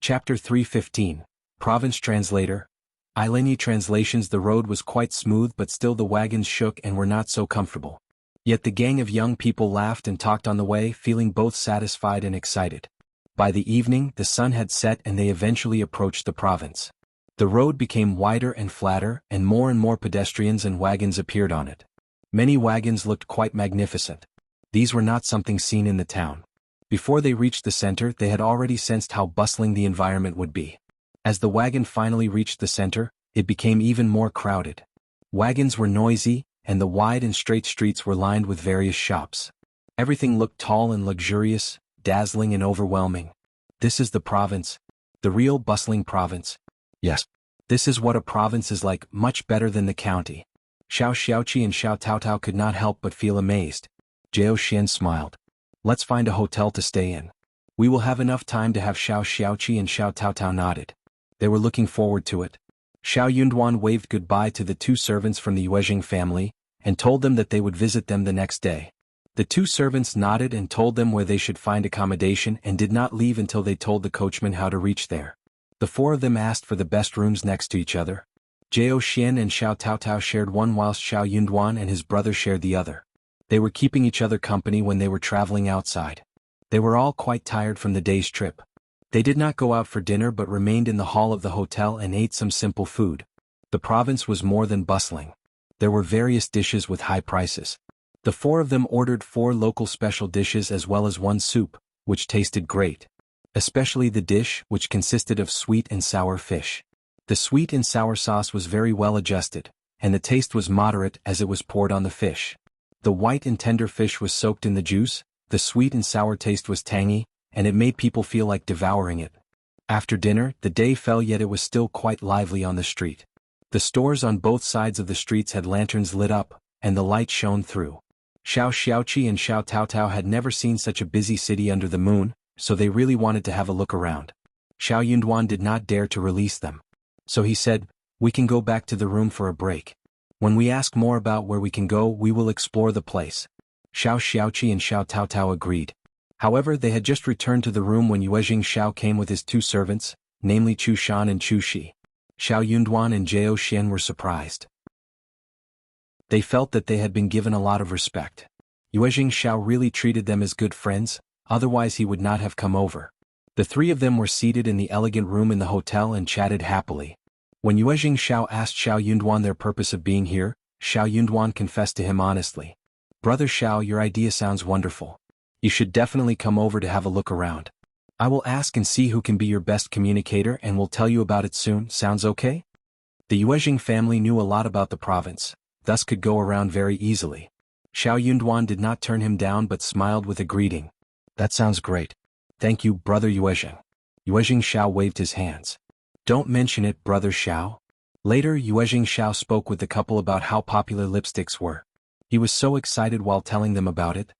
Chapter 315, Province Translator. Ileni translations. The road was quite smooth, but still the wagons shook and were not so comfortable. Yet the gang of young people laughed and talked on the way, feeling both satisfied and excited. By the evening, the sun had set and they eventually approached the province. The road became wider and flatter, and more pedestrians and wagons appeared on it. Many wagons looked quite magnificent. These were not something seen in the town. Before they reached the center, they had already sensed how bustling the environment would be. As the wagon finally reached the center, it became even more crowded. Wagons were noisy, and the wide and straight streets were lined with various shops. Everything looked tall and luxurious, dazzling and overwhelming. This is the province. The real bustling province. Yes. This is what a province is like, much better than the county. Shao Xiaoqi and Xiao Taotao could not help but feel amazed. Jiao Xian smiled. Let's find a hotel to stay in. We will have enough time to have. Shao Xiaoqi and Xiao Taotao nodded. They were looking forward to it. Xiao Yunduan waved goodbye to the two servants from the Yuezheng family, and told them that they would visit them the next day. The two servants nodded and told them where they should find accommodation and did not leave until they told the coachman how to reach there. The four of them asked for the best rooms next to each other. Jiao Xian and Xiao Taotao shared one whilst Xiao Yunduan and his brother shared the other. They were keeping each other company when they were traveling outside. They were all quite tired from the day's trip. They did not go out for dinner but remained in the hall of the hotel and ate some simple food. The province was more than bustling. There were various dishes with high prices. The four of them ordered 4 local special dishes as well as 1 soup, which tasted great. Especially the dish, which consisted of sweet and sour fish. The sweet and sour sauce was very well adjusted, and the taste was moderate as it was poured on the fish. The white and tender fish was soaked in the juice, the sweet and sour taste was tangy, and it made people feel like devouring it. After dinner, the day fell, yet it was still quite lively on the street. The stores on both sides of the streets had lanterns lit up, and the light shone through. Shao Xiaoqi and Xiao Taotao had never seen such a busy city under the moon, so they really wanted to have a look around. Xiao Yunduan did not dare to release them. So he said, "We can go back to the room for a break. When we ask more about where we can go, we will explore the place." Shao Xiaoqi and Xiao Taotao agreed. However, they had just returned to the room when Yuezheng Shao came with his 2 servants, namely Chu Shan and Chu Shi. Xiao Yunduan and Jiao Xian were surprised. They felt that they had been given a lot of respect. Yuezheng Shao really treated them as good friends, otherwise he would not have come over. The 3 of them were seated in the elegant room in the hotel and chatted happily. When Yuezheng Shao asked Xiao Yunduan their purpose of being here, Xiao Yunduan confessed to him honestly. "Brother Xiao, your idea sounds wonderful. You should definitely come over to have a look around. I will ask and see who can be your best communicator and will tell you about it soon. Sounds okay?" The Yuezheng family knew a lot about the province, thus could go around very easily. Xiao Yunduan did not turn him down but smiled with a greeting. "That sounds great. Thank you, Brother Yuezheng." Yuezheng Shao waved his hands. "Don't mention it, Brother Xiao." Later, Yuezheng Shao spoke with the couple about how popular lipsticks were. He was so excited while telling them about it.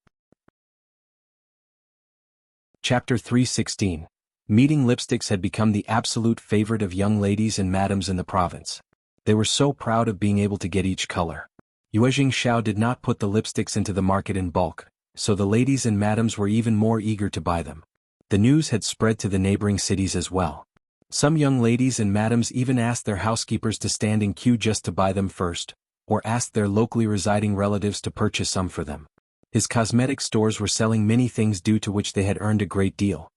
Chapter 316. Meeting lipsticks had become the absolute favorite of young ladies and madams in the province. They were so proud of being able to get each color. Yuezheng Shao did not put the lipsticks into the market in bulk, so the ladies and madams were even more eager to buy them. The news had spread to the neighboring cities as well. Some young ladies and madams even asked their housekeepers to stand in queue just to buy them first, or asked their locally residing relatives to purchase some for them. His cosmetic stores were selling many things due to which they had earned a great deal.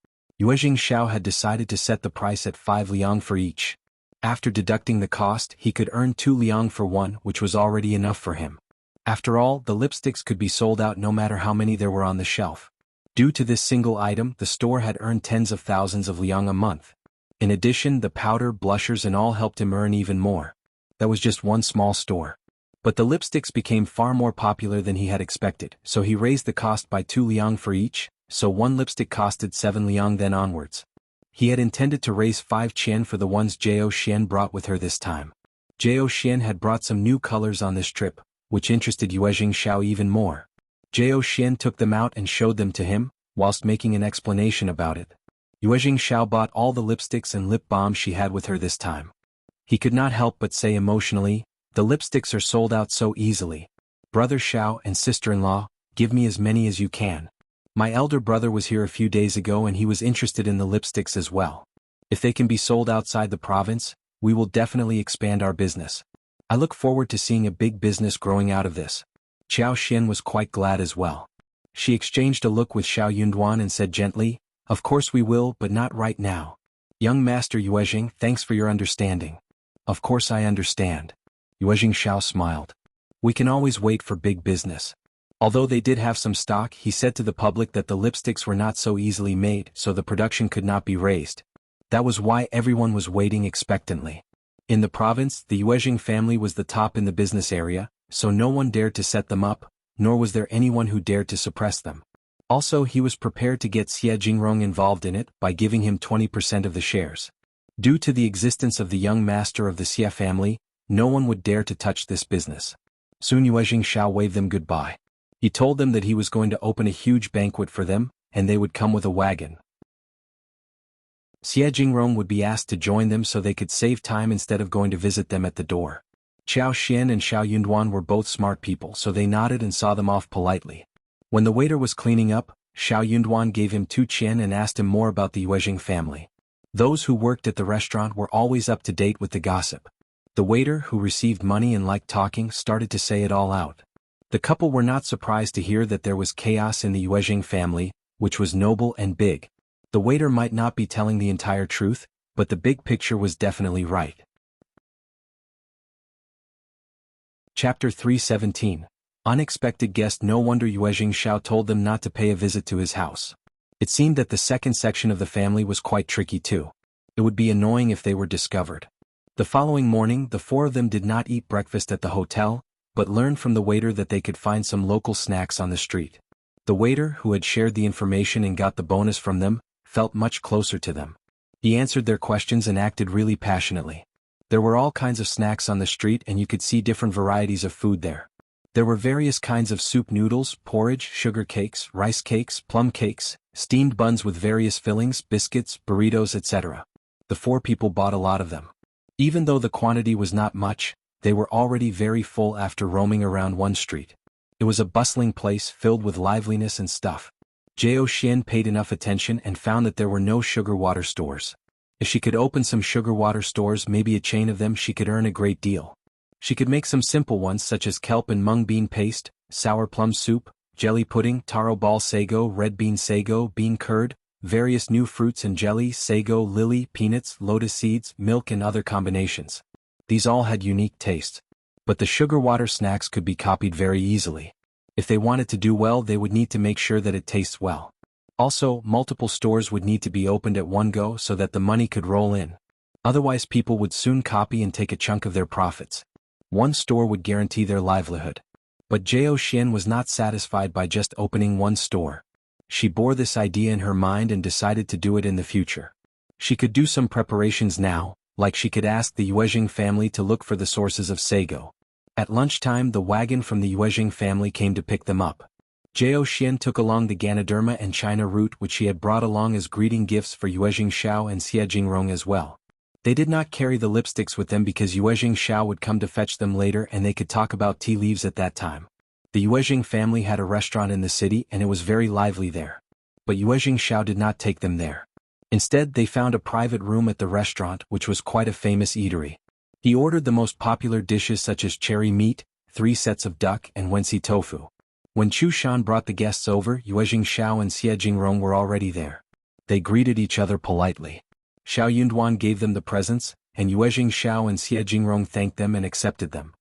Yuezheng Shao had decided to set the price at 5 liang for each. After deducting the cost, he could earn 2 liang for one, which was already enough for him. After all, the lipsticks could be sold out no matter how many there were on the shelf. Due to this single item, the store had earned tens of thousands of liang a month. In addition, the powder, blushers and all helped him earn even more. That was just one small store. But the lipsticks became far more popular than he had expected, so he raised the cost by 2 liang for each, so one lipstick costed 7 liang then onwards. He had intended to raise 5 qian for the ones Jiao Xian brought with her this time. Jiao Xian had brought some new colors on this trip, which interested Yuezheng Shao even more. Jiao Xian took them out and showed them to him, whilst making an explanation about it. Yuezheng Shao bought all the lipsticks and lip balm she had with her this time. He could not help but say emotionally, "The lipsticks are sold out so easily. Brother Shao and sister-in-law, give me as many as you can. My elder brother was here a few days ago and he was interested in the lipsticks as well." If they can be sold outside the province, we will definitely expand our business. I look forward to seeing a big business growing out of this. Qiao Xian was quite glad as well. She exchanged a look with Xiao Yunduan and said gently, "Of course we will, but not right now. Young Master Yuezheng, thanks for your understanding." "Of course I understand." Yuezheng Shao smiled. "We can always wait for big business." Although they did have some stock, he said to the public that the lipsticks were not so easily made, so the production could not be raised. That was why everyone was waiting expectantly. In the province, the Yuezheng family was the top in the business area, so no one dared to set them up, nor was there anyone who dared to suppress them. Also, he was prepared to get Jingrong involved in it by giving him 20% of the shares. Due to the existence of the young master of the Xia family, no one would dare to touch this business. Soon Yuezheng Shao waved them goodbye. He told them that he was going to open a huge banquet for them, and they would come with a wagon. Jingrong would be asked to join them so they could save time instead of going to visit them at the door. Qiao Xian and Xiao Yunduan were both smart people, so they nodded and saw them off politely. When the waiter was cleaning up, Xiao Yunduan gave him 2 qian and asked him more about the Yuezheng family. Those who worked at the restaurant were always up to date with the gossip. The waiter, who received money and liked talking, started to say it all out. The couple were not surprised to hear that there was chaos in the Yuezheng family, which was noble and big. The waiter might not be telling the entire truth, but the big picture was definitely right. Chapter 317. Unexpected guest. No wonder Yuezheng Shao told them not to pay a visit to his house. It seemed that the second section of the family was quite tricky too. It would be annoying if they were discovered. The following morning, the 4 of them did not eat breakfast at the hotel, but learned from the waiter that they could find some local snacks on the street. The waiter, who had shared the information and got the bonus from them, felt much closer to them. He answered their questions and acted really passionately. There were all kinds of snacks on the street and you could see different varieties of food there. There were various kinds of soup noodles, porridge, sugar cakes, rice cakes, plum cakes, steamed buns with various fillings, biscuits, burritos, etc. The 4 people bought a lot of them. Even though the quantity was not much, they were already very full after roaming around one street. It was a bustling place filled with liveliness and stuff. Qjao Xian paid enough attention and found that there were no sugar water stores. If she could open some sugar water stores, maybe a chain of them, she could earn a great deal. She could make some simple ones such as kelp and mung bean paste, sour plum soup, jelly pudding, taro ball sago, red bean sago, bean curd, various new fruits and jelly, sago, lily, peanuts, lotus seeds, milk and other combinations. These all had unique tastes. But the sugar water snacks could be copied very easily. If they wanted to do well, they would need to make sure that it tastes well. Also, multiple stores would need to be opened at one go so that the money could roll in. Otherwise, people would soon copy and take a chunk of their profits. One store would guarantee their livelihood. But Qjao Xian was not satisfied by just opening one store. She bore this idea in her mind and decided to do it in the future. She could do some preparations now, like she could ask the Yuezheng family to look for the sources of sago. At lunchtime, the wagon from the Yuezheng family came to pick them up. Qjao Xian took along the Ganoderma and China root which she had brought along as greeting gifts for Yuezheng Shao and Jingrong as well. They did not carry the lipsticks with them because Yuezheng Shao would come to fetch them later and they could talk about tea leaves at that time. The Yuezheng family had a restaurant in the city and it was very lively there. But Yuezheng Shao did not take them there. Instead, they found a private room at the restaurant which was quite a famous eatery. He ordered the most popular dishes such as cherry meat, 3 sets of duck and wensi tofu. When Chu Shan brought the guests over, Yuezheng Shao and Jingrong were already there. They greeted each other politely. Xiao Yunduan gave them the presents, and Yuezheng Shao and Jingrong thanked them and accepted them.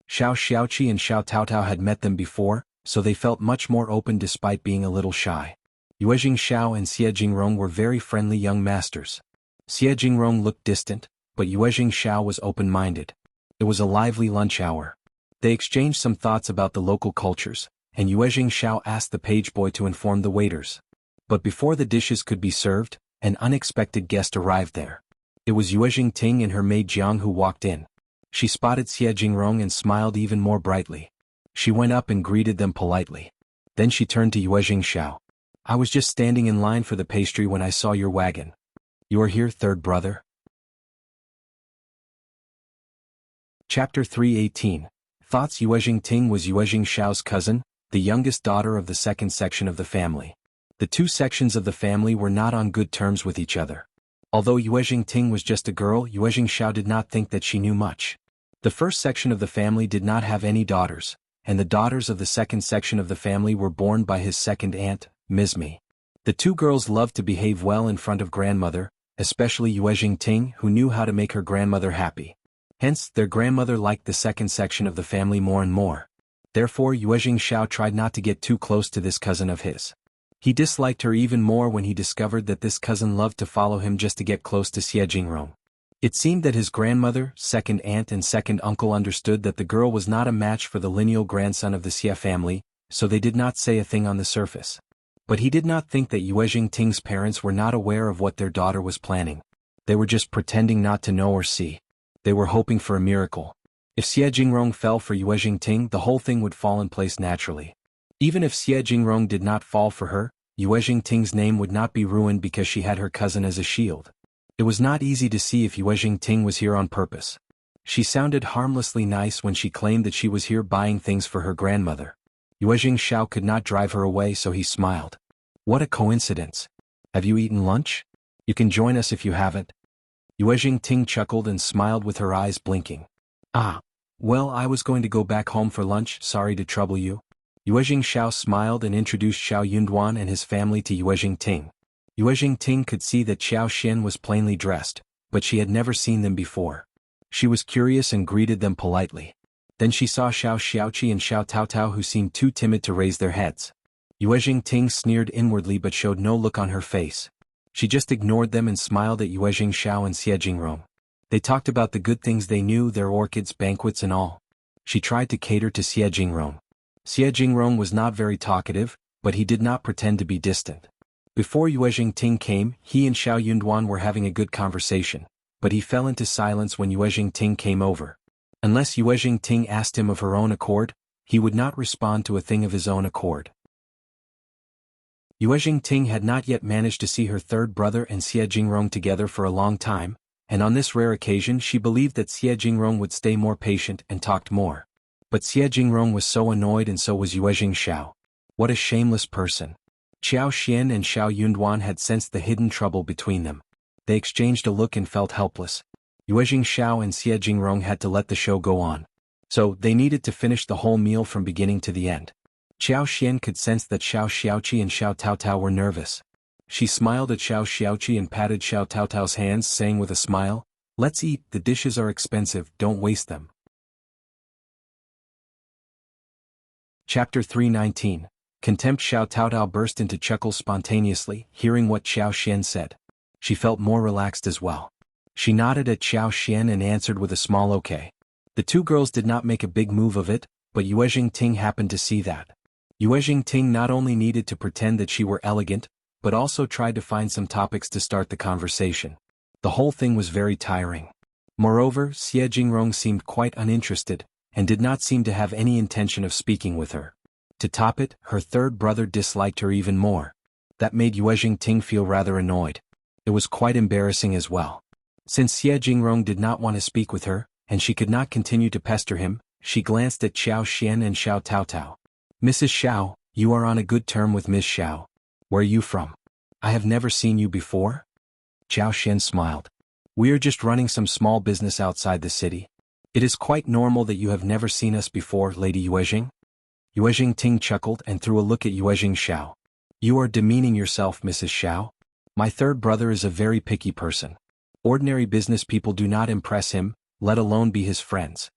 Shao Xiaoqi and Shao Taotao had met them before, so they felt much more open despite being a little shy. Yuezheng Shao and Jingrong were very friendly young masters. Jingrong looked distant, but Yuezheng Shao was open-minded. It was a lively lunch hour. They exchanged some thoughts about the local cultures, and Yuezheng Shao asked the page boy to inform the waiters. But before the dishes could be served, an unexpected guest arrived there. It was Yuezheng Ting and her maid Jianghu who walked in. She spotted Jingrong and smiled even more brightly. She went up and greeted them politely. Then she turned to Yuezheng Shao. "I was just standing in line for the pastry when I saw your wagon. You are here, third brother?" Chapter 318. Thoughts. Yuezheng Ting was Yuezheng Shao's cousin, the youngest daughter of the second section of the family. The two sections of the family were not on good terms with each other. Although Yuezheng was just a girl, Yuezheng Xiao did not think that she knew much. The first section of the family did not have any daughters, and the daughters of the second section of the family were born by his second aunt, Ms. Mi. The two girls loved to behave well in front of grandmother, especially Yuezheng, who knew how to make her grandmother happy. Hence, their grandmother liked the second section of the family more and more. Therefore, Yuezheng Xiao tried not to get too close to this cousin of his. He disliked her even more when he discovered that this cousin loved to follow him just to get close to Jingrong. It seemed that his grandmother, second aunt and second uncle understood that the girl was not a match for the lineal grandson of the Xia family, so they did not say a thing on the surface. But he did not think that Yuezheng's parents were not aware of what their daughter was planning. They were just pretending not to know or see. They were hoping for a miracle. If Jingrong fell for Yuezheng, the whole thing would fall in place naturally. Even if Jingrong did not fall for her, Yuezheng's name would not be ruined because she had her cousin as a shield. It was not easy to see if Yuezheng was here on purpose. She sounded harmlessly nice when she claimed that she was here buying things for her grandmother. Yuezheng Xiao could not drive her away, so he smiled. What a coincidence. Have you eaten lunch? You can join us if you haven't. Yuezheng chuckled and smiled with her eyes blinking. Ah. Well, I was going to go back home for lunch, sorry to trouble you. Yuezheng Xiao smiled and introduced Shao Yunduan and his family to Yuezheng. Yuezheng could see that Xiao Xian was plainly dressed, but she had never seen them before. She was curious and greeted them politely. Then she saw Shao Xiaoqi and Shao Taotao, who seemed too timid to raise their heads. Yuezheng sneered inwardly but showed no look on her face. She just ignored them and smiled at Yuezheng Xiao and Jingrong. They talked about the good things they knew, their orchids, banquets and all. She tried to cater to Jingrong. Jingrong was not very talkative, but he did not pretend to be distant. Before Yuezheng came, he and Shao Yunduan were having a good conversation, but he fell into silence when Yuezheng came over. Unless Yuezheng asked him of her own accord, he would not respond to a thing of his own accord. Yuezheng had not yet managed to see her third brother and Jingrong together for a long time, and on this rare occasion she believed that Jingrong would stay more patient and talked more. But Jingrong was so annoyed and so was Yuezheng Xiao. What a shameless person. Xiao Xian and Shao Yunduan had sensed the hidden trouble between them. They exchanged a look and felt helpless. Yuezheng Xiao and Jingrong had to let the show go on. So, they needed to finish the whole meal from beginning to the end. Xiao Xian could sense that Shao Xiaoqi and Shao Taotao were nervous. She smiled at Shao Xiaoqi and patted Shao Taotao's hands, saying with a smile, "Let's eat, the dishes are expensive, don't waste them." Chapter 319. Contempt. Shao Taotao burst into chuckles spontaneously, hearing what Xiao Xian said. She felt more relaxed as well. She nodded at Xiao Xian and answered with a small okay. The two girls did not make a big move of it, but Yuezheng happened to see that. Yuezheng not only needed to pretend that she were elegant, but also tried to find some topics to start the conversation. The whole thing was very tiring. Moreover, Jingrong seemed quite uninterested, and did not seem to have any intention of speaking with her. To top it, her third brother disliked her even more. That made Yuezheng feel rather annoyed. It was quite embarrassing as well. Since Jingrong did not want to speak with her, and she could not continue to pester him, she glanced at Xiao Xian and Shao Taotao. "Mrs. Xiao, you are on a good term with Miss Xiao. Where are you from? I have never seen you before." Xiao Xian smiled. "We are just running some small business outside the city. It is quite normal that you have never seen us before, Lady Yuezheng." Yuezheng chuckled and threw a look at Yuezheng Xiao. "You are demeaning yourself, Mrs. Xiao. My third brother is a very picky person. Ordinary business people do not impress him, let alone be his friends."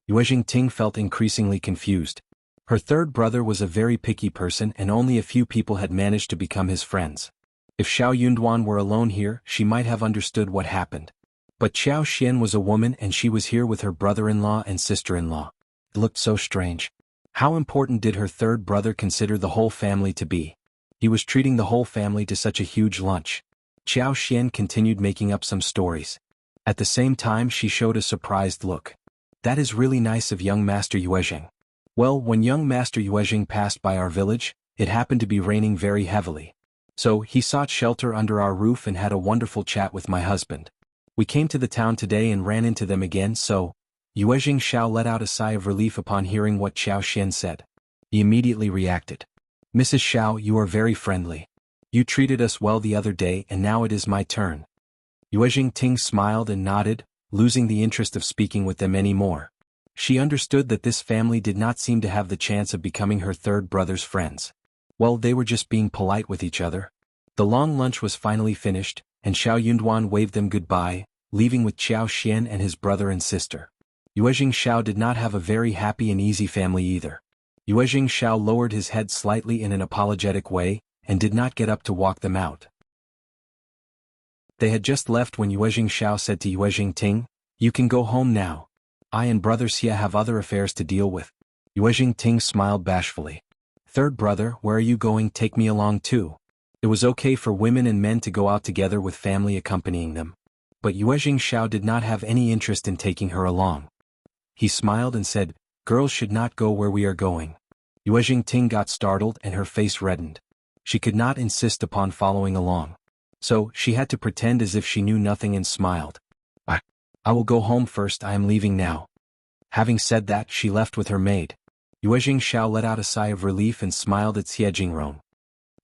Yuezheng felt increasingly confused. Her third brother was a very picky person and only a few people had managed to become his friends. If Shao Yunduan were alone here, she might have understood what happened. But Xiao Xian was a woman and she was here with her brother-in-law and sister-in-law. It looked so strange. How important did her third brother consider the whole family to be? He was treating the whole family to such a huge lunch. Xiao Xian continued making up some stories. At the same time she showed a surprised look. "That is really nice of young Master Yuezheng." Well, when young Master Yuezheng passed by our village, it happened to be raining very heavily. So, he sought shelter under our roof and had a wonderful chat with my husband. We came to the town today and ran into them again, so... Yuezheng Xiao let out a sigh of relief upon hearing what Xiao Xian said. He immediately reacted. "Mrs. Xiao, you are very friendly. You treated us well the other day and now it is my turn. Yuezheng smiled and nodded, losing the interest of speaking with them anymore. She understood that this family did not seem to have the chance of becoming her third brother's friends. Well, they were just being polite with each other. The long lunch was finally finished, and Xiao Yunduan waved them goodbye, leaving with Qiao Xian and his brother and sister. Yuezheng Shao did not have a very happy and easy family either. Yuezheng Shao lowered his head slightly in an apologetic way, and did not get up to walk them out. They had just left when Yuezheng Shao said to Yuezheng Ting, "You can go home now. I and brother Xia have other affairs to deal with." Yuezheng Ting smiled bashfully. "Third brother, where are you going? Take me along too." It was okay for women and men to go out together with family accompanying them. But Yuezheng Shao did not have any interest in taking her along. He smiled and said, "Girls should not go where we are going." Yuezheng Ting got startled and her face reddened. She could not insist upon following along. So, she had to pretend as if she knew nothing and smiled. I will go home first, I am leaving now." Having said that, she left with her maid. Yuezheng Shao let out a sigh of relief and smiled at Xie Jingrong.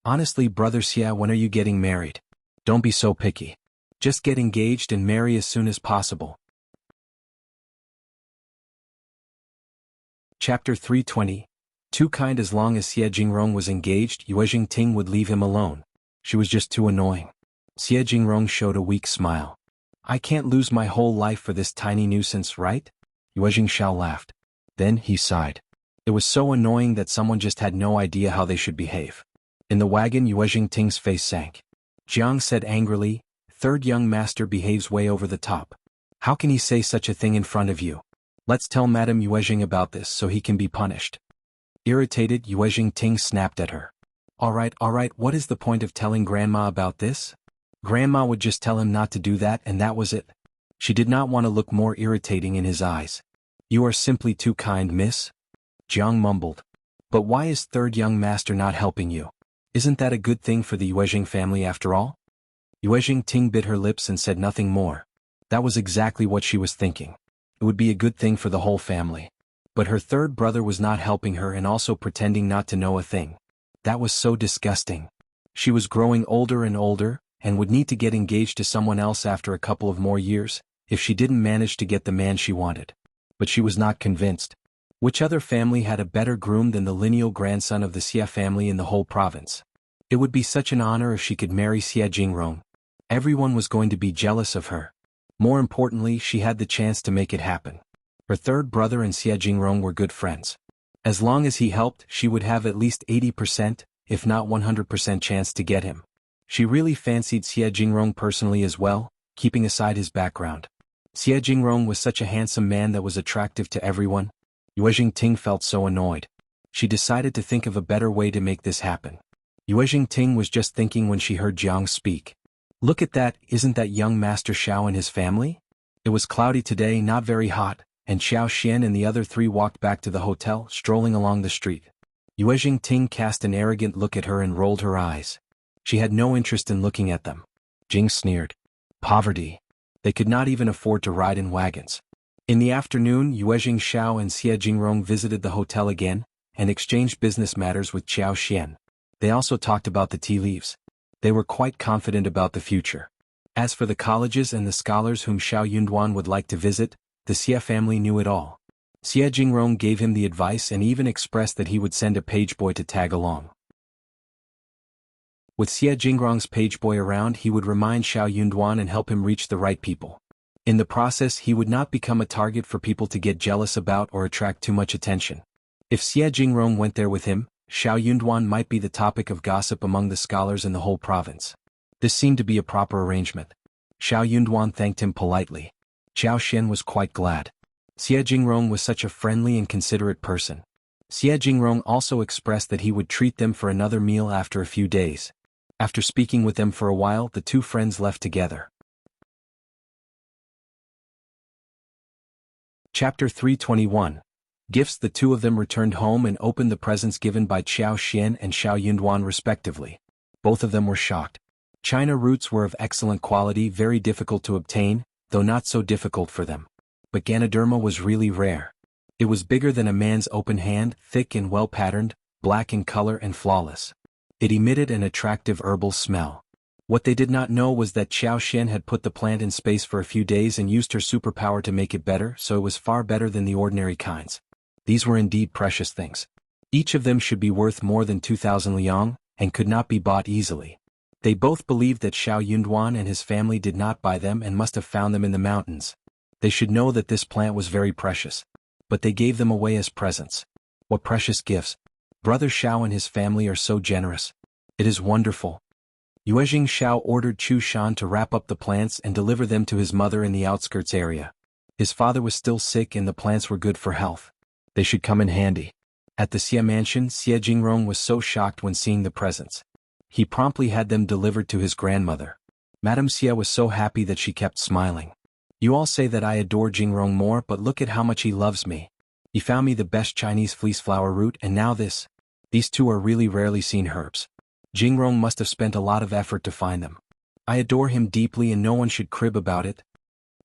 "Honestly, brother Xia, when are you getting married? Don't be so picky. Just get engaged and marry as soon as possible." Chapter 320. Too kind. As long as Xie Jingrong was engaged, Yuezheng Ting would leave him alone. She was just too annoying. Xie Jingrong showed a weak smile. "I can't lose my whole life for this tiny nuisance, right?" Yuezheng Shao laughed. Then he sighed. It was so annoying that someone just had no idea how they should behave. In the wagon, Yuezheng Ting's face sank. Jiang said angrily, "Third young master behaves way over the top. How can he say such a thing in front of you? Let's tell Madame Yuezheng about this so he can be punished." Irritated, Yuezheng Ting snapped at her. All right, what is the point of telling Grandma about this? Grandma would just tell him not to do that and that was it." She did not want to look more irritating in his eyes. "You are simply too kind, miss." Jiang mumbled. "But why is third young master not helping you? Isn't that a good thing for the Yuezheng family after all?" Yuezheng Ting bit her lips and said nothing more. That was exactly what she was thinking. It would be a good thing for the whole family. But her third brother was not helping her and also pretending not to know a thing. That was so disgusting. She was growing older and older, and would need to get engaged to someone else after a couple of more years, if she didn't manage to get the man she wanted. But she was not convinced. Which other family had a better groom than the lineal grandson of the Xia family in the whole province? It would be such an honor if she could marry Xie Jingrong. Everyone was going to be jealous of her. More importantly, she had the chance to make it happen. Her third brother and Xie Jingrong were good friends. As long as he helped, she would have at least 80%, if not 100% chance to get him. She really fancied Xie Jingrong personally as well, keeping aside his background. Xie Jingrong was such a handsome man that was attractive to everyone. Yuezheng Ting felt so annoyed. She decided to think of a better way to make this happen. Yuezheng Ting was just thinking when she heard Jiang speak. "Look at that, isn't that young Master Shao and his family?" It was cloudy today, not very hot, and Xiao Xian and the other three walked back to the hotel, strolling along the street. Yuezheng Ting cast an arrogant look at her and rolled her eyes. She had no interest in looking at them. Jing sneered. Poverty. They could not even afford to ride in wagons. In the afternoon, Yuezheng Shao and Xie Jingrong visited the hotel again, and exchanged business matters with Xiao Xian. They also talked about the tea leaves. They were quite confident about the future. As for the colleges and the scholars whom Xiao Yunduan would like to visit, the Xie family knew it all. Xie Jingrong gave him the advice and even expressed that he would send a page boy to tag along. With Xie Jingrong's page boy around, he would remind Xiao Yunduan and help him reach the right people. In the process, he would not become a target for people to get jealous about or attract too much attention. If Xie Jingrong went there with him, Xiao Yunduan might be the topic of gossip among the scholars in the whole province. This seemed to be a proper arrangement. Xiao Yunduan thanked him politely. Xiao Xian was quite glad. Xie Jingrong was such a friendly and considerate person. Xie Jingrong also expressed that he would treat them for another meal after a few days. After speaking with them for a while, the two friends left together. Chapter 321. Gifts. The two of them returned home and opened the presents given by Xiao Xian and Xiao Yunduan respectively. Both of them were shocked. China roots were of excellent quality, very difficult to obtain, though not so difficult for them. But Ganoderma was really rare. It was bigger than a man's open hand, thick and well-patterned, black in color and flawless. It emitted an attractive herbal smell. What they did not know was that Xiao Xian had put the plant in space for a few days and used her superpower to make it better, so it was far better than the ordinary kinds. These were indeed precious things. Each of them should be worth more than 2,000 liang, and could not be bought easily. They both believed that Xiao Yunduan and his family did not buy them and must have found them in the mountains. They should know that this plant was very precious. But they gave them away as presents. What precious gifts! Brother Shao and his family are so generous. It is wonderful. Yuezheng Shao ordered Chu Shan to wrap up the plants and deliver them to his mother in the outskirts area. His father was still sick and the plants were good for health. They should come in handy. At the Xia mansion, Xia Jingrong was so shocked when seeing the presents. He promptly had them delivered to his grandmother. Madame Xia was so happy that she kept smiling. You all say that I adore Jingrong more, but look at how much he loves me. He found me the best Chinese fleece flower root, and now this. These two are really rarely seen herbs. Jingrong must have spent a lot of effort to find them. I adore him deeply and no one should crib about it.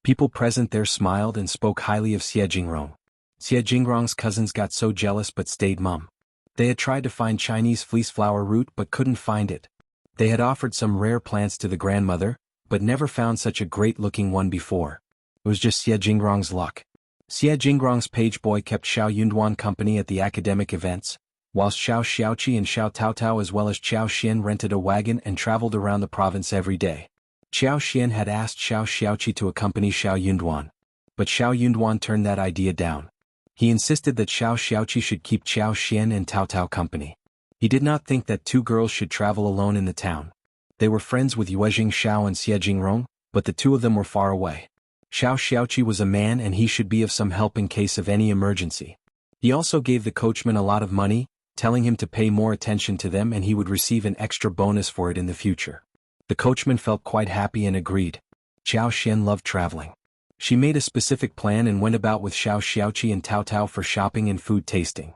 People present there smiled and spoke highly of Xia Jingrong. Xia Jingrong's cousins got so jealous but stayed mum. They had tried to find Chinese fleece flower root but couldn't find it. They had offered some rare plants to the grandmother, but never found such a great-looking one before. It was just Xia Jingrong's luck. Xia Jingrong's page boy kept Xiao Yunduan company at the academic events, whilst Shao Xiaoqi and Xiao Taotao as well as Qiao Xian rented a wagon and traveled around the province every day. Qiao Xian had asked Shao Xiaoqi to accompany Xiao Yunduan, but Xiao Yunduan turned that idea down. He insisted that Shao Xiaoqi should keep Qiao Xian and Taotao company. He did not think that two girls should travel alone in the town. They were friends with Yuezheng Shao and Xia Jingrong, but the two of them were far away. Shao Xiaoqi was a man and he should be of some help in case of any emergency. He also gave the coachman a lot of money, telling him to pay more attention to them and he would receive an extra bonus for it in the future. The coachman felt quite happy and agreed. Qiao Xian loved traveling. She made a specific plan and went about with Shao Xiaoqi and Taotao for shopping and food tasting.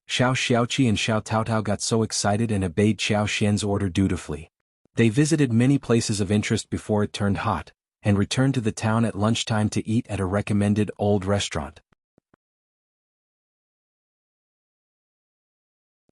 Shao Xiaoqi and Xiao Taotao got so excited and obeyed Qiao Xian's order dutifully. They visited many places of interest before it turned hot, and returned to the town at lunchtime to eat at a recommended old restaurant.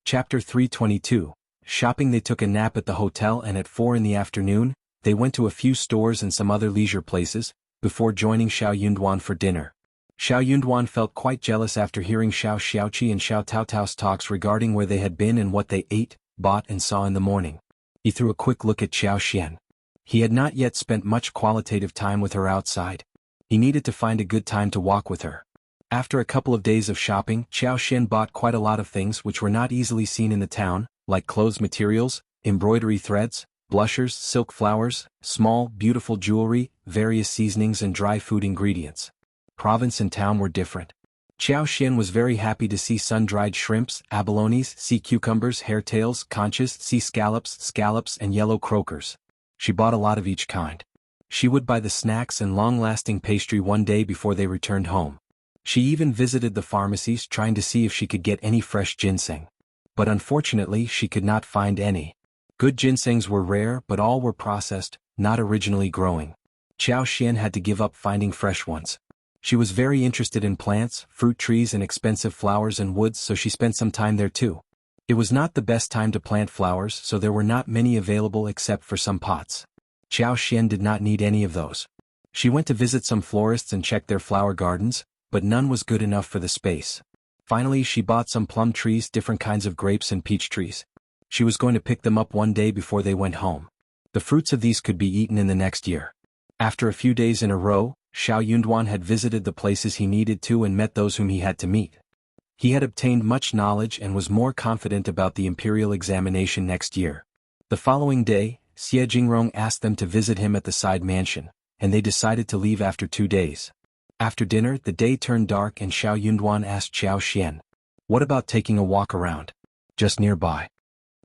Chapter 322. Shopping. They took a nap at the hotel and at 4 in the afternoon, they went to a few stores and some other leisure places, before joining Xiao Yunduan for dinner. Xiao Yunduan felt quite jealous after hearing Shao Xiaoqi and Xiao Taotao's talks regarding where they had been and what they ate, bought and saw in the morning. He threw a quick look at Qiao Xian. He had not yet spent much qualitative time with her outside. He needed to find a good time to walk with her. After a couple of days of shopping, Qiao Xian bought quite a lot of things which were not easily seen in the town, like clothes materials, embroidery threads, blushers, silk flowers, small, beautiful jewelry, various seasonings and dry food ingredients. Province and town were different. Qiao Xian was very happy to see sun-dried shrimps, abalones, sea cucumbers, hairtails, conchas, sea scallops, and yellow croakers. She bought a lot of each kind. She would buy the snacks and long-lasting pastry one day before they returned home. She even visited the pharmacies trying to see if she could get any fresh ginseng. But unfortunately she could not find any. Good ginsengs were rare but all were processed, not originally growing. Qiao Xian had to give up finding fresh ones. She was very interested in plants, fruit trees and expensive flowers and woods, so she spent some time there too. It was not the best time to plant flowers, so there were not many available except for some pots. Qiao Xian did not need any of those. She went to visit some florists and check their flower gardens, but none was good enough for the space. Finally she bought some plum trees, different kinds of grapes and peach trees. She was going to pick them up one day before they went home. The fruits of these could be eaten in the next year. After a few days in a row, Xiao Yunduan had visited the places he needed to and met those whom he had to meet. He had obtained much knowledge and was more confident about the imperial examination next year. The following day, Xia Jingrong asked them to visit him at the side mansion, and they decided to leave after 2 days. After dinner, the day turned dark and Xiao Yunduan asked Qiao Xian, "What about taking a walk around? Just nearby?"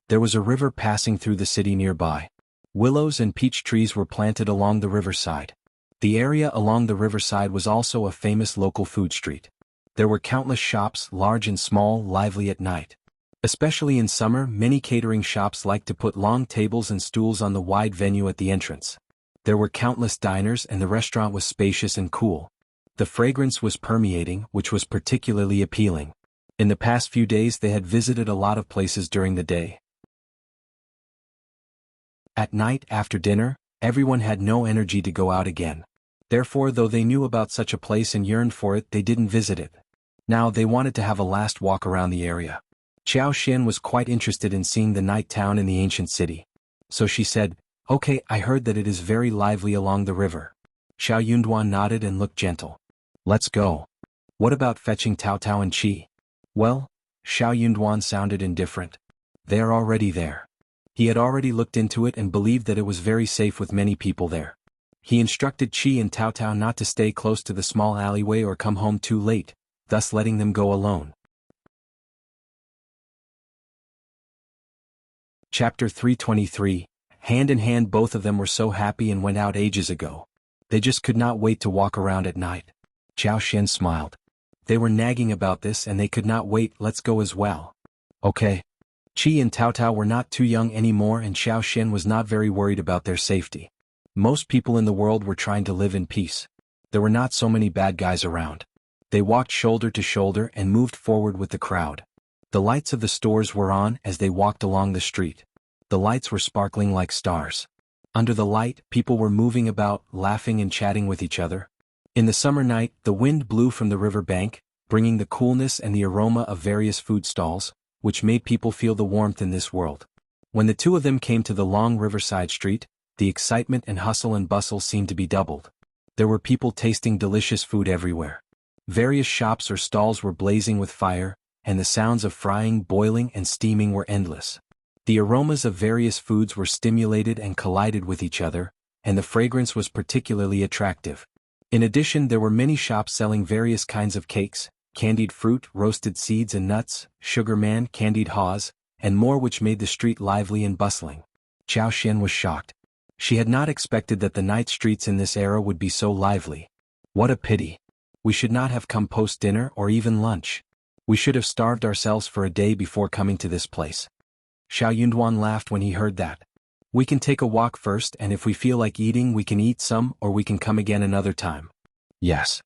There was a river passing through the city nearby. Willows and peach trees were planted along the riverside. The area along the riverside was also a famous local food street. There were countless shops, large and small, lively at night. Especially in summer, many catering shops liked to put long tables and stools on the wide venue at the entrance. There were countless diners and the restaurant was spacious and cool. The fragrance was permeating, which was particularly appealing. In the past few days they had visited a lot of places during the day. At night, after dinner, everyone had no energy to go out again. Therefore, though they knew about such a place and yearned for it, they didn't visit it. Now they wanted to have a last walk around the area. Xiao Xian was quite interested in seeing the night town in the ancient city. So she said, "Okay, I heard that it is very lively along the river." Xiao Yunduan nodded and looked gentle. "Let's go. What about fetching Tao Tao and Qi?" "Well," Xiao Yunduan sounded indifferent. "They are already there." He had already looked into it and believed that it was very safe with many people there. He instructed Qi and Tao Tao not to stay close to the small alleyway or come home too late, thus letting them go alone. Chapter 323. Hand in hand both of them were so happy and went out ages ago. They just could not wait to walk around at night. Xiao Xian smiled. They were nagging about this and they could not wait. "Let's go as well." "Okay." Qi and Tao Tao were not too young anymore and Xiao Xian was not very worried about their safety. Most people in the world were trying to live in peace. There were not so many bad guys around. They walked shoulder to shoulder and moved forward with the crowd. The lights of the stores were on as they walked along the street. The lights were sparkling like stars. Under the light, people were moving about, laughing and chatting with each other. In the summer night, the wind blew from the river bank, bringing the coolness and the aroma of various food stalls, which made people feel the warmth in this world. When the two of them came to the long riverside street, the excitement and hustle and bustle seemed to be doubled. There were people tasting delicious food everywhere. Various shops or stalls were blazing with fire, and the sounds of frying, boiling and steaming were endless. The aromas of various foods were stimulated and collided with each other, and the fragrance was particularly attractive. In addition, there were many shops selling various kinds of cakes, candied fruit, roasted seeds and nuts, sugar man, candied haws, and more, which made the street lively and bustling. Xiao Xian was shocked. She had not expected that the night streets in this era would be so lively. What a pity. We should not have come post-dinner or even lunch. We should have starved ourselves for a day before coming to this place. Xiao Yunduan laughed when he heard that. "We can take a walk first, and if we feel like eating we can eat some, or we can come again another time." "Yes."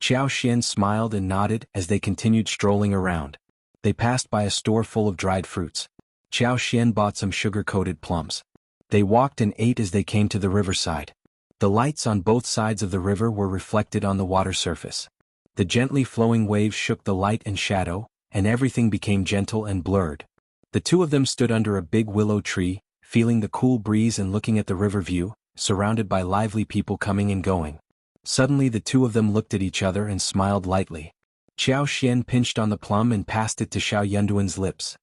Xiao Xian smiled and nodded as they continued strolling around. They passed by a store full of dried fruits. Xiao Xian bought some sugar-coated plums. They walked and ate as they came to the riverside. The lights on both sides of the river were reflected on the water surface. The gently flowing waves shook the light and shadow, and everything became gentle and blurred. The two of them stood under a big willow tree, feeling the cool breeze and looking at the river view, surrounded by lively people coming and going. Suddenly the two of them looked at each other and smiled lightly. Xiao Xian pinched on the plum and passed it to Xiao Yunduan's lips.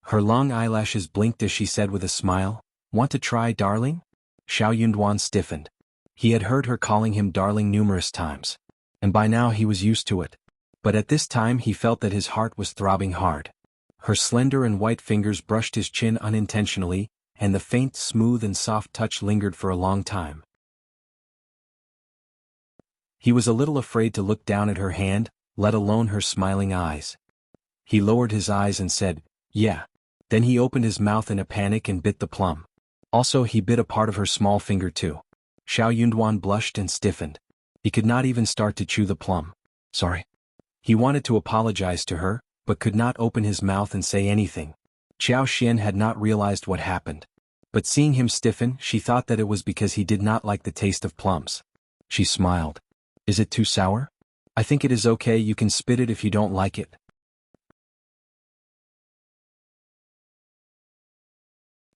Her long eyelashes blinked as she said with a smile, "Want to try, darling?" Xiao Yunduan stiffened. He had heard her calling him darling numerous times, and by now he was used to it. But at this time he felt that his heart was throbbing hard. Her slender and white fingers brushed his chin unintentionally, and the faint, smooth and soft touch lingered for a long time. He was a little afraid to look down at her hand, let alone her smiling eyes. He lowered his eyes and said, "Yeah." Then he opened his mouth in a panic and bit the plum. Also he bit a part of her small finger too. Xiao Yunduan blushed and stiffened. He could not even start to chew the plum. "Sorry." He wanted to apologize to her, but could not open his mouth and say anything. Xiao Xian had not realized what happened. But seeing him stiffen, she thought that it was because he did not like the taste of plums. She smiled. "Is it too sour?" "I think it is okay, you can spit it if you don't like it."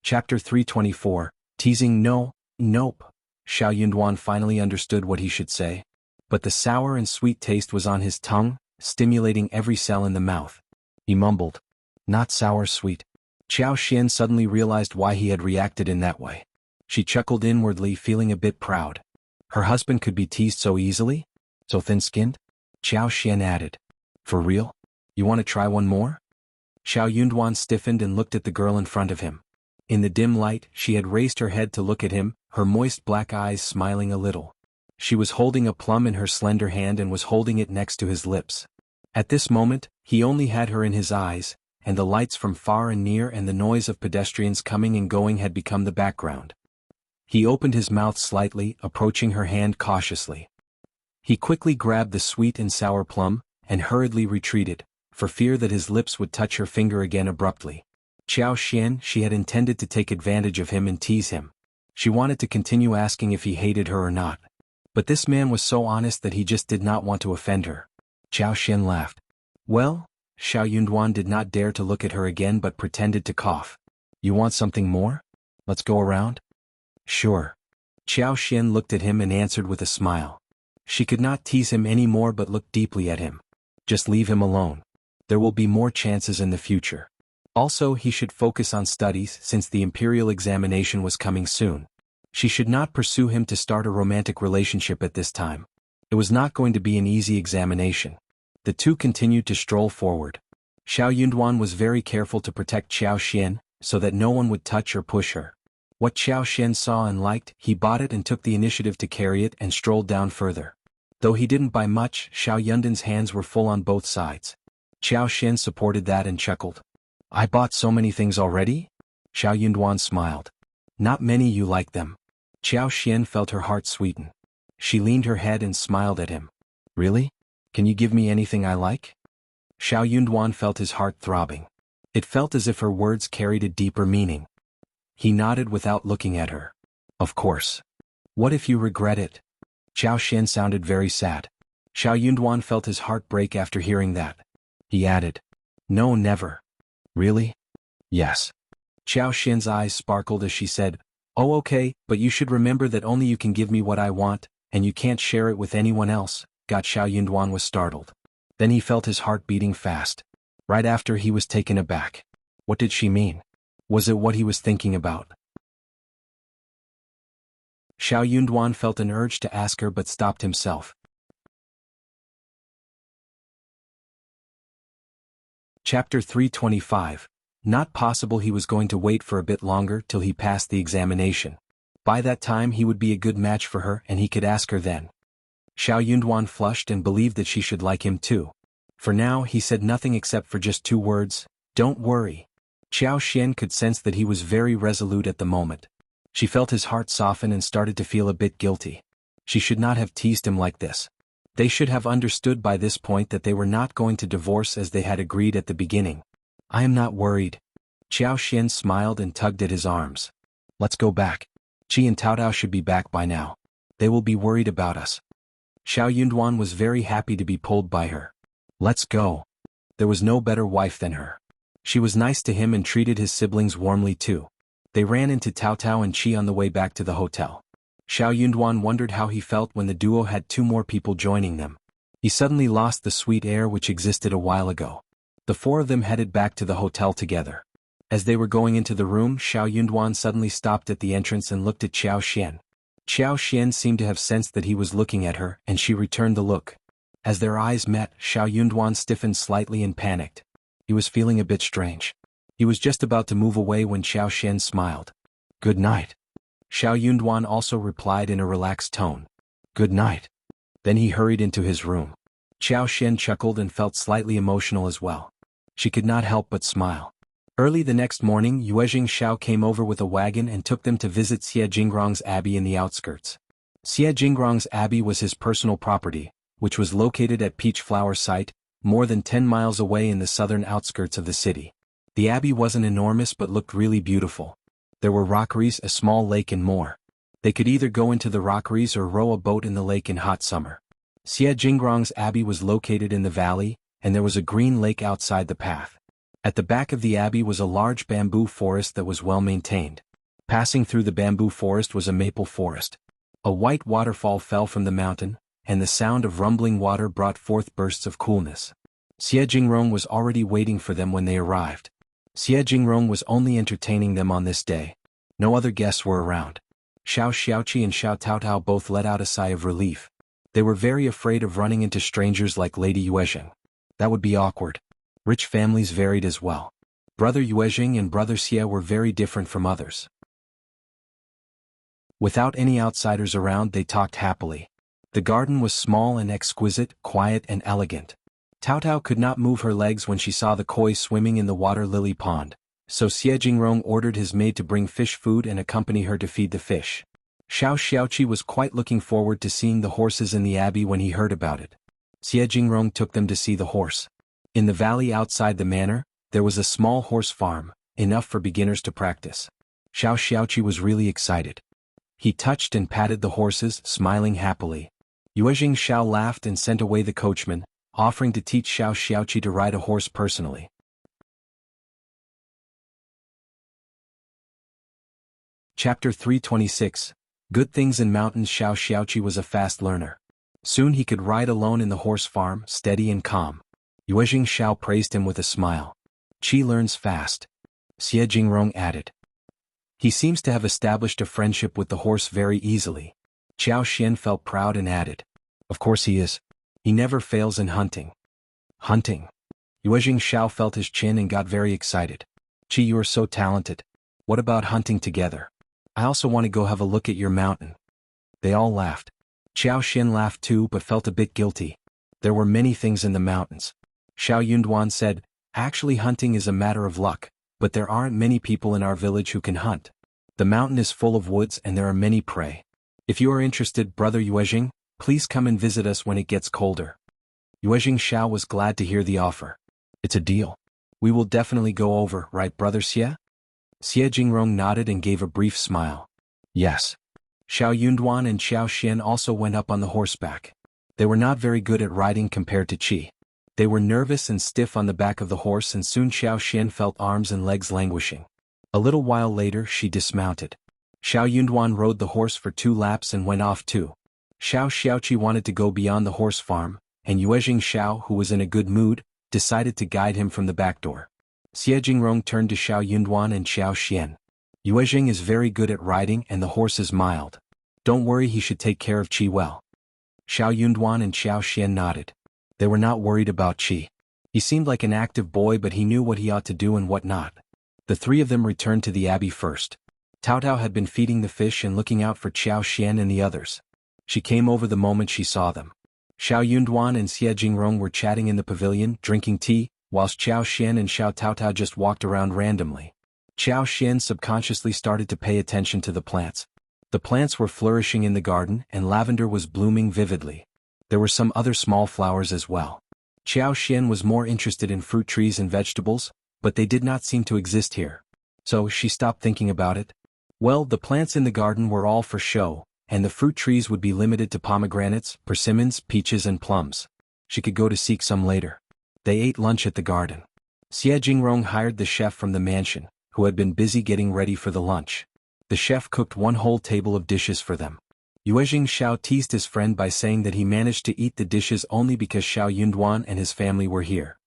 Chapter 324. Teasing. Nope. Xiao Yunduan finally understood what he should say. But the sour and sweet taste was on his tongue, stimulating every cell in the mouth. He mumbled, "Not sour, sweet." Xiao Xian suddenly realized why he had reacted in that way. She chuckled inwardly, feeling a bit proud. Her husband could be teased so easily? So thin-skinned? Xiao Xian added, "For real? You want to try one more?" Xiao Yunduan stiffened and looked at the girl in front of him. In the dim light, she had raised her head to look at him, her moist black eyes smiling a little. She was holding a plum in her slender hand and was holding it next to his lips. At this moment, he only had her in his eyes, and the lights from far and near and the noise of pedestrians coming and going had become the background. He opened his mouth slightly, approaching her hand cautiously. He quickly grabbed the sweet and sour plum, and hurriedly retreated, for fear that his lips would touch her finger again abruptly. Qiao Xian, she had intended to take advantage of him and tease him. She wanted to continue asking if he hated her or not. But this man was so honest that he just did not want to offend her. Qiao Xian laughed. Well? Xiao Yunduan did not dare to look at her again but pretended to cough. You want something more? Let's go around? Sure. Qiao Xian looked at him and answered with a smile. She could not tease him any more but looked deeply at him. Just leave him alone. There will be more chances in the future. Also, he should focus on studies since the imperial examination was coming soon. She should not pursue him to start a romantic relationship at this time. It was not going to be an easy examination. The two continued to stroll forward. Xiao Yunduan was very careful to protect Qiao Xian, so that no one would touch or push her. What Qiao Xian saw and liked, he bought it and took the initiative to carry it and strolled down further. Though he didn't buy much, Xiao Yundan's hands were full on both sides. Qiao Xian supported that and chuckled. I bought so many things already? Xiao Yunduan smiled. Not many, you like them. Qiao Xian felt her heart sweeten. She leaned her head and smiled at him. Really? Can you give me anything I like? Xiao Yunduan felt his heart throbbing. It felt as if her words carried a deeper meaning. He nodded without looking at her. Of course. What if you regret it? Qiao Xian sounded very sad. Xiao Yunduan felt his heart break after hearing that. He added. No, never. Really? Yes. Qiao Xian's eyes sparkled as she said, Oh okay, but you should remember that only you can give me what I want, and you can't share it with anyone else. Xiao Yunduan was startled. Then he felt his heart beating fast. Right after he was taken aback. What did she mean? Was it what he was thinking about? Xiao Yunduan felt an urge to ask her but stopped himself. Chapter 325. Not possible. He was going to wait for a bit longer till he passed the examination. By that time he would be a good match for her and he could ask her then. Xiao Yunduan flushed and believed that she should like him too. For now he said nothing except for just 2 words, don't worry. Qiao Xian could sense that he was very resolute at the moment. She felt his heart soften and started to feel a bit guilty. She should not have teased him like this. They should have understood by this point that they were not going to divorce as they had agreed at the beginning. I am not worried. Qiao Xian smiled and tugged at his arms. Let's go back. Qi and Taotao should be back by now. They will be worried about us. Xiao Yunduan was very happy to be pulled by her. Let's go. There was no better wife than her. She was nice to him and treated his siblings warmly too. They ran into Taotao and Qi on the way back to the hotel. Xiao Yunduan wondered how he felt when the duo had 2 more people joining them. He suddenly lost the sweet air which existed a while ago. The 4 of them headed back to the hotel together. As they were going into the room, Xiao Yunduan suddenly stopped at the entrance and looked at Qiao Xian. Qiao Xian seemed to have sensed that he was looking at her and she returned the look. As their eyes met, Xiao Yunduan stiffened slightly and panicked. He was feeling a bit strange. He was just about to move away when Qiao Xian smiled. Good night. Xiao Yunduan also replied in a relaxed tone. Good night. Then he hurried into his room. Qiao Xian chuckled and felt slightly emotional as well. She could not help but smile. Early the next morning, Yuezheng Shao came over with a wagon and took them to visit Xie Jingrong's abbey in the outskirts. Xie Jingrong's abbey was his personal property, which was located at Peach Flower Site, more than 10 miles away in the southern outskirts of the city. The abbey wasn't enormous but looked really beautiful. There were rockeries, a small lake and more. They could either go into the rockeries or row a boat in the lake in hot summer. Xie Jingrong's abbey was located in the valley, and there was a green lake outside the path. At the back of the abbey was a large bamboo forest that was well maintained. Passing through the bamboo forest was a maple forest. A white waterfall fell from the mountain, and the sound of rumbling water brought forth bursts of coolness. Xie Jingrong was already waiting for them when they arrived. Xie Jingrong was only entertaining them on this day. No other guests were around. Shao Xiaoqi and Shao Taotao both let out a sigh of relief. They were very afraid of running into strangers like Lady Yuezheng. That would be awkward. Rich families varied as well. Brother Yuezheng and Brother Xiao were very different from others. Without any outsiders around, they talked happily. The garden was small and exquisite, quiet and elegant. Taotao could not move her legs when she saw the koi swimming in the water lily pond, so Xie Jingrong ordered his maid to bring fish food and accompany her to feed the fish. Shao Xiaoqi was quite looking forward to seeing the horses in the abbey when he heard about it. Xie Jingrong took them to see the horse. In the valley outside the manor, there was a small horse farm, enough for beginners to practice. Xiaoqi was really excited. He touched and patted the horses, smiling happily. Yuezheng laughed and sent away the coachman, offering to teach Xiaoqi to ride a horse personally. Chapter 326. Good Things in Mountains. Xiaoqi was a fast learner. Soon he could ride alone in the horse farm, steady and calm. Yuezheng praised him with a smile. Qi learns fast. Jingrong added. He seems to have established a friendship with the horse very easily. Qiao Xian felt proud and added. Of course he is. He never fails in hunting. Hunting. Yuezheng felt his chin and got very excited. Qi, you are so talented. What about hunting together? I also want to go have a look at your mountain. They all laughed. Qiao Xian laughed too but felt a bit guilty. There were many things in the mountains. Xiao Yunduan said, actually hunting is a matter of luck, but there aren't many people in our village who can hunt. The mountain is full of woods and there are many prey. If you are interested, Brother Yuezheng, please come and visit us when it gets colder. Yuezheng was glad to hear the offer. It's a deal. We will definitely go over, right Brother Xie? Jingrong nodded and gave a brief smile. Yes. Xiao Yunduan and Xiao Xian also went up on the horseback. They were not very good at riding compared to Qi. They were nervous and stiff on the back of the horse and soon Xiao Xian felt arms and legs languishing. A little while later she dismounted. Xiao Yunduan rode the horse for 2 laps and went off too. Xiaoqi wanted to go beyond the horse farm, and Yuezheng, who was in a good mood, decided to guide him from the back door. Jingrong turned to Xiao Yunduan and Xiao Xian. Yuezheng is very good at riding and the horse is mild. Don't worry, he should take care of Qi well. Xiao Yunduan and Xiao Xian nodded. They were not worried about Qi. He seemed like an active boy but he knew what he ought to do and what not. The 3 of them returned to the abbey first. Tao had been feeding the fish and looking out for Qiao Xian and the others. She came over the moment she saw them. Xiao Yunduan and Jingrong were chatting in the pavilion, drinking tea, whilst Qiao Xian and Xiao Tao just walked around randomly. Qiao Xian subconsciously started to pay attention to the plants. The plants were flourishing in the garden and lavender was blooming vividly. There were some other small flowers as well. Qiao Xian was more interested in fruit trees and vegetables, but they did not seem to exist here. So she stopped thinking about it. Well, the plants in the garden were all for show, and the fruit trees would be limited to pomegranates, persimmons, peaches and plums. She could go to seek some later. They ate lunch at the garden. Jingrong hired the chef from the mansion, who had been busy getting ready for the lunch. The chef cooked 1 whole table of dishes for them. Yuezheng teased his friend by saying that he managed to eat the dishes only because Xiao Yunduan and his family were here.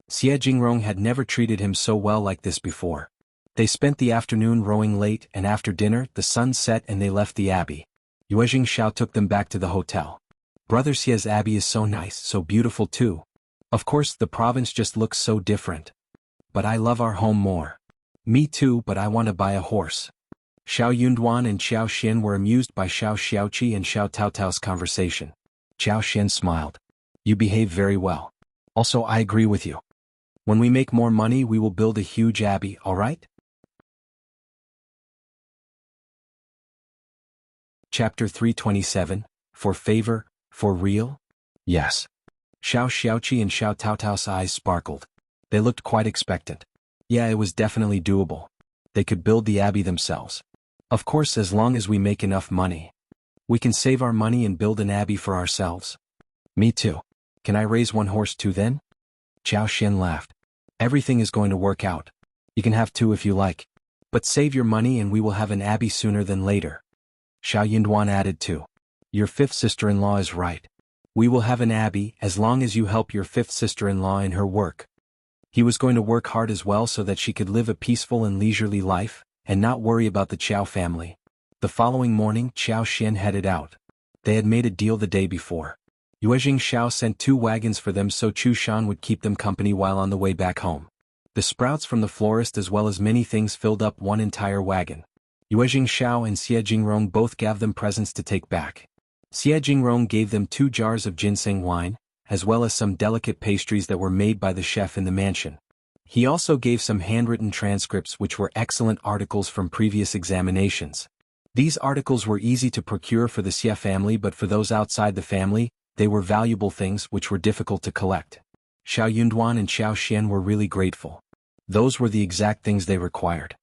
Jingrong had never treated him so well like this before. They spent the afternoon rowing late and after dinner the sun set and they left the abbey. Yuezheng took them back to the hotel. Brother Xie's abbey is so nice, so beautiful too. Of course the province just looks so different. But I love our home more. Me too, but I want to buy a horse. Xiao Yunduan and Xiao Xian were amused by Xiao Xiaoqi and Xiao Taotao's conversation. Xiao Xian smiled. You behave very well. Also I agree with you. When we make more money we will build a huge abbey, alright? Chapter 327. For favor, for real? Yes. Xiao Xiaoqi and Xiao Taotao's eyes sparkled. They looked quite expectant. Yeah, it was definitely doable. They could build the abbey themselves. Of course, as long as we make enough money. We can save our money and build an abbey for ourselves. Me too. Can I raise 1 horse too then? Qiao Xian laughed. Everything is going to work out. You can have 2 if you like. But save your money and we will have an abbey sooner than later. Xiao Yunduan added too. Your 5th sister-in-law is right. We will have an abbey as long as you help your 5th sister-in-law in her work. He was going to work hard as well so that she could live a peaceful and leisurely life, and not worry about the Qjao family. The following morning Qiao Xian headed out. They had made a deal the day before. Yuezheng sent 2 wagons for them so Chu Shan would keep them company while on the way back home. The sprouts from the florist as well as many things filled up 1 entire wagon. Yuezheng and Jingrong both gave them presents to take back. Jingrong gave them 2 jars of ginseng wine, as well as some delicate pastries that were made by the chef in the mansion. He also gave some handwritten transcripts which were excellent articles from previous examinations. These articles were easy to procure for the Xie family but for those outside the family, they were valuable things which were difficult to collect. Xiao Yunduan and Xiao Xian were really grateful. Those were the exact things they required.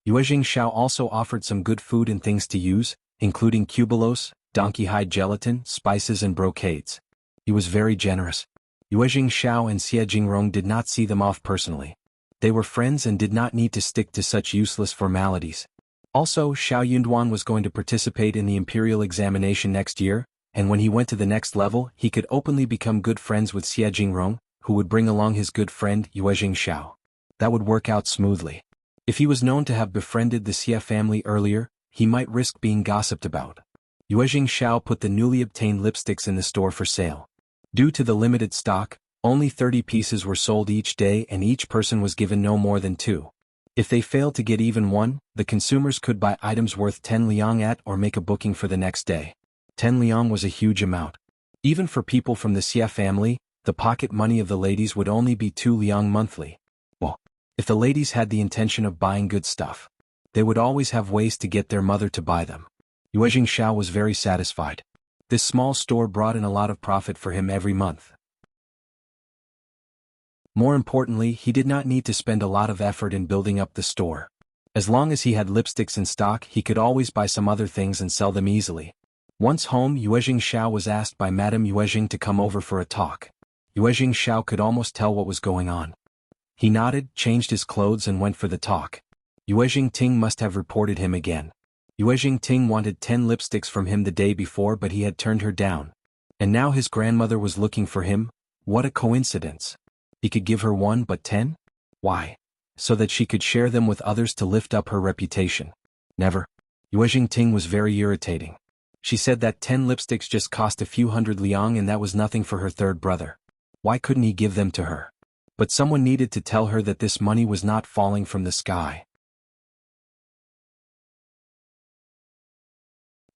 Yuezheng Shao also offered some good food and things to use, including cubulos, donkey hide gelatin, spices and brocades. He was very generous. Yuezheng Shao and Xie Jingrong did not see them off personally. They were friends and did not need to stick to such useless formalities. Also, Xiao Yunduan was going to participate in the imperial examination next year, and when he went to the next level, he could openly become good friends with Xie Jingrong, who would bring along his good friend Yuezheng Shao. That would work out smoothly. If he was known to have befriended the Xie family earlier, he might risk being gossiped about. Yuezheng Shao put the newly obtained lipsticks in the store for sale. Due to the limited stock, only 30 pieces were sold each day and each person was given no more than 2. If they failed to get even one, the consumers could buy items worth 10 liang at or make a booking for the next day. 10 liang was a huge amount. Even for people from the Xie family, the pocket money of the ladies would only be 2 liang monthly. Well, if the ladies had the intention of buying good stuff, they would always have ways to get their mother to buy them. Yuezheng Shao was very satisfied. This small store brought in a lot of profit for him every month. More importantly, he did not need to spend a lot of effort in building up the store. As long as he had lipsticks in stock, he could always buy some other things and sell them easily. Once home, Yuezheng Shao was asked by Madame Yuezheng to come over for a talk. Yuezheng Shao could almost tell what was going on. He nodded, changed his clothes and went for the talk. Yuezheng Ting must have reported him again. Yuezheng Ting wanted 10 lipsticks from him the day before, but he had turned her down. And now his grandmother was looking for him. What a coincidence. He could give her 1 but 10? Why? So that she could share them with others to lift up her reputation. Never. Yuezheng Ting was very irritating. She said that 10 lipsticks just cost a few hundred liang and that was nothing for her third brother. Why couldn't he give them to her? But someone needed to tell her that this money was not falling from the sky.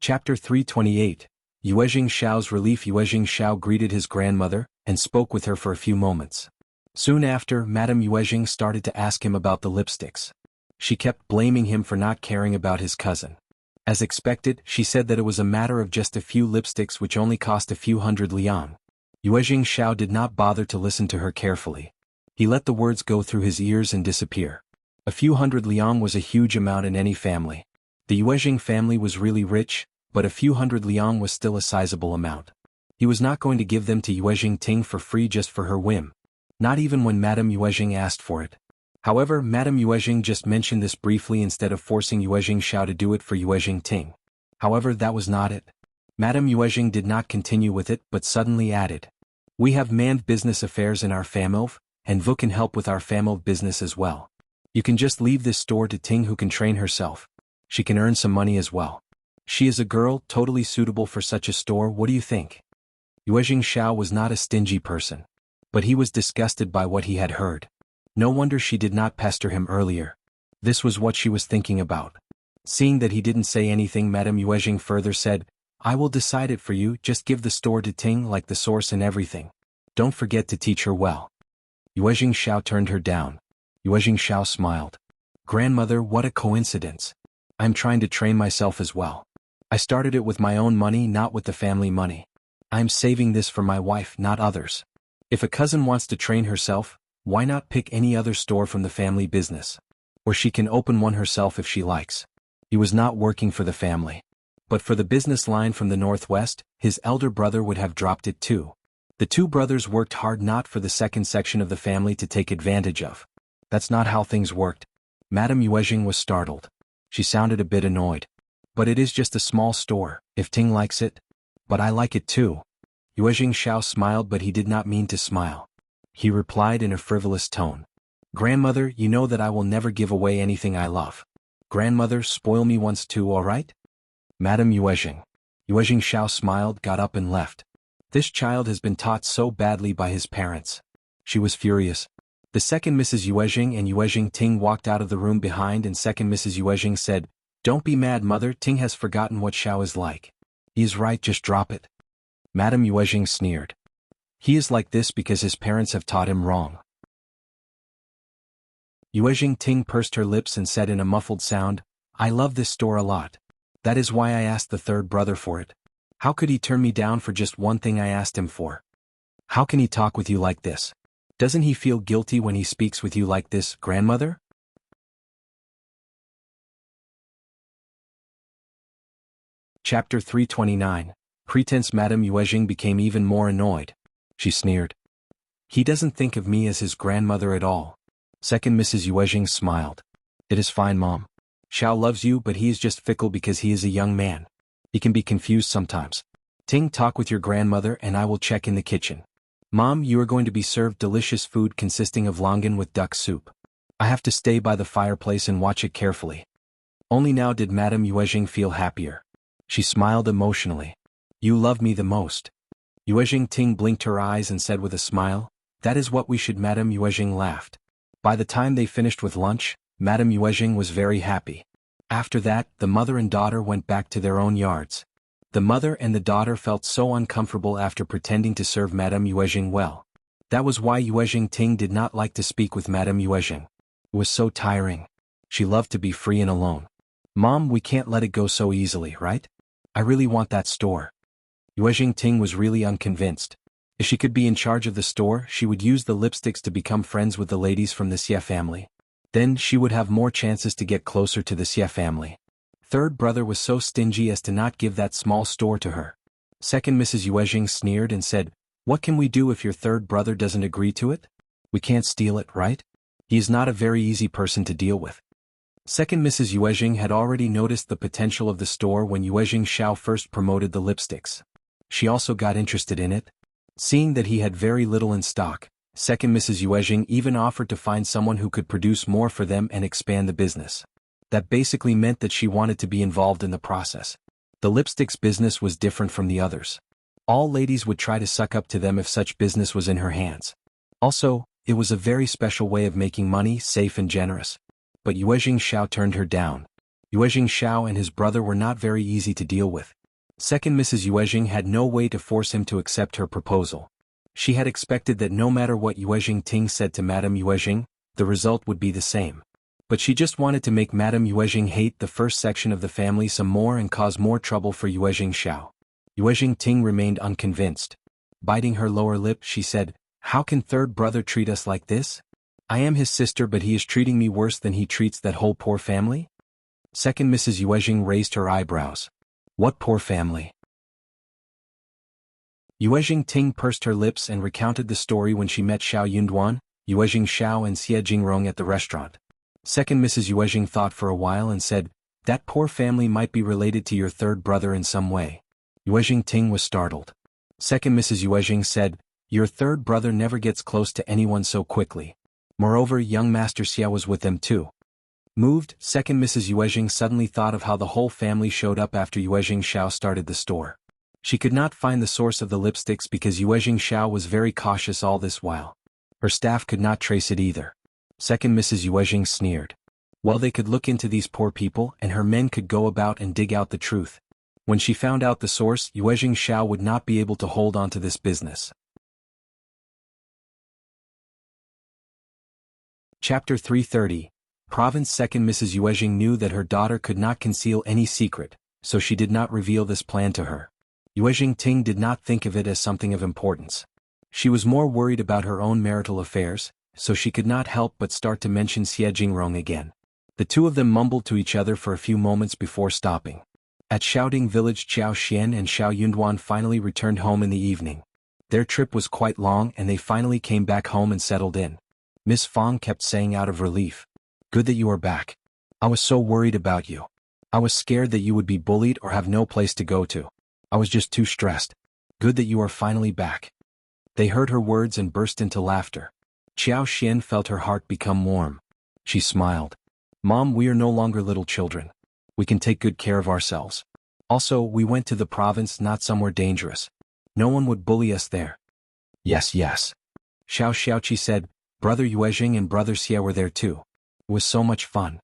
Chapter 328. Yuezheng Shao's relief. Yuezheng Shao greeted his grandmother, and spoke with her for a few moments. Soon after, Madame Yuezheng started to ask him about the lipsticks. She kept blaming him for not caring about his cousin. As expected, she said that it was a matter of just a few lipsticks which only cost a few hundred liang. Yuezheng Shao did not bother to listen to her carefully. He let the words go through his ears and disappear. A few hundred liang was a huge amount in any family. The Yuezheng family was really rich, but a few hundred liang was still a sizable amount. He was not going to give them to Yuezheng Ting for free just for her whim. Not even when Madame Yuezheng asked for it. However, Madame Yuezheng just mentioned this briefly instead of forcing Yuezheng Shao to do it for Yuezheng Ting. However, that was not it. Madame Yuezheng did not continue with it but suddenly added, "We have manned business affairs in our family, and Vu can help with our family business as well. You can just leave this store to Ting who can train herself. She can earn some money as well. She is a girl totally suitable for such a store. What do you think?" Yuezheng Shao was not a stingy person. But he was disgusted by what he had heard. No wonder she did not pester him earlier. This was what she was thinking about. Seeing that he didn't say anything, Madame Yuezheng further said, "I will decide it for you, just give the store to Ting like the source and everything. Don't forget to teach her well." Yuezheng Shao turned her down. Yuezheng Shao smiled. "Grandmother, what a coincidence. I'm trying to train myself as well. I started it with my own money, not with the family money. I'm saving this for my wife, not others. If a cousin wants to train herself, why not pick any other store from the family business? Or she can open one herself if she likes." He was not working for the family. But for the business line from the northwest, his elder brother would have dropped it too. The two brothers worked hard not for the second section of the family to take advantage of. That's not how things worked. Madame Yuezheng was startled. She sounded a bit annoyed. "But it is just a small store, if Ting likes it. But I like it too." Yuezheng Shao smiled, but he did not mean to smile. He replied in a frivolous tone, "Grandmother, you know that I will never give away anything I love. Grandmother, spoil me once too, all right?" Madame Yuezheng. Yuezheng Shao smiled, got up and left. This child has been taught so badly by his parents. She was furious. The second Mrs. Yuezheng and Yuezheng Ting walked out of the room behind, and second Mrs. Yuezheng said, "Don't be mad, mother. Ting has forgotten what Xiao is like. He is right, just drop it." Madame Yuezheng sneered. "He is like this because his parents have taught him wrong." Yuezheng Ting pursed her lips and said in a muffled sound, "I love this store a lot. That is why I asked the third brother for it. How could he turn me down for just one thing I asked him for? How can he talk with you like this? Doesn't he feel guilty when he speaks with you like this, grandmother? Chapter 329. Pretense. Madame Yuezheng became even more annoyed. She sneered. He doesn't think of me as his grandmother at all. Second Mrs. Yuezheng smiled. It is fine, Mom. Xiao loves you, but he is just fickle because he is a young man. He can be confused sometimes. Ting, talk with your grandmother and I will check in the kitchen. Mom, you are going to be served delicious food consisting of longan with duck soup. I have to stay by the fireplace and watch it carefully. Only now did Madame Yuezheng feel happier. She smiled emotionally. You love me the most. Yuezheng. Ting blinked her eyes and said with a smile, that is what we should. Madame Yuezheng laughed. By the time they finished with lunch, Madame Yuezheng was very happy. After that, the mother and daughter went back to their own yards. The mother and the daughter felt so uncomfortable after pretending to serve Madame Yuezheng well. That was why Yuezheng. Ting did not like to speak with Madame Yuezheng. It was so tiring. She loved to be free and alone. Mom, we can't let it go so easily, right? I really want that store. Yuezheng. Ting was really unconvinced. If she could be in charge of the store, she would use the lipsticks to become friends with the ladies from the Xie family. Then she would have more chances to get closer to the Xie family. Third brother was so stingy as to not give that small store to her. Second Mrs. Yuezheng sneered and said, what can we do if your third brother doesn't agree to it? We can't steal it, right? He is not a very easy person to deal with. Second Mrs. Yuezheng had already noticed the potential of the store when Yuezheng Xiao first promoted the lipsticks. She also got interested in it. Seeing that he had very little in stock, Second Mrs. Yuezheng even offered to find someone who could produce more for them and expand the business. That basically meant that she wanted to be involved in the process. The lipsticks business was different from the others. All ladies would try to suck up to them if such business was in her hands. Also, it was a very special way of making money, safe and generous. But Yuezheng Xiao turned her down. Yuezheng Xiao and his brother were not very easy to deal with. Second Mrs. Yuezheng had no way to force him to accept her proposal. She had expected that no matter what Yuezheng Ting said to Madame Yuezheng, the result would be the same. But she just wanted to make Madame Yuezheng hate the first section of the family some more and cause more trouble for Yuezheng Xiao. Yuezheng Ting remained unconvinced. Biting her lower lip, she said, how can third brother treat us like this? I am his sister, but he is treating me worse than he treats that whole poor family? Second Mrs. Yuezheng raised her eyebrows. What poor family? Yuezheng Ting pursed her lips and recounted the story when she met Shao Yunduan, Yuezheng Xiao and Xie Jingrong at the restaurant. Second Mrs. Yuezheng thought for a while and said, that poor family might be related to your third brother in some way. Yuezheng Ting was startled. Second Mrs. Yuezheng said, your third brother never gets close to anyone so quickly. Moreover, young Master Xiao was with them too. Moved, Second Mrs. Yuezheng suddenly thought of how the whole family showed up after Yuezheng Xiao started the store. She could not find the source of the lipsticks because Yuezheng Xiao was very cautious all this while. Her staff could not trace it either. Second Mrs. Yuezheng sneered. Well, they could look into these poor people and her men could go about and dig out the truth. When she found out the source, Yuezheng Xiao would not be able to hold on to this business. Chapter 330. Province. Second Mrs. Yuezheng knew that her daughter could not conceal any secret, so she did not reveal this plan to her. Yuezheng Ting did not think of it as something of importance. She was more worried about her own marital affairs, so she could not help but start to mention Xie Jingrong again. The two of them mumbled to each other for a few moments before stopping. At Shaoding village, Zhao Xian and Xiao Yunduan finally returned home in the evening. Their trip was quite long and they finally came back home and settled in. Miss Fong kept saying out of relief, good that you are back. I was so worried about you. I was scared that you would be bullied or have no place to go to. I was just too stressed. Good that you are finally back. They heard her words and burst into laughter. Zhao Xian felt her heart become warm. She smiled. Mom, we are no longer little children. We can take good care of ourselves. Also, we went to the province, not somewhere dangerous. No one would bully us there. Yes, yes. Xiao Xiaoqi said, Brother Yuezheng and Brother Xie were there too. It was so much fun.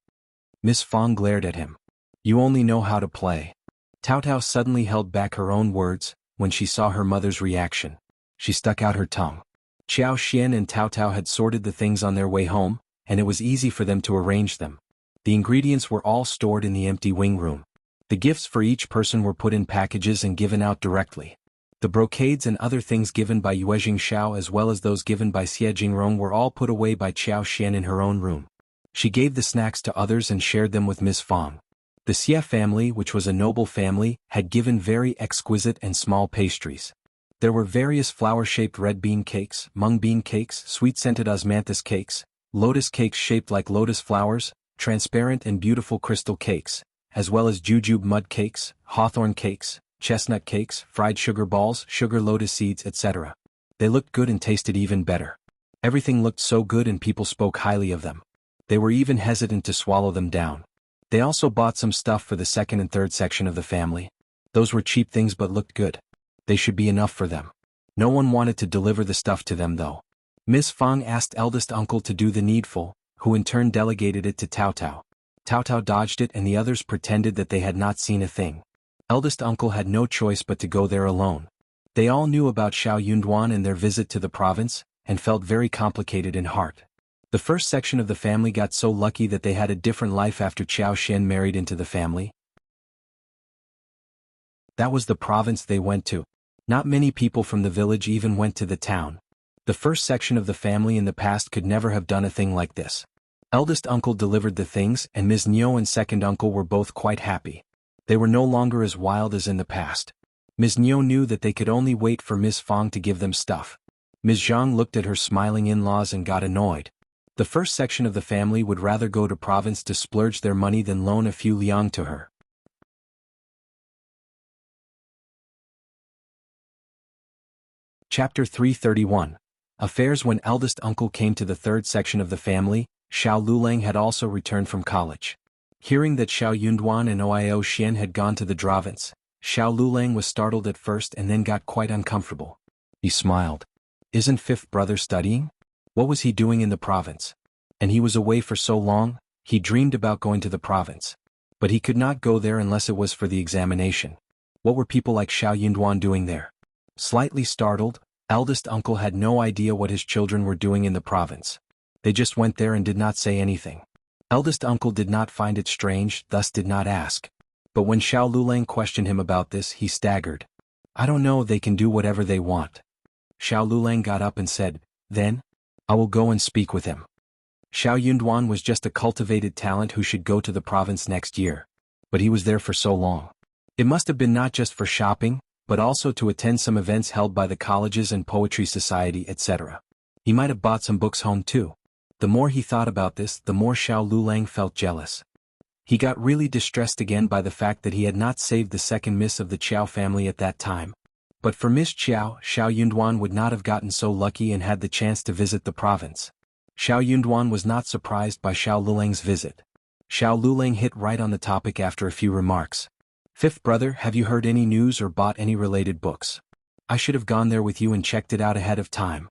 Miss Fong glared at him. You only know how to play. Tao Tao suddenly held back her own words when she saw her mother's reaction. She stuck out her tongue. Xiao Xian and Tao Tao had sorted the things on their way home, and it was easy for them to arrange them. The ingredients were all stored in the empty wing room. The gifts for each person were put in packages and given out directly. The brocades and other things given by Yuezheng Xiao as well as those given by Jingrong were all put away by Qjao Xian in her own room. She gave the snacks to others and shared them with Miss Fang. The Xie family, which was a noble family, had given very exquisite and small pastries. There were various flower-shaped red bean cakes, mung bean cakes, sweet-scented osmanthus cakes, lotus cakes shaped like lotus flowers, transparent and beautiful crystal cakes, as well as jujube mud cakes, hawthorn cakes, chestnut cakes, fried sugar balls, sugar lotus seeds, etc. They looked good and tasted even better. Everything looked so good and people spoke highly of them. They were even hesitant to swallow them down. They also bought some stuff for the second and third section of the family. Those were cheap things but looked good. They should be enough for them. No one wanted to deliver the stuff to them though. Miss Fang asked eldest uncle to do the needful, who in turn delegated it to Tao Tao. Tao Tao dodged it and the others pretended that they had not seen a thing. Eldest uncle had no choice but to go there alone. They all knew about Shao Yunduan and their visit to the province, and felt very complicated in heart. The first section of the family got so lucky that they had a different life after Qjao Xian married into the family. That was the province they went to. Not many people from the village even went to the town. The first section of the family in the past could never have done a thing like this. Eldest uncle delivered the things and Ms. Niu and second uncle were both quite happy. They were no longer as wild as in the past. Ms. Niu knew that they could only wait for Ms. Fang to give them stuff. Ms. Zhang looked at her smiling in-laws and got annoyed. The first section of the family would rather go to province to splurge their money than loan a few liang to her. Chapter 331. Affairs. When eldest uncle came to the third section of the family, Shao Liulang had also returned from college. Hearing that Shao Yunduan and Oio Xian had gone to the province, Shao Liulang was startled at first and then got quite uncomfortable. He smiled. Isn't fifth brother studying? What was he doing in the province? And he was away for so long, he dreamed about going to the province. But he could not go there unless it was for the examination. What were people like Shao Yunduan doing there? Slightly startled, eldest uncle had no idea what his children were doing in the province. They just went there and did not say anything. Eldest uncle did not find it strange, thus did not ask. But when Shao Liulang questioned him about this, he staggered. I don't know, they can do whatever they want. Shao Liulang got up and said, Then? I will go and speak with him. Shao Yunduan was just a cultivated talent who should go to the province next year. But he was there for so long. It must have been not just for shopping, but also to attend some events held by the colleges and poetry society, etc. He might have bought some books home too. The more he thought about this, the more Shao Liulang felt jealous. He got really distressed again by the fact that he had not saved the second miss of the Qjao family at that time. But for Miss Qjao, Shao Yunduan would not have gotten so lucky and had the chance to visit the province. Shao Yunduan was not surprised by Shao Liulang's visit. Shao Liulang hit right on the topic after a few remarks. Fifth brother, have you heard any news or bought any related books? I should have gone there with you and checked it out ahead of time.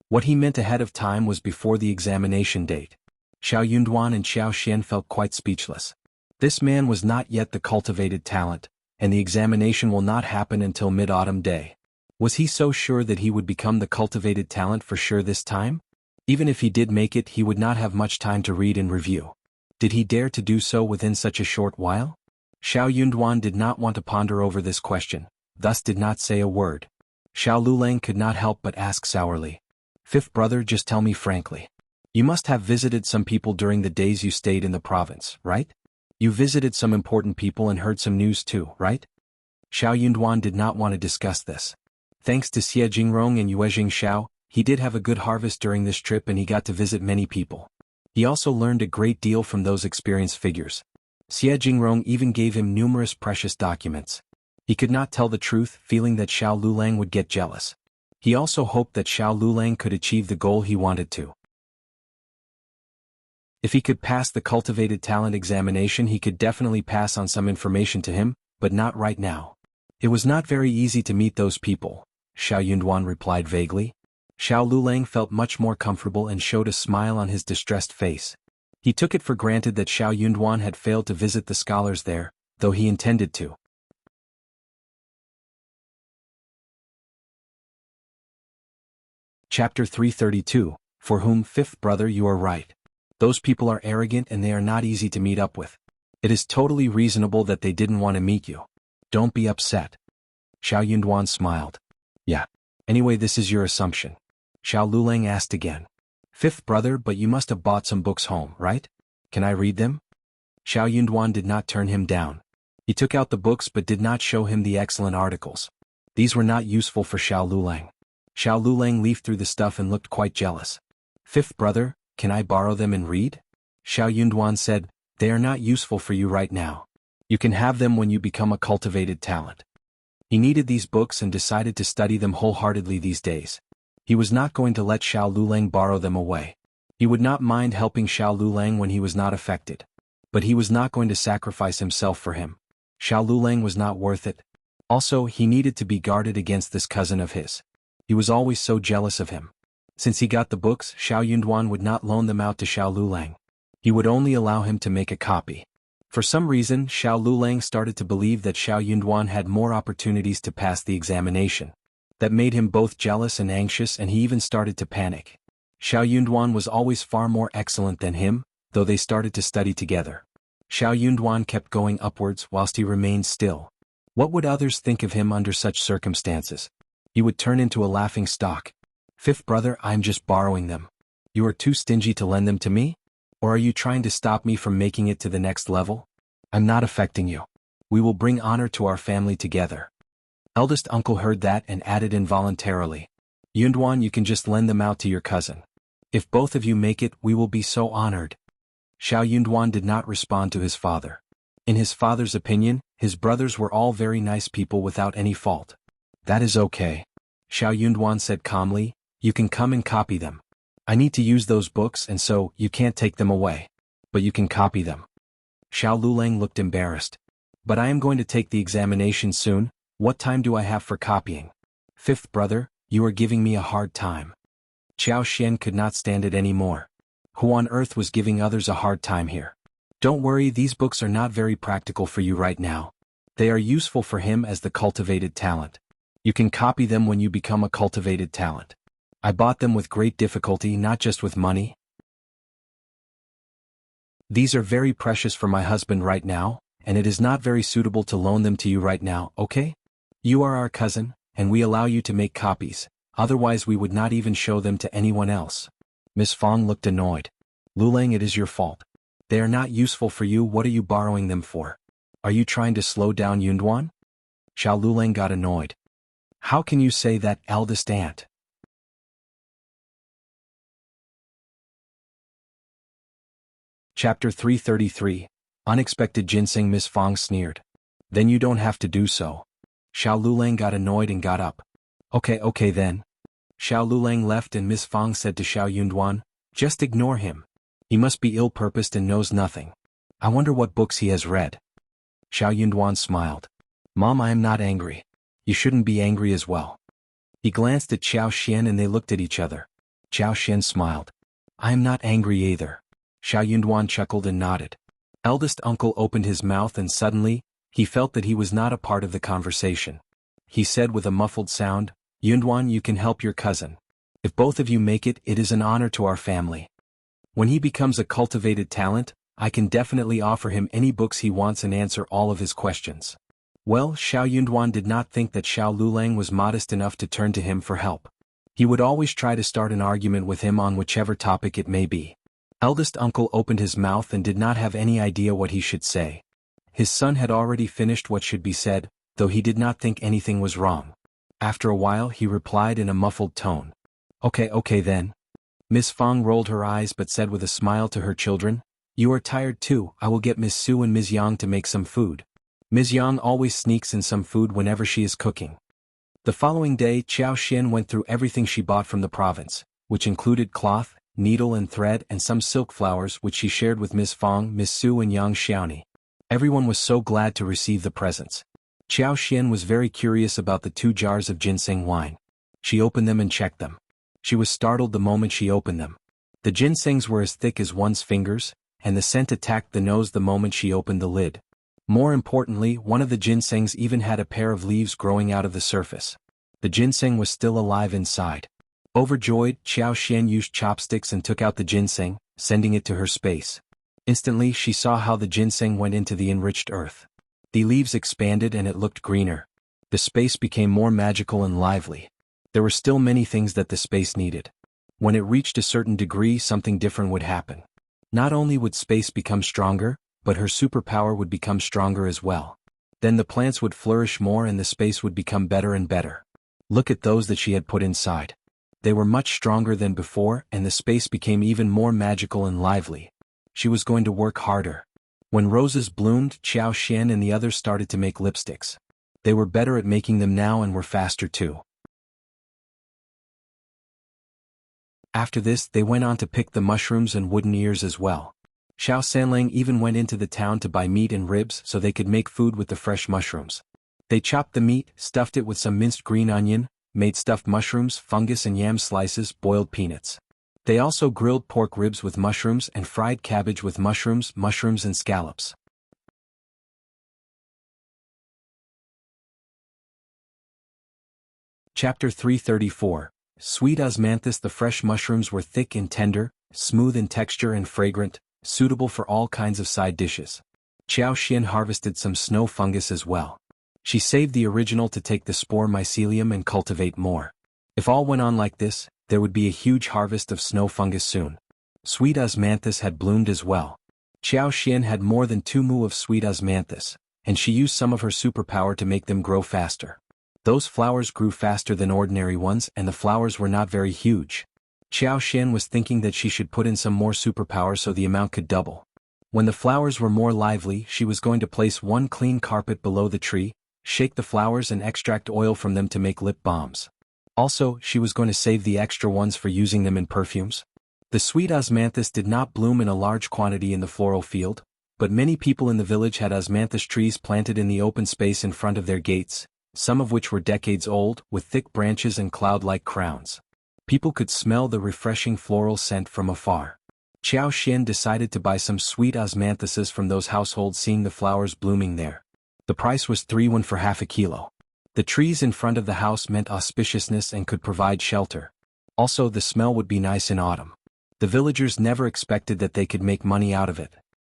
What he meant ahead of time was before the examination date. Shao Yunduan and Xiao Xian felt quite speechless. This man was not yet the cultivated talent, and the examination will not happen until mid-autumn day. Was he so sure that he would become the cultivated talent for sure this time? Even if he did make it, he would not have much time to read and review. Did he dare to do so within such a short while? Shao Yunduan did not want to ponder over this question, thus did not say a word. Shao Liulang could not help but ask sourly. Fifth brother, just tell me frankly. You must have visited some people during the days you stayed in the province, right? You visited some important people and heard some news too, right? Shao Yunduan did not want to discuss this. Thanks to Jingrong and Yuezheng Xiao, he did have a good harvest during this trip and he got to visit many people. He also learned a great deal from those experienced figures. Jingrong even gave him numerous precious documents. He could not tell the truth, feeling that Shao Liulang would get jealous. He also hoped that Shao Liulang could achieve the goal he wanted to. If he could pass the cultivated talent examination, he could definitely pass on some information to him, but not right now. It was not very easy to meet those people, Shao Yunduan replied vaguely. Shao Liulang felt much more comfortable and showed a smile on his distressed face. He took it for granted that Shao Yunduan had failed to visit the scholars there, though he intended to. Chapter 332, For whom, fifth brother, you are right. Those people are arrogant and they are not easy to meet up with. It is totally reasonable that they didn't want to meet you. Don't be upset. Xiao Yunduan smiled. Yeah. Anyway, this is your assumption. Xiao Liulang asked again. Fifth brother, but you must have bought some books home, right? Can I read them? Xiao Yunduan did not turn him down. He took out the books but did not show him the excellent articles. These were not useful for Xiao Liulang. Xiao Liulang leafed through the stuff and looked quite jealous. Fifth brother, can I borrow them and read? Xiao Yunduan said, they are not useful for you right now. You can have them when you become a cultivated talent. He needed these books and decided to study them wholeheartedly these days. He was not going to let Xiao Liulang borrow them away. He would not mind helping Xiao Liulang when he was not affected. But he was not going to sacrifice himself for him. Xiao Liulang was not worth it. Also, he needed to be guarded against this cousin of his. He was always so jealous of him. Since he got the books, Xiao Yunduan would not loan them out to Xiao Liulang. He would only allow him to make a copy. For some reason, Xiao Liulang started to believe that Xiao Yunduan had more opportunities to pass the examination. That made him both jealous and anxious, and he even started to panic. Xiao Yunduan was always far more excellent than him, though they started to study together. Xiao Yunduan kept going upwards whilst he remained still. What would others think of him under such circumstances? He would turn into a laughing stock. Fifth brother, I'm just borrowing them. You are too stingy to lend them to me? Or are you trying to stop me from making it to the next level? I'm not affecting you. We will bring honor to our family together. Eldest uncle heard that and added involuntarily. Yunduan, you can just lend them out to your cousin. If both of you make it, we will be so honored. Xiao Yunduan did not respond to his father. In his father's opinion, his brothers were all very nice people without any fault. That is okay. Xiao Yunduan said calmly, you can come and copy them. I need to use those books and so you can't take them away. But you can copy them. Xiao Liulang looked embarrassed. But I am going to take the examination soon. What time do I have for copying? Fifth brother, you are giving me a hard time. Qiao Xian could not stand it anymore. Who on earth was giving others a hard time here? Don't worry, these books are not very practical for you right now. They are useful for him as the cultivated talent. You can copy them when you become a cultivated talent. I bought them with great difficulty, not just with money. These are very precious for my husband right now, and it is not very suitable to loan them to you right now, okay? You are our cousin, and we allow you to make copies, otherwise we would not even show them to anyone else. Miss Fong looked annoyed. Liulang, it is your fault. They are not useful for you, what are you borrowing them for? Are you trying to slow down Yunduan? Xiao Liulang got annoyed. How can you say that, eldest aunt? Chapter 333. Unexpected ginseng. Miss Fong sneered. Then you don't have to do so. Xiao Liulang got annoyed and got up. Okay then. Xiao Liulang left and Miss Fong said to Xiao Yunduan, just ignore him. He must be ill-purposed and knows nothing. I wonder what books he has read. Xiao Yunduan smiled. Mom, I am not angry. You shouldn't be angry as well. He glanced at Xiao Xian and they looked at each other. Xiao Xian smiled. I am not angry either. Xiao Yunduan chuckled and nodded. Eldest uncle opened his mouth and suddenly, he felt that he was not a part of the conversation. He said with a muffled sound, Yunduan, you can help your cousin. If both of you make it, it is an honor to our family. When he becomes a cultivated talent, I can definitely offer him any books he wants and answer all of his questions. Well, Xiao Yunduan did not think that Xiao Liulang was modest enough to turn to him for help. He would always try to start an argument with him on whichever topic it may be. Eldest uncle opened his mouth and did not have any idea what he should say. His son had already finished what should be said, though he did not think anything was wrong. After a while he replied in a muffled tone. Okay then. Miss Fong rolled her eyes but said with a smile to her children, you are tired too, I will get Miss Su and Ms. Yang to make some food. Ms. Yang always sneaks in some food whenever she is cooking. The following day Qiao Xian went through everything she bought from the province, which included cloth, needle and thread and some silk flowers which she shared with Miss Fong, Miss Su and Yang Xiaoni. Everyone was so glad to receive the presents. Qiao Xian was very curious about the 2 jars of ginseng wine. She opened them and checked them. She was startled the moment she opened them. The ginsengs were as thick as one's fingers, and the scent attacked the nose the moment she opened the lid. More importantly, one of the ginsengs even had a pair of leaves growing out of the surface. The ginseng was still alive inside. Overjoyed, Qiao Xian used chopsticks and took out the ginseng, sending it to her space. Instantly she saw how the ginseng went into the enriched earth. The leaves expanded and it looked greener. The space became more magical and lively. There were still many things that the space needed. When it reached a certain degree, something different would happen. Not only would space become stronger, but her superpower would become stronger as well. Then the plants would flourish more and the space would become better and better. Look at those that she had put inside. They were much stronger than before and the space became even more magical and lively. She was going to work harder. When roses bloomed, Qiao Xian and the others started to make lipsticks. They were better at making them now and were faster too. After this, they went on to pick the mushrooms and wooden ears as well. Shao Sanlang even went into the town to buy meat and ribs so they could make food with the fresh mushrooms. They chopped the meat, stuffed it with some minced green onion, made stuffed mushrooms, fungus and yam slices, boiled peanuts. They also grilled pork ribs with mushrooms and fried cabbage with mushrooms and scallops. Chapter 334. Sweet osmanthus. The fresh mushrooms were thick and tender, smooth in texture and fragrant, suitable for all kinds of side dishes. Qiao Xian harvested some snow fungus as well. She saved the original to take the spore mycelium and cultivate more. If all went on like this, there would be a huge harvest of snow fungus soon. Sweet osmanthus had bloomed as well. Qiao Xian had more than 2 mu of sweet osmanthus, and she used some of her superpower to make them grow faster. Those flowers grew faster than ordinary ones and the flowers were not very huge. Qiao Xian was thinking that she should put in some more superpower so the amount could double. When the flowers were more lively, she was going to place one clean carpet below the tree, shake the flowers and extract oil from them to make lip balms. Also, she was going to save the extra ones for using them in perfumes. The sweet osmanthus did not bloom in a large quantity in the floral field, but many people in the village had osmanthus trees planted in the open space in front of their gates, some of which were decades old, with thick branches and cloud-like crowns. People could smell the refreshing floral scent from afar. Qiao Xian decided to buy some sweet osmanthuses from those households seeing the flowers blooming there. The price was 3 won for half a kilo. The trees in front of the house meant auspiciousness and could provide shelter. Also, the smell would be nice in autumn. The villagers never expected that they could make money out of it.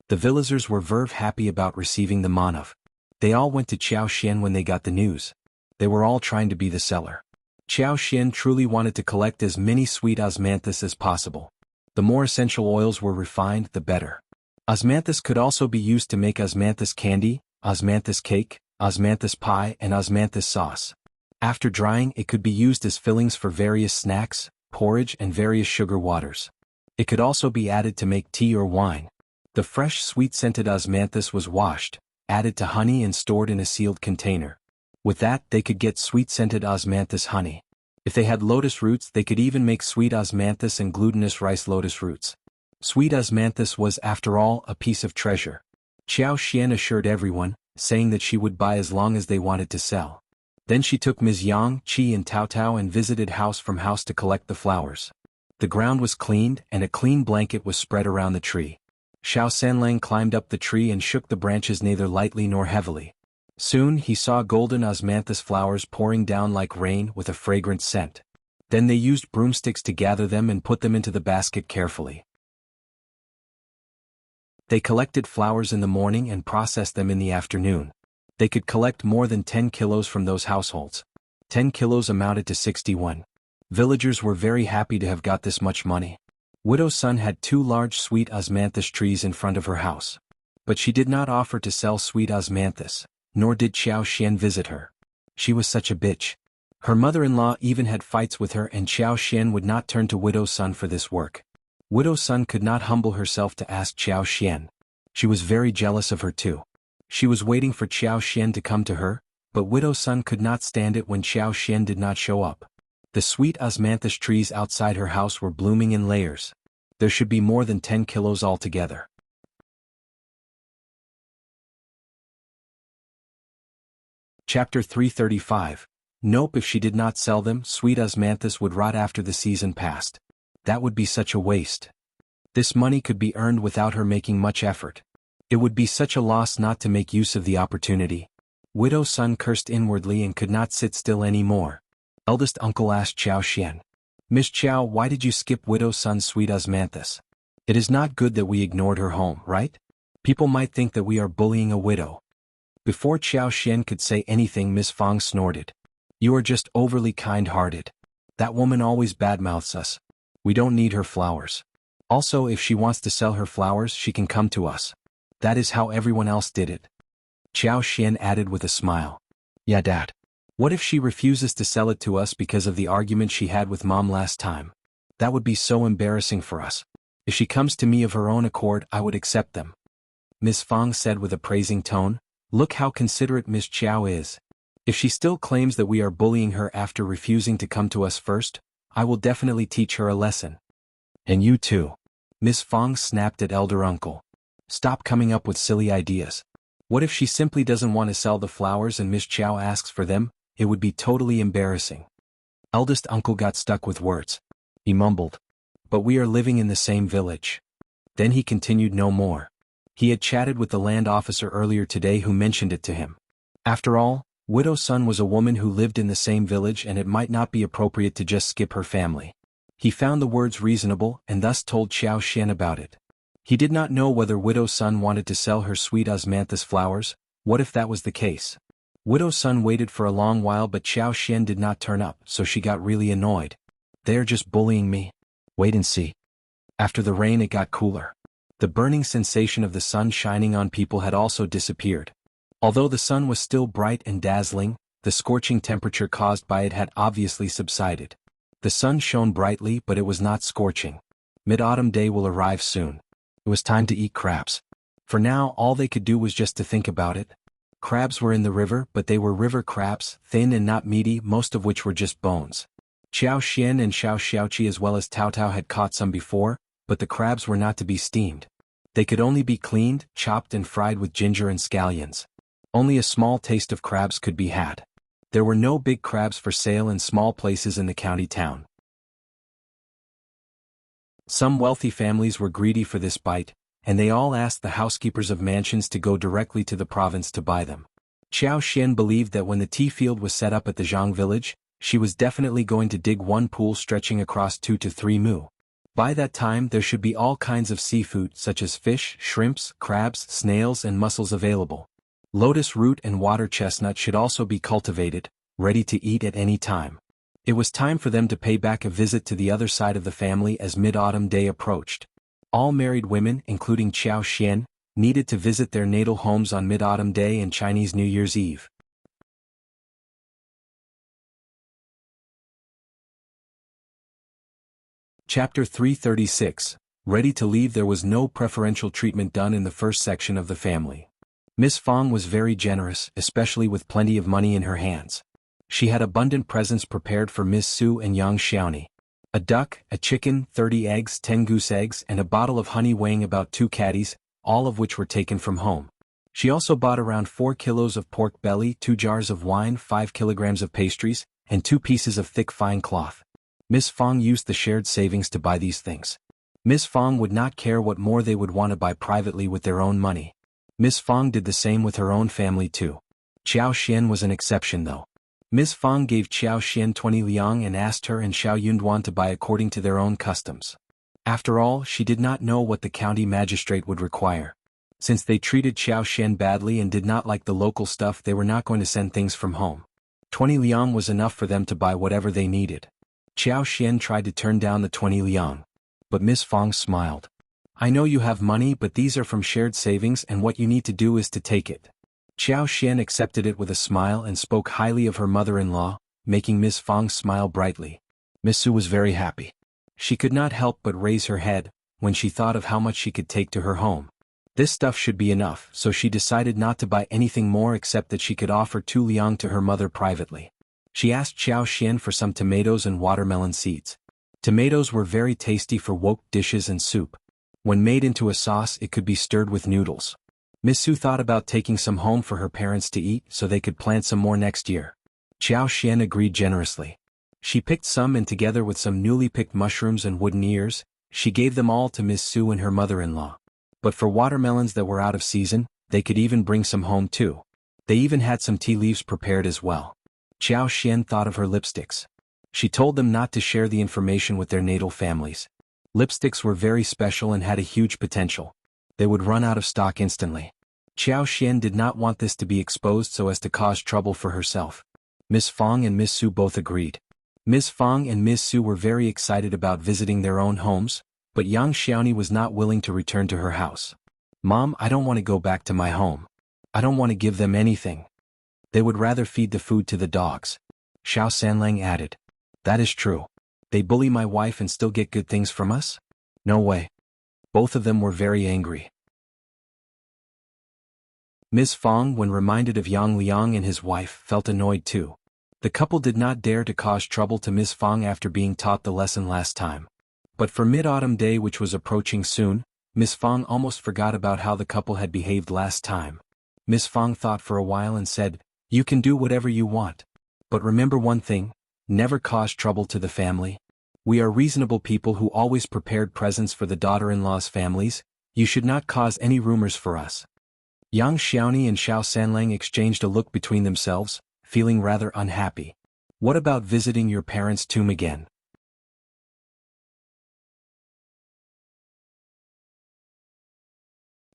The villagers were very happy about receiving the manav. They all went to Qiao Xian when they got the news. They were all trying to be the seller. Qiao Xian truly wanted to collect as many sweet osmanthus as possible. The more essential oils were refined, the better. Osmanthus could also be used to make osmanthus candy, osmanthus cake, osmanthus pie and osmanthus sauce. After drying, it could be used as fillings for various snacks, porridge and various sugar waters. It could also be added to make tea or wine. The fresh sweet-scented osmanthus was washed, added to honey and stored in a sealed container. With that, they could get sweet-scented osmanthus honey. If they had lotus roots, they could even make sweet osmanthus and glutinous rice lotus roots. Sweet osmanthus was, after all, a piece of treasure. Qiao Xian assured everyone, saying that she would buy as long as they wanted to sell. Then she took Ms. Yang, Qi and Tao Tao and visited house from house to collect the flowers. The ground was cleaned and a clean blanket was spread around the tree. Shao Sanlang climbed up the tree and shook the branches neither lightly nor heavily. Soon he saw golden osmanthus flowers pouring down like rain with a fragrant scent. Then they used broomsticks to gather them and put them into the basket carefully. They collected flowers in the morning and processed them in the afternoon. They could collect more than 10 kilos from those households. 10 kilos amounted to 61. Villagers were very happy to have got this much money. Widow's son had 2 large sweet osmanthus trees in front of her house. But she did not offer to sell sweet osmanthus, nor did Qiao Xian visit her. She was such a bitch. Her mother-in-law even had fights with her and Qiao Xian would not turn to Widow's son for this work. Widow's son could not humble herself to ask Qiao Xian. She was very jealous of her too. She was waiting for Qiao Xian to come to her, but Widow's son could not stand it when Qiao Xian did not show up. The sweet osmanthus trees outside her house were blooming in layers. There should be more than 10 kilos altogether. Chapter 335. Nope, if she did not sell them, sweet osmanthus would rot after the season passed. That would be such a waste. This money could be earned without her making much effort. It would be such a loss not to make use of the opportunity. Widow's son cursed inwardly and could not sit still any more. Eldest uncle asked Qiao Xian, "Miss Qiao, why did you skip Widow's son's sweet osmanthus?" It is not good that we ignored her home, right? People might think that we are bullying a widow. Before Qiao Xian could say anything, Miss Fang snorted. You are just overly kind-hearted. That woman always badmouths us. We don't need her flowers. Also, if she wants to sell her flowers, she can come to us. That is how everyone else did it. Qiao Xian added with a smile. Yeah, Dad. What if she refuses to sell it to us because of the argument she had with Mom last time? That would be so embarrassing for us. If she comes to me of her own accord, I would accept them. Miss Fang said with a praising tone. Look how considerate Miss Qiao is. If she still claims that we are bullying her after refusing to come to us first, I will definitely teach her a lesson. And you too. Miss Fang snapped at elder uncle. Stop coming up with silly ideas. What if she simply doesn't want to sell the flowers and Miss Qiao asks for them? It would be totally embarrassing. Eldest uncle got stuck with words. He mumbled. But we are living in the same village. Then he continued no more. He had chatted with the land officer earlier today who mentioned it to him. After all, Widow Sun was a woman who lived in the same village and it might not be appropriate to just skip her family. He found the words reasonable and thus told Qiao Xian about it. He did not know whether Widow Sun wanted to sell her sweet osmanthus flowers. What if that was the case? Widow Sun waited for a long while but Qiao Xian did not turn up, so she got really annoyed. They are just bullying me. Wait and see. After the rain it got cooler. The burning sensation of the sun shining on people had also disappeared. Although the sun was still bright and dazzling, the scorching temperature caused by it had obviously subsided. The sun shone brightly but it was not scorching. Mid-autumn day will arrive soon. It was time to eat crabs. For now all they could do was just to think about it. Crabs were in the river but they were river crabs, thin and not meaty, most of which were just bones. Qiao Xian and Shao Xiaoqi as well as Tao Tao had caught some before, but the crabs were not to be steamed. They could only be cleaned, chopped and fried with ginger and scallions. Only a small taste of crabs could be had. There were no big crabs for sale in small places in the county town. Some wealthy families were greedy for this bite, and they all asked the housekeepers of mansions to go directly to the province to buy them. Qiao Xian believed that when the tea field was set up at the Zhang village, she was definitely going to dig one pool stretching across 2 to 3 mu. By that time there should be all kinds of seafood such as fish, shrimps, crabs, snails and mussels available. Lotus root and water chestnut should also be cultivated, ready to eat at any time. It was time for them to pay back a visit to the other side of the family as mid-autumn day approached. All married women, including Qiao Xian, needed to visit their natal homes on mid-autumn day and Chinese New Year's Eve. Chapter 336. Ready to leave. There was no preferential treatment done in the first section of the family. Miss Fang was very generous, especially with plenty of money in her hands. She had abundant presents prepared for Miss Su and Yang Xiaoni. A duck, a chicken, 30 eggs, 10 goose eggs and a bottle of honey weighing about 2 caddies, all of which were taken from home. She also bought around 4 kilos of pork belly, 2 jars of wine, 5 kilograms of pastries, and 2 pieces of thick fine cloth. Miss Fang used the shared savings to buy these things. Miss Fang would not care what more they would want to buy privately with their own money. Miss Fang did the same with her own family too. Qiao Xian was an exception though. Miss Fang gave Qiao Xian 20 liang and asked her and Xiao Yunduan to buy according to their own customs. After all, she did not know what the county magistrate would require. Since they treated Qiao Xian badly and did not like the local stuff, they were not going to send things from home. 20 liang was enough for them to buy whatever they needed. Qiao Xian tried to turn down the 20 liang. But Miss Fang smiled. I know you have money, but these are from shared savings and what you need to do is to take it. Qiao Xian accepted it with a smile and spoke highly of her mother-in-law, making Miss Fang smile brightly. Miss Su was very happy. She could not help but raise her head when she thought of how much she could take to her home. This stuff should be enough, so she decided not to buy anything more except that she could offer 2 liang to her mother privately. She asked Qiao Xian for some tomatoes and watermelon seeds. Tomatoes were very tasty for wok dishes and soup. When made into a sauce, it could be stirred with noodles. Miss Su thought about taking some home for her parents to eat so they could plant some more next year. Qiao Xian agreed generously. She picked some and together with some newly picked mushrooms and wooden ears, she gave them all to Miss Su and her mother-in-law. But for watermelons that were out of season, they could even bring some home too. They even had some tea leaves prepared as well. Qiao Xian thought of her lipsticks. She told them not to share the information with their natal families. Lipsticks were very special and had a huge potential. They would run out of stock instantly. Qiao Xian did not want this to be exposed so as to cause trouble for herself. Miss Fong and Miss Su both agreed. Miss Fong and Miss Su were very excited about visiting their own homes, but Yang Xiaoni was not willing to return to her house. Mom, I don't want to go back to my home. I don't want to give them anything. They would rather feed the food to the dogs. Xiao Sanlang added. That is true. They bully my wife and still get good things from us? No way. Both of them were very angry. Miss Fong, when reminded of Yang Liang and his wife, felt annoyed too. The couple did not dare to cause trouble to Miss Fong after being taught the lesson last time. But for Mid-Autumn Day, which was approaching soon, Miss Fong almost forgot about how the couple had behaved last time. Miss Fong thought for a while and said, You can do whatever you want. But remember one thing, never cause trouble to the family. We are reasonable people who always prepared presents for the daughter-in-law's families. You should not cause any rumors for us. Yang Xiaoni and Xiao Sanlang exchanged a look between themselves, feeling rather unhappy. What about visiting your parents' tomb again?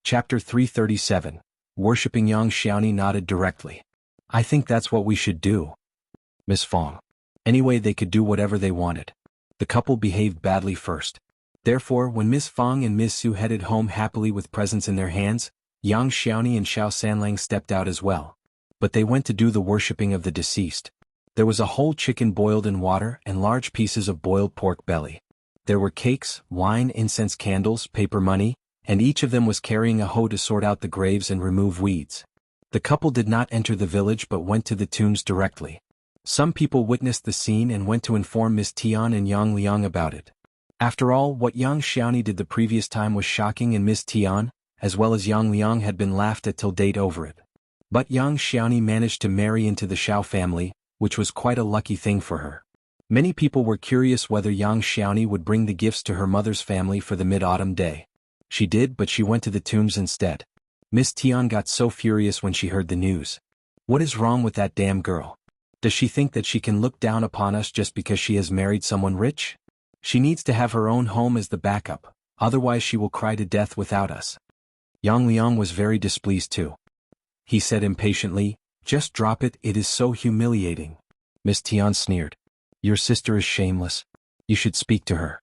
Chapter 337. Worshipping. Yang Xiaoni nodded directly. I think that's what we should do. Miss Fong. Anyway, they could do whatever they wanted. The couple behaved badly first. Therefore, when Miss Fong and Miss Su headed home happily with presents in their hands, Yang Xiaoni and Xiao Sanlang stepped out as well. But they went to do the worshipping of the deceased. There was a whole chicken boiled in water and large pieces of boiled pork belly. There were cakes, wine, incense, candles, paper money, and each of them was carrying a hoe to sort out the graves and remove weeds. The couple did not enter the village but went to the tombs directly. Some people witnessed the scene and went to inform Miss Tian and Yang Liang about it. After all, what Yang Xiaoni did the previous time was shocking, and Miss Tian, as well as Yang Liang, had been laughed at till date over it. But Yang Xiaoni managed to marry into the Shao family, which was quite a lucky thing for her. Many people were curious whether Yang Xiaoni would bring the gifts to her mother's family for the Mid-Autumn Day. She did, but she went to the tombs instead. Miss Tian got so furious when she heard the news. What is wrong with that damn girl? Does she think that she can look down upon us just because she has married someone rich? She needs to have her own home as the backup, otherwise she will cry to death without us. Yang Liang was very displeased too. He said impatiently, Just drop it, it is so humiliating. Miss Tian sneered. Your sister is shameless. You should speak to her.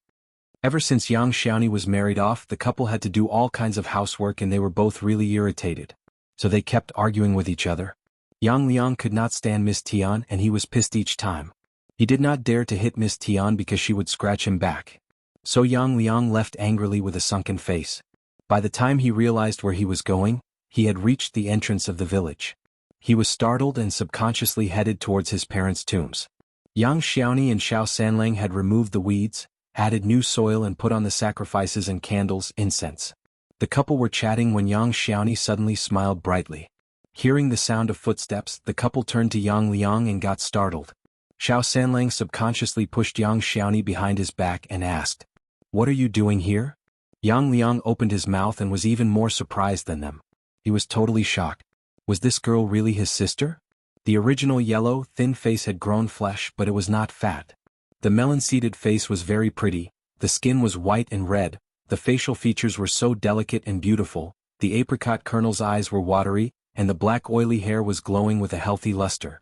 Ever since Yang Xiaoni was married off, the couple had to do all kinds of housework and they were both really irritated. So they kept arguing with each other. Yang Liang could not stand Miss Tian and he was pissed each time. He did not dare to hit Miss Tian because she would scratch him back. So Yang Liang left angrily with a sunken face. By the time he realized where he was going, he had reached the entrance of the village. He was startled and subconsciously headed towards his parents' tombs. Yang Xiaoni and Xiao Sanlang had removed the weeds, added new soil and put on the sacrifices and candles, incense. The couple were chatting when Yang Xiaoni suddenly smiled brightly. Hearing the sound of footsteps, the couple turned to Yang Liang and got startled. Xiao Sanlang subconsciously pushed Yang Xiaoni behind his back and asked, What are you doing here? Yang Liang opened his mouth and was even more surprised than them. He was totally shocked. Was this girl really his sister? The original yellow, thin face had grown flesh, but it was not fat. The melon-seeded face was very pretty, the skin was white and red, the facial features were so delicate and beautiful, the apricot kernel's eyes were watery, and the black oily hair was glowing with a healthy luster.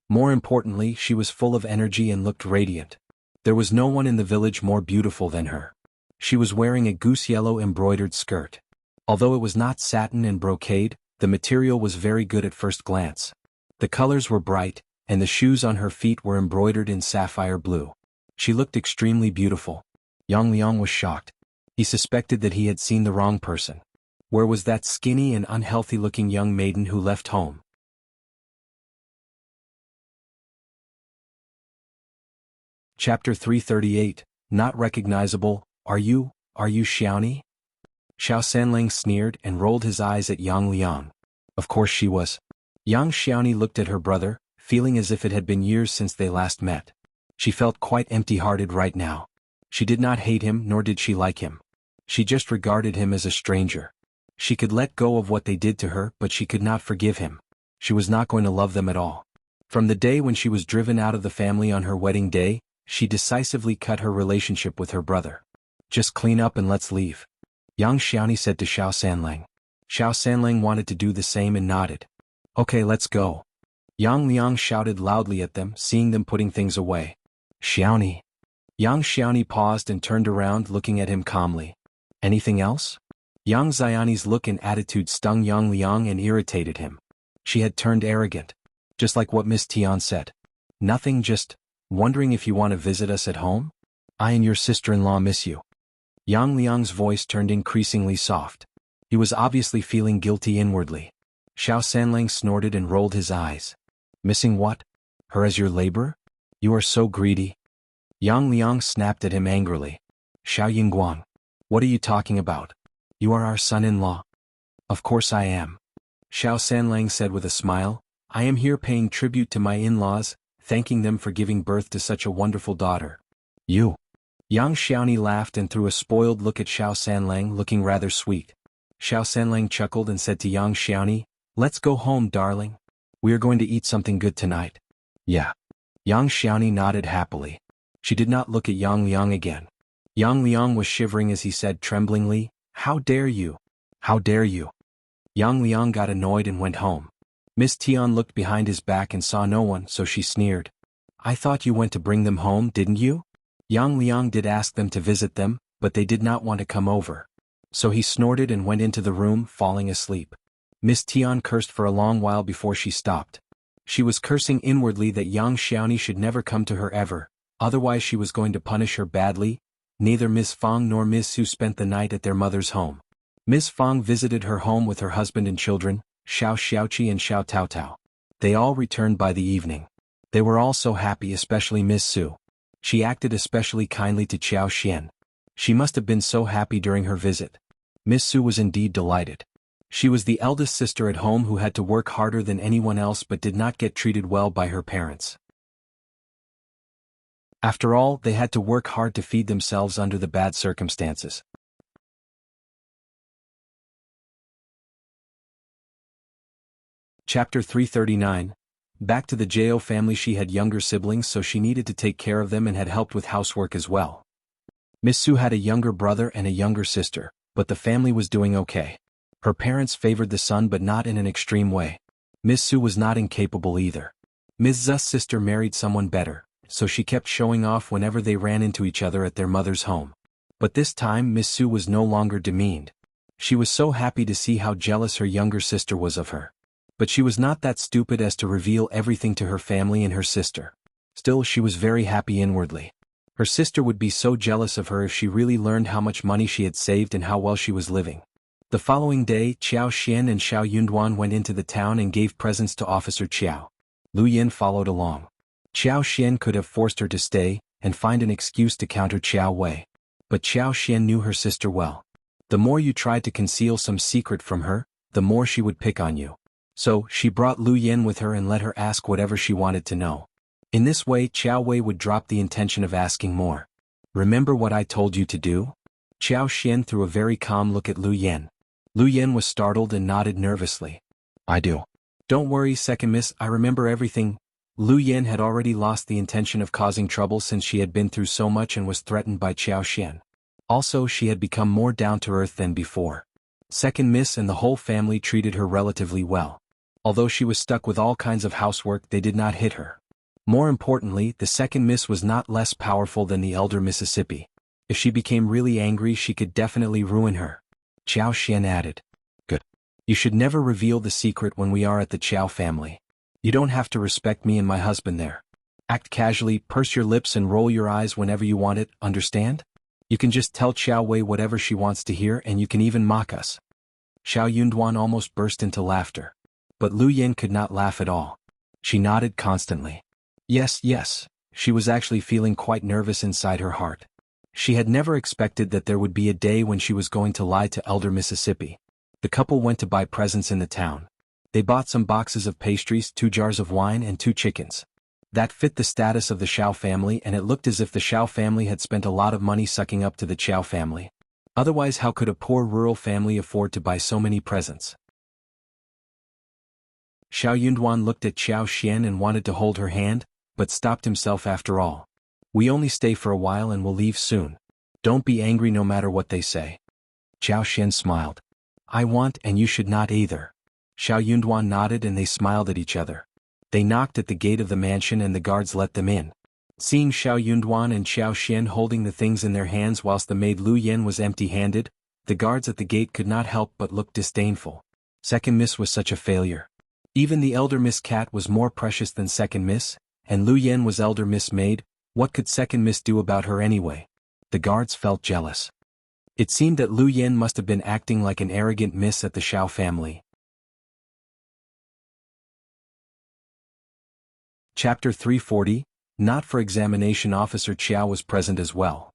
More importantly, she was full of energy and looked radiant. There was no one in the village more beautiful than her. She was wearing a goose-yellow embroidered skirt. Although it was not satin and brocade, the material was very good at first glance. The colors were bright, and the shoes on her feet were embroidered in sapphire blue. She looked extremely beautiful. Yang Liang was shocked. He suspected that he had seen the wrong person. Where was that skinny and unhealthy-looking young maiden who left home? Chapter 338, Not Recognizable. Are you Xiaoni? Xiao Sanlang sneered and rolled his eyes at Yang Liang. Of course she was. Yang Xiaoni looked at her brother, feeling as if it had been years since they last met. She felt quite empty-hearted right now. She did not hate him nor did she like him. She just regarded him as a stranger. She could let go of what they did to her, but she could not forgive him. She was not going to love them at all. From the day when she was driven out of the family on her wedding day, she decisively cut her relationship with her brother. Just clean up and let's leave. Yang Xiaoni said to Xiao Sanlang. Xiao Sanlang wanted to do the same and nodded. Okay, let's go. Yang Liang shouted loudly at them, seeing them putting things away. Xiaoni. Yang Xiaoni paused and turned around, looking at him calmly. Anything else? Yang Xiaoni's look and attitude stung Yang Liang and irritated him. She had turned arrogant. Just like what Miss Tian said. Nothing, just wondering if you want to visit us at home? I and your sister-in-law miss you. Yang Liang's voice turned increasingly soft. He was obviously feeling guilty inwardly. Xiao Sanlang snorted and rolled his eyes. Missing what? Her as your laborer? You are so greedy. Yang Liang snapped at him angrily. Xiao Yingguang. What are you talking about? You are our son-in-law. Of course I am. Xiao Sanlang said with a smile. I am here paying tribute to my in-laws, thanking them for giving birth to such a wonderful daughter. You. Yang Xiaoni laughed and threw a spoiled look at Xiao Sanlang, looking rather sweet. Xiao Sanlang chuckled and said to Yang Xiaoni, let's go home, darling. We are going to eat something good tonight. Yeah. Yang Xiaoni nodded happily. She did not look at Yang Liang again. Yang Liang was shivering as he said tremblingly, How dare you? How dare you? Yang Liang got annoyed and went home. Miss Tian looked behind his back and saw no one, so she sneered. I thought you went to bring them home, didn't you? Yang Liang did ask them to visit them, but they did not want to come over. So he snorted and went into the room, falling asleep. Miss Tian cursed for a long while before she stopped. She was cursing inwardly that Yang Xiaoni should never come to her ever, otherwise she was going to punish her badly. Neither Miss Fang nor Miss Su spent the night at their mother's home. Miss Fang visited her home with her husband and children, Shao Xiaoqi and Shao Taotao. They all returned by the evening. They were all so happy, especially Miss Su. She acted especially kindly to Qiao Xian. She must have been so happy during her visit. Miss Su was indeed delighted. She was the eldest sister at home who had to work harder than anyone else but did not get treated well by her parents. After all, they had to work hard to feed themselves under the bad circumstances. Chapter 339. Back to the Qjao family. She had younger siblings, so she needed to take care of them and had helped with housework as well. Miss Su had a younger brother and a younger sister, but the family was doing okay. Her parents favored the son but not in an extreme way. Miss Su was not incapable either. Ms. Zu's sister married someone better, so she kept showing off whenever they ran into each other at their mother's home. But this time Miss Su was no longer demeaned. She was so happy to see how jealous her younger sister was of her. But she was not that stupid as to reveal everything to her family and her sister. Still, she was very happy inwardly. Her sister would be so jealous of her if she really learned how much money she had saved and how well she was living. The following day, Qiao Xian and Shao Yunduan went into the town and gave presents to Officer Qiao. Lu Yin followed along. Qiao Xian could have forced her to stay and find an excuse to counter Qiao Wei. But Qiao Xian knew her sister well. The more you tried to conceal some secret from her, the more she would pick on you. So, she brought Lu Yin with her and let her ask whatever she wanted to know. In this way, Qiao Wei would drop the intention of asking more. Remember what I told you to do? Qiao Xian threw a very calm look at Lu Yin. Lu Yin was startled and nodded nervously. I do. Don't worry, second miss, I remember everything. Lu Yin had already lost the intention of causing trouble since she had been through so much and was threatened by Qiao Xian. Also, she had become more down-to-earth than before. Second miss and the whole family treated her relatively well. Although she was stuck with all kinds of housework, they did not hit her. More importantly, the second miss was not less powerful than the elder Mississippi. If she became really angry, she could definitely ruin her. Qiao Xian added. Good. You should never reveal the secret when we are at the Qiao family. You don't have to respect me and my husband there. Act casually, purse your lips and roll your eyes whenever you want it, understand? You can just tell Qiao Wei whatever she wants to hear and you can even mock us. Shao Yunduan almost burst into laughter. But Lu Yin could not laugh at all. She nodded constantly. Yes, yes, she was actually feeling quite nervous inside her heart. She had never expected that there would be a day when she was going to lie to Elder Mississippi. The couple went to buy presents in the town. They bought some boxes of pastries, 2 jars of wine and 2 chickens. That fit the status of the Shao family, and it looked as if the Shao family had spent a lot of money sucking up to the Qiao family. Otherwise, how could a poor rural family afford to buy so many presents? Shao Yunduan looked at Qiao Xian and wanted to hold her hand, but stopped himself after all. We only stay for a while and will leave soon. Don't be angry no matter what they say. Xiao Xian smiled. I want and you should not either. Xiao Yunduan nodded and they smiled at each other. They knocked at the gate of the mansion and the guards let them in. Seeing Xiao Yunduan and Xiao Xian holding the things in their hands whilst the maid Lu Yen was empty-handed, the guards at the gate could not help but look disdainful. Second Miss was such a failure. Even the elder Miss Cat was more precious than Second Miss, and Lu Yen was elder Miss Maid. What could Second Miss do about her anyway? The guards felt jealous. It seemed that Lu Yen must have been acting like an arrogant miss at the Shao family. Chapter 340, Not for Examination. Officer Qjao was present as well.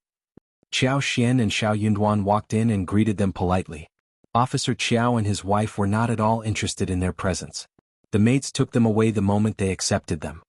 Xiao Xian and Xiao Yunduan walked in and greeted them politely. Officer Qjao and his wife were not at all interested in their presence. The maids took them away the moment they accepted them.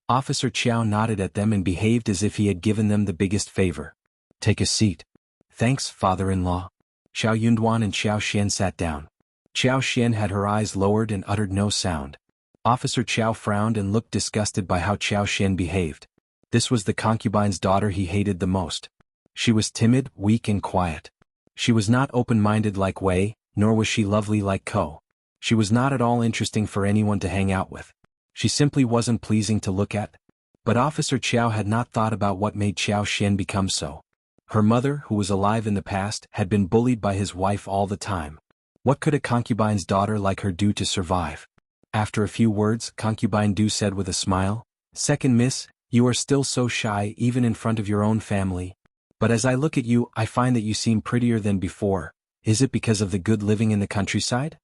Officer Qjao nodded at them and behaved as if he had given them the biggest favor. Take a seat. Thanks, father-in-law. Xiao Yunduan and Xiao Xian sat down. Xiao Xian had her eyes lowered and uttered no sound. Officer Qjao frowned and looked disgusted by how Xiao Xian behaved. This was the concubine's daughter he hated the most. She was timid, weak and quiet. She was not open-minded like Wei, nor was she lovely like Ko. She was not at all interesting for anyone to hang out with. She simply wasn't pleasing to look at. But Officer Qjao had not thought about what made Xiao Xian become so. Her mother, who was alive in the past, had been bullied by his wife all the time. What could a concubine's daughter like her do to survive? After a few words, Concubine Du said with a smile, Second Miss, you are still so shy even in front of your own family. But as I look at you, I find that you seem prettier than before. Is it because of the good living in the countryside?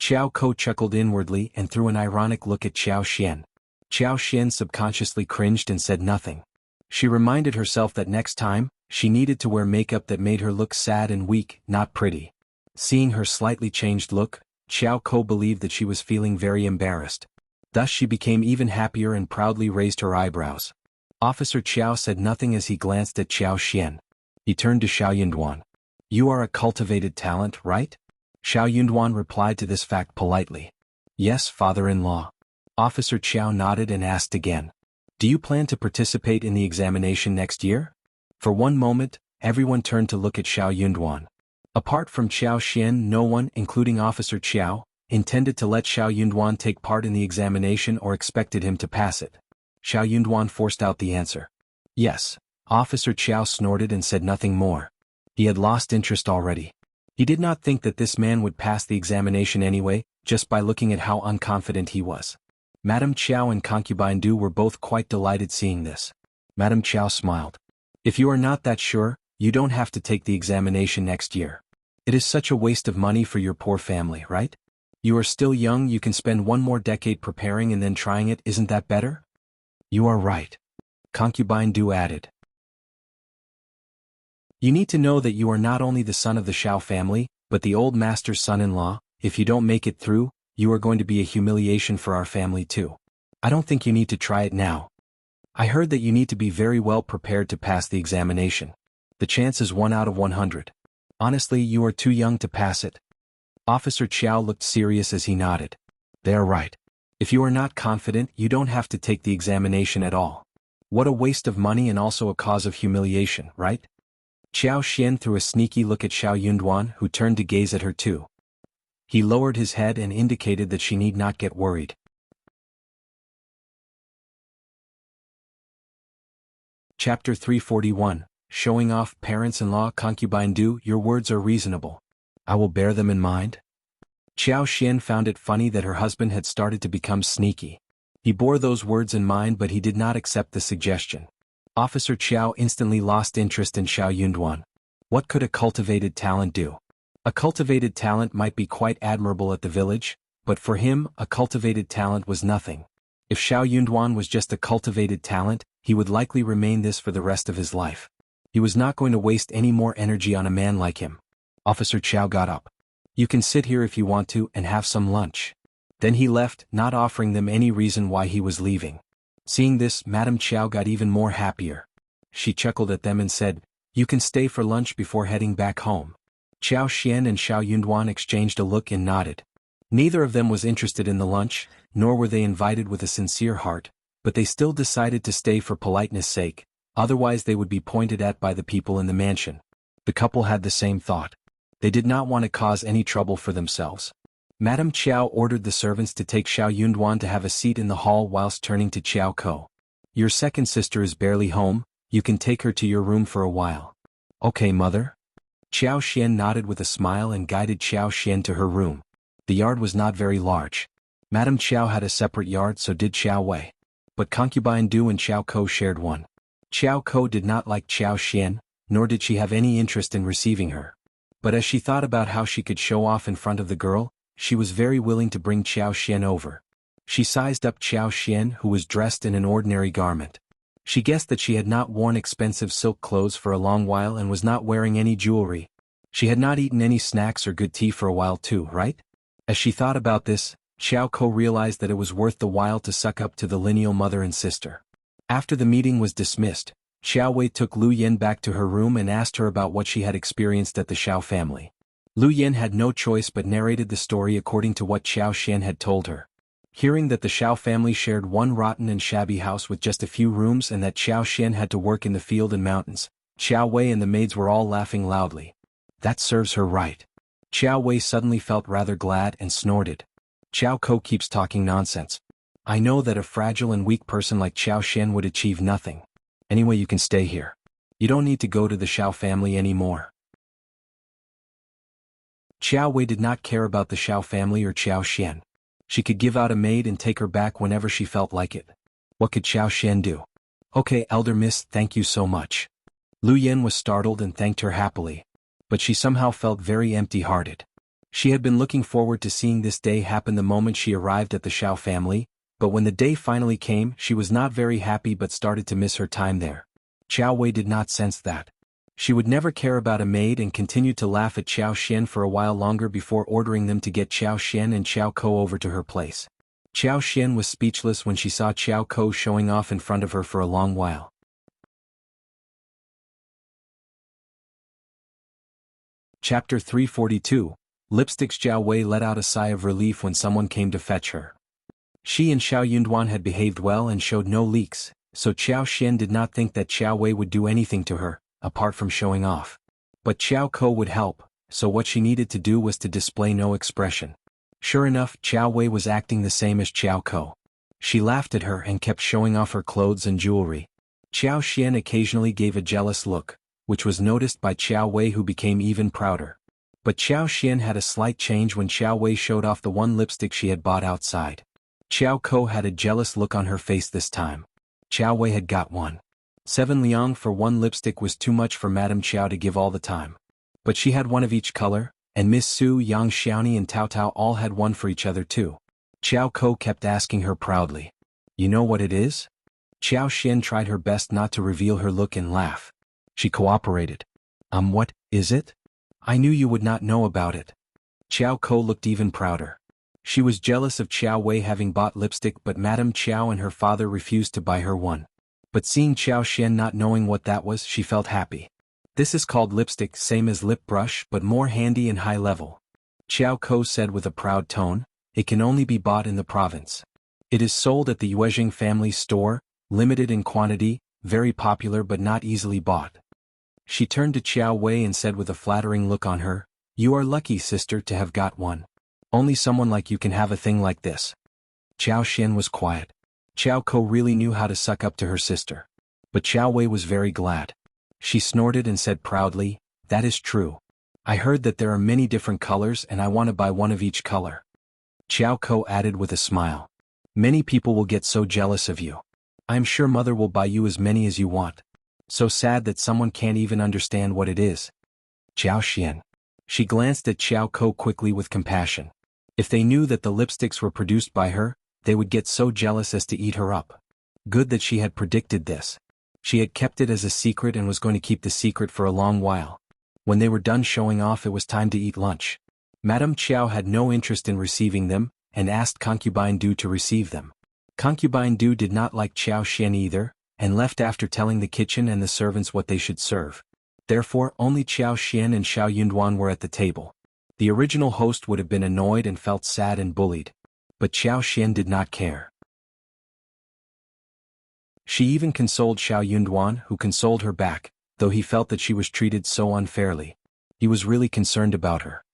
Xiao Ko chuckled inwardly and threw an ironic look at Xiao Xian. Xiao Xian subconsciously cringed and said nothing. She reminded herself that next time, she needed to wear makeup that made her look sad and weak, not pretty. Seeing her slightly changed look, Xiao Ko believed that she was feeling very embarrassed. Thus she became even happier and proudly raised her eyebrows. Officer Qiao said nothing as he glanced at Xiao Xian. He turned to Xiao Yunduan. You are a cultivated talent, right? Xiao Yunduan replied to this fact politely. Yes, father-in-law. Officer Qiao nodded and asked again. Do you plan to participate in the examination next year? For one moment, everyone turned to look at Xiao Yunduan. Apart from Xiao Xian, no one, including Officer Qiao, intended to let Xiao Yunduan take part in the examination or expected him to pass it. Xiao Yunduan forced out the answer. Yes. Officer Qiao snorted and said nothing more. He had lost interest already. He did not think that this man would pass the examination anyway, just by looking at how unconfident he was. Madame Qiao and Concubine Du were both quite delighted seeing this. Madame Qiao smiled. If you are not that sure, you don't have to take the examination next year. It is such a waste of money for your poor family, right? You are still young, you can spend one more decade preparing and then trying it, isn't that better? You are right. Concubine Du added. You need to know that you are not only the son of the Shao family, but the old master's son-in-law. If you don't make it through, you are going to be a humiliation for our family too. I don't think you need to try it now. I heard that you need to be very well prepared to pass the examination. The chance is 1 out of 100. Honestly, you are too young to pass it. Officer Qiao looked serious as he nodded. They are right. If you are not confident, you don't have to take the examination at all. What a waste of money and also a cause of humiliation, right? Xiao Xian threw a sneaky look at Xiao Yunduan, who turned to gaze at her too. He lowered his head and indicated that she need not get worried. Chapter 341, Showing Off. Parents-in-law. Concubine Du, your words are reasonable. I will bear them in mind. Xiao Xian found it funny that her husband had started to become sneaky. He bore those words in mind, but he did not accept the suggestion. Officer Qiao instantly lost interest in Xiao Yunduan. What could a cultivated talent do? A cultivated talent might be quite admirable at the village, but for him, a cultivated talent was nothing. If Xiao Yunduan was just a cultivated talent, he would likely remain this for the rest of his life. He was not going to waste any more energy on a man like him. Officer Qiao got up. You can sit here if you want to and have some lunch. Then he left, not offering them any reason why he was leaving. Seeing this, Madame Qiao got even more happier. She chuckled at them and said, You can stay for lunch before heading back home. Xiao Xian and Xiao Yunduan exchanged a look and nodded. Neither of them was interested in the lunch, nor were they invited with a sincere heart, but they still decided to stay for politeness' sake. Otherwise they would be pointed at by the people in the mansion. The couple had the same thought. They did not want to cause any trouble for themselves. Madame Qjao ordered the servants to take Xiao Yunduan to have a seat in the hall whilst turning to Qiao Ko. Your second sister is barely home, you can take her to your room for a while. Okay, mother? Qiao Xian nodded with a smile and guided Qiao Xian to her room. The yard was not very large. Madame Qiao had a separate yard, so did Xiao Wei. But concubine Du and Qiao Ko shared one. Qiao Ko did not like Qiao Xian, nor did she have any interest in receiving her. But as she thought about how she could show off in front of the girl, she was very willing to bring Qiao Xian over. She sized up Qiao Xian, who was dressed in an ordinary garment. She guessed that she had not worn expensive silk clothes for a long while and was not wearing any jewelry. She had not eaten any snacks or good tea for a while too, right? As she thought about this, Xiao Ko realized that it was worth the while to suck up to the lineal mother and sister. After the meeting was dismissed, Xiao Wei took Lu Yen back to her room and asked her about what she had experienced at the Shao family. Lu Yen had no choice but narrated the story according to what Xiao Xian had told her. Hearing that the Shao family shared one rotten and shabby house with just a few rooms and that Xiao Xian had to work in the field and mountains, Xiao Wei and the maids were all laughing loudly. That serves her right. Xiao Wei suddenly felt rather glad and snorted. Qiao Ko keeps talking nonsense. I know that a fragile and weak person like Xiao Xian would achieve nothing. Anyway, you can stay here. You don't need to go to the Shao family anymore. Xiao Wei did not care about the Shao family or Xiao Xian. She could give out a maid and take her back whenever she felt like it. What could Xiao Xian do? Okay, elder miss, thank you so much. Lu Yen was startled and thanked her happily. But she somehow felt very empty-hearted. She had been looking forward to seeing this day happen the moment she arrived at the Shao family, but when the day finally came, she was not very happy but started to miss her time there. Xiao Wei did not sense that. She would never care about a maid and continued to laugh at Xiao Xian for a while longer before ordering them to get Xiao Xian and Xiao Ko over to her place. Xiao Xian was speechless when she saw Xiao Ko showing off in front of her for a long while. Chapter 342. Lipsticks. Xiao Wei let out a sigh of relief when someone came to fetch her. She and Xiao Yunduan had behaved well and showed no leaks, so Xiao Xian did not think that Xiao Wei would do anything to her, apart from showing off. But Xiao Ko would help, so what she needed to do was to display no expression. Sure enough, Xiao Wei was acting the same as Xiao Ko. She laughed at her and kept showing off her clothes and jewelry. Xiao Xian occasionally gave a jealous look, which was noticed by Xiao Wei, who became even prouder. But Xiao Xian had a slight change when Xiao Wei showed off the one lipstick she had bought outside. Xiao Ko had a jealous look on her face this time. Xiao Wei had got one. 7 liang for one lipstick was too much for Madame Qiao to give all the time. But she had one of each color, and Miss Su, Yang Xiaoni and Tao Tao all had one for each other too. Xiao Ko kept asking her proudly. You know what it is? Xiao Xian tried her best not to reveal her look and laugh. She cooperated. What is it? I knew you would not know about it. Xiao Ko looked even prouder. She was jealous of Xiao Wei having bought lipstick, but Madame Qiao and her father refused to buy her one. But seeing Xiao Xian not knowing what that was, she felt happy. This is called lipstick, same as lip brush but more handy and high level. Xiao Ko said with a proud tone. It can only be bought in the province. It is sold at the Yuezheng family store, limited in quantity, very popular but not easily bought. She turned to Xiao Wei and said with a flattering look on her, You are lucky, sister, to have got one. Only someone like you can have a thing like this. Xiao Xian was quiet. Xiao Ko really knew how to suck up to her sister. But Xiao Wei was very glad. She snorted and said proudly, That is true. I heard that there are many different colors and I want to buy one of each color. Xiao Ko added with a smile. Many people will get so jealous of you. I am sure mother will buy you as many as you want. So sad that someone can't even understand what it is. Xiao Xian. She glanced at Xiao Ko quickly with compassion. If they knew that the lipsticks were produced by her, they would get so jealous as to eat her up. Good that she had predicted this. She had kept it as a secret and was going to keep the secret for a long while. When they were done showing off, it was time to eat lunch. Madame Qiao had no interest in receiving them, and asked Concubine Du to receive them. Concubine Du did not like Xiao Xian either, and left after telling the kitchen and the servants what they should serve. Therefore, only Xiao Xian and Xiao Yunduan were at the table. The original host would have been annoyed and felt sad and bullied. But Xiao Xian did not care. She even consoled Xiao Yunduan, who consoled her back, though he felt that she was treated so unfairly. He was really concerned about her.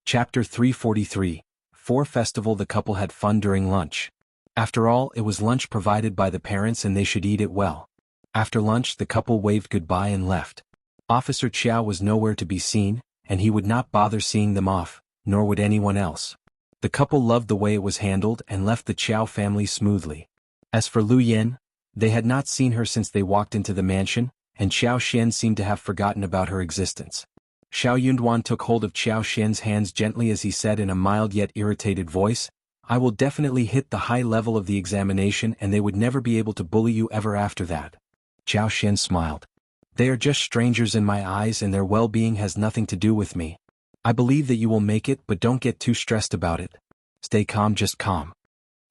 Chapter 343. For Festival. The couple had fun during lunch. After all, it was lunch provided by the parents and they should eat it well. After lunch the couple waved goodbye and left. Officer Qjao was nowhere to be seen, and he would not bother seeing them off, nor would anyone else. The couple loved the way it was handled and left the Qjao family smoothly. As for Liulang, they had not seen her since they walked into the mansion, and Xiao Xian seemed to have forgotten about her existence. Xiao Yunduan took hold of Xiao Xian's hands gently as he said in a mild yet irritated voice, "I will definitely hit the high level of the examination and they would never be able to bully you ever after that." Xiao Xian smiled. "They are just strangers in my eyes and their well-being has nothing to do with me. I believe that you will make it, but don't get too stressed about it. Stay calm, just calm.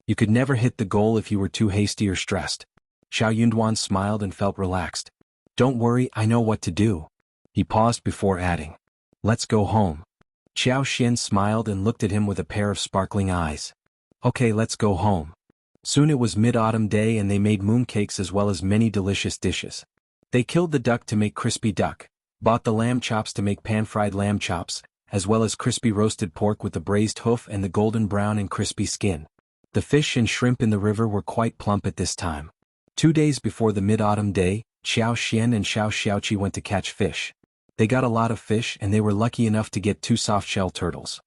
You could never hit the goal if you were too hasty or stressed." Xiao Yunduan smiled and felt relaxed. "Don't worry, I know what to do." He paused before adding, "Let's go home." Xiao Xian smiled and looked at him with a pair of sparkling eyes. "Okay, let's go home." Soon it was mid-autumn day and they made mooncakes as well as many delicious dishes. They killed the duck to make crispy duck, bought the lamb chops to make pan-fried lamb chops, as well as crispy roasted pork with the braised hoof and the golden brown and crispy skin. The fish and shrimp in the river were quite plump at this time. 2 days before the mid-autumn day, Xiao Xian and Xiao Xiaoqi went to catch fish. They got a lot of fish and they were lucky enough to get 2 soft-shell turtles.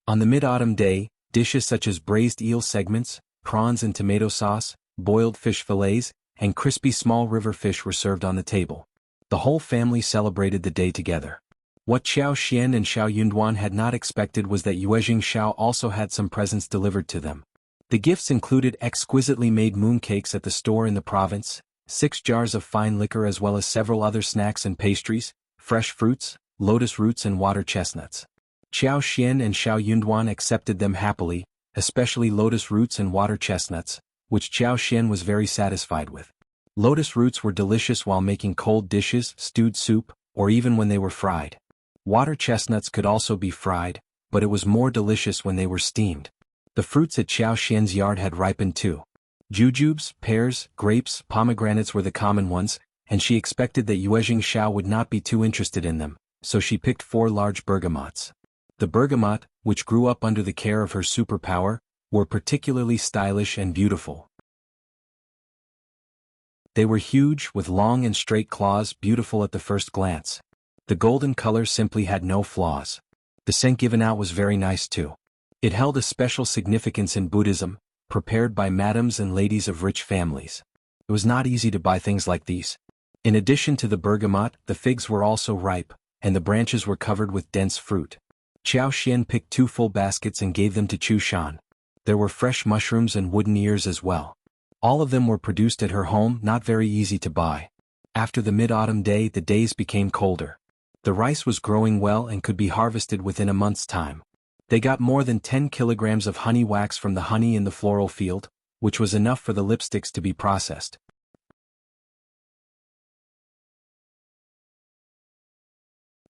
On the mid-autumn day, dishes such as braised eel segments, prawns and tomato sauce, boiled fish fillets, and crispy small river fish were served on the table. The whole family celebrated the day together. What Xiao Xian and Xiao Yunduan had not expected was that Yuezheng Shao also had some presents delivered to them. The gifts included exquisitely made mooncakes at the store in the province, 6 jars of fine liquor as well as several other snacks and pastries, fresh fruits, lotus roots and water chestnuts. Xiao Xian and Xiao Yunduan accepted them happily, especially lotus roots and water chestnuts, which Xiao Xian was very satisfied with. Lotus roots were delicious while making cold dishes, stewed soup, or even when they were fried. Water chestnuts could also be fried, but it was more delicious when they were steamed. The fruits at Xiao Xian's yard had ripened too. Jujubes, pears, grapes, pomegranates were the common ones, and she expected that Yuezheng Shao would not be too interested in them, so she picked 4 large bergamots. The bergamot, which grew up under the care of her superpower, were particularly stylish and beautiful. They were huge, with long and straight claws, beautiful at the first glance. The golden color simply had no flaws. The scent given out was very nice too. It held a special significance in Buddhism, prepared by madams and ladies of rich families. It was not easy to buy things like these. In addition to the bergamot, the figs were also ripe, and the branches were covered with dense fruit. Xiao Xian picked 2 full baskets and gave them to Chu Shan. There were fresh mushrooms and wooden ears as well. All of them were produced at her home, not very easy to buy. After the mid-autumn day, the days became colder. The rice was growing well and could be harvested within a month's time. They got more than 10 kilograms of honey wax from the honey in the floral field, which was enough for the lipsticks to be processed.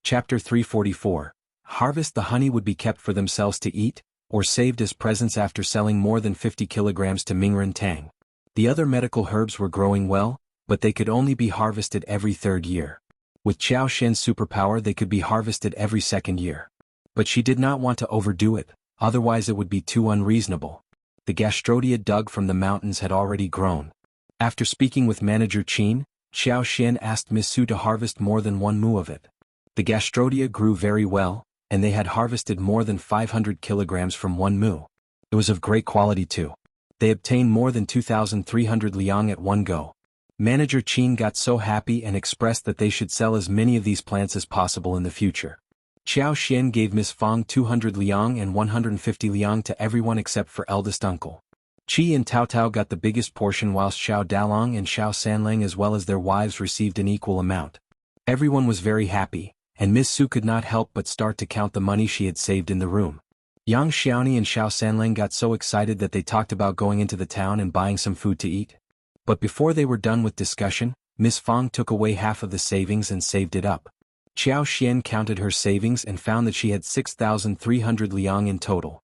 Chapter 344. Harvest. The honey would be kept for themselves to eat, or saved as presents after selling more than 50 kilograms to Mingren Tang. The other medical herbs were growing well, but they could only be harvested every 3rd year. With Xiao Xian's superpower they could be harvested every 2nd year. But she did not want to overdo it, otherwise it would be too unreasonable. The gastrodia dug from the mountains had already grown. After speaking with manager Qin, Xiao Xian asked Miss Su to harvest more than 1 mu of it. The gastrodia grew very well, and they had harvested more than 500 kilograms from 1 mu. It was of great quality too. They obtained more than 2,300 liang at one go. Manager Qin got so happy and expressed that they should sell as many of these plants as possible in the future. Xiao Xian gave Miss Fang 200 liang and 150 liang to everyone except for eldest uncle. Qi and Tao Tao got the biggest portion whilst Xiao Dalong and Xiao Sanlang as well as their wives received an equal amount. Everyone was very happy, and Miss Su could not help but start to count the money she had saved in the room. Yang Xiaoni and Xiao Sanlang got so excited that they talked about going into the town and buying some food to eat. But before they were done with discussion, Miss Fang took away half of the savings and saved it up. Xiao Xian counted her savings and found that she had 6,300 liang in total.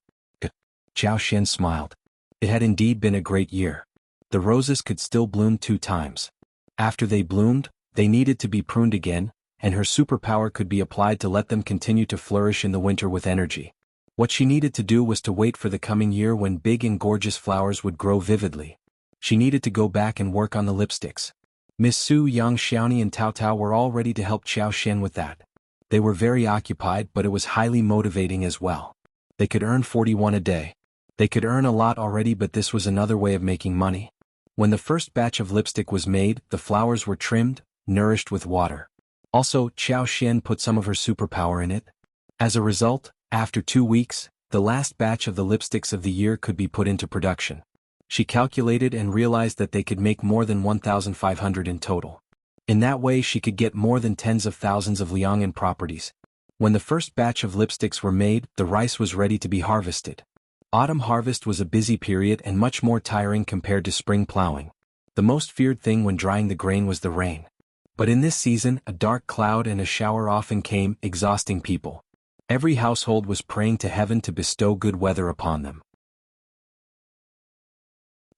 Xiao Xian smiled. It had indeed been a great year. The roses could still bloom 2 times. After they bloomed, they needed to be pruned again, and her superpower could be applied to let them continue to flourish in the winter with energy. What she needed to do was to wait for the coming year when big and gorgeous flowers would grow vividly. She needed to go back and work on the lipsticks. Miss Su, Yang Xiaoni and Tao Tao were all ready to help Xiao Xian with that. They were very occupied, but it was highly motivating as well. They could earn 41 a day. They could earn a lot already, but this was another way of making money. When the first batch of lipstick was made, the flowers were trimmed, nourished with water. Also, Xiao Xian put some of her superpower in it. As a result, after 2 weeks, the last batch of the lipsticks of the year could be put into production. She calculated and realized that they could make more than 1,500 in total. In that way she could get more than tens of thousands of liang in properties. When the first batch of lipsticks were made, the rice was ready to be harvested. Autumn harvest was a busy period and much more tiring compared to spring plowing. The most feared thing when drying the grain was the rain. But in this season, a dark cloud and a shower often came, exhausting people. Every household was praying to heaven to bestow good weather upon them.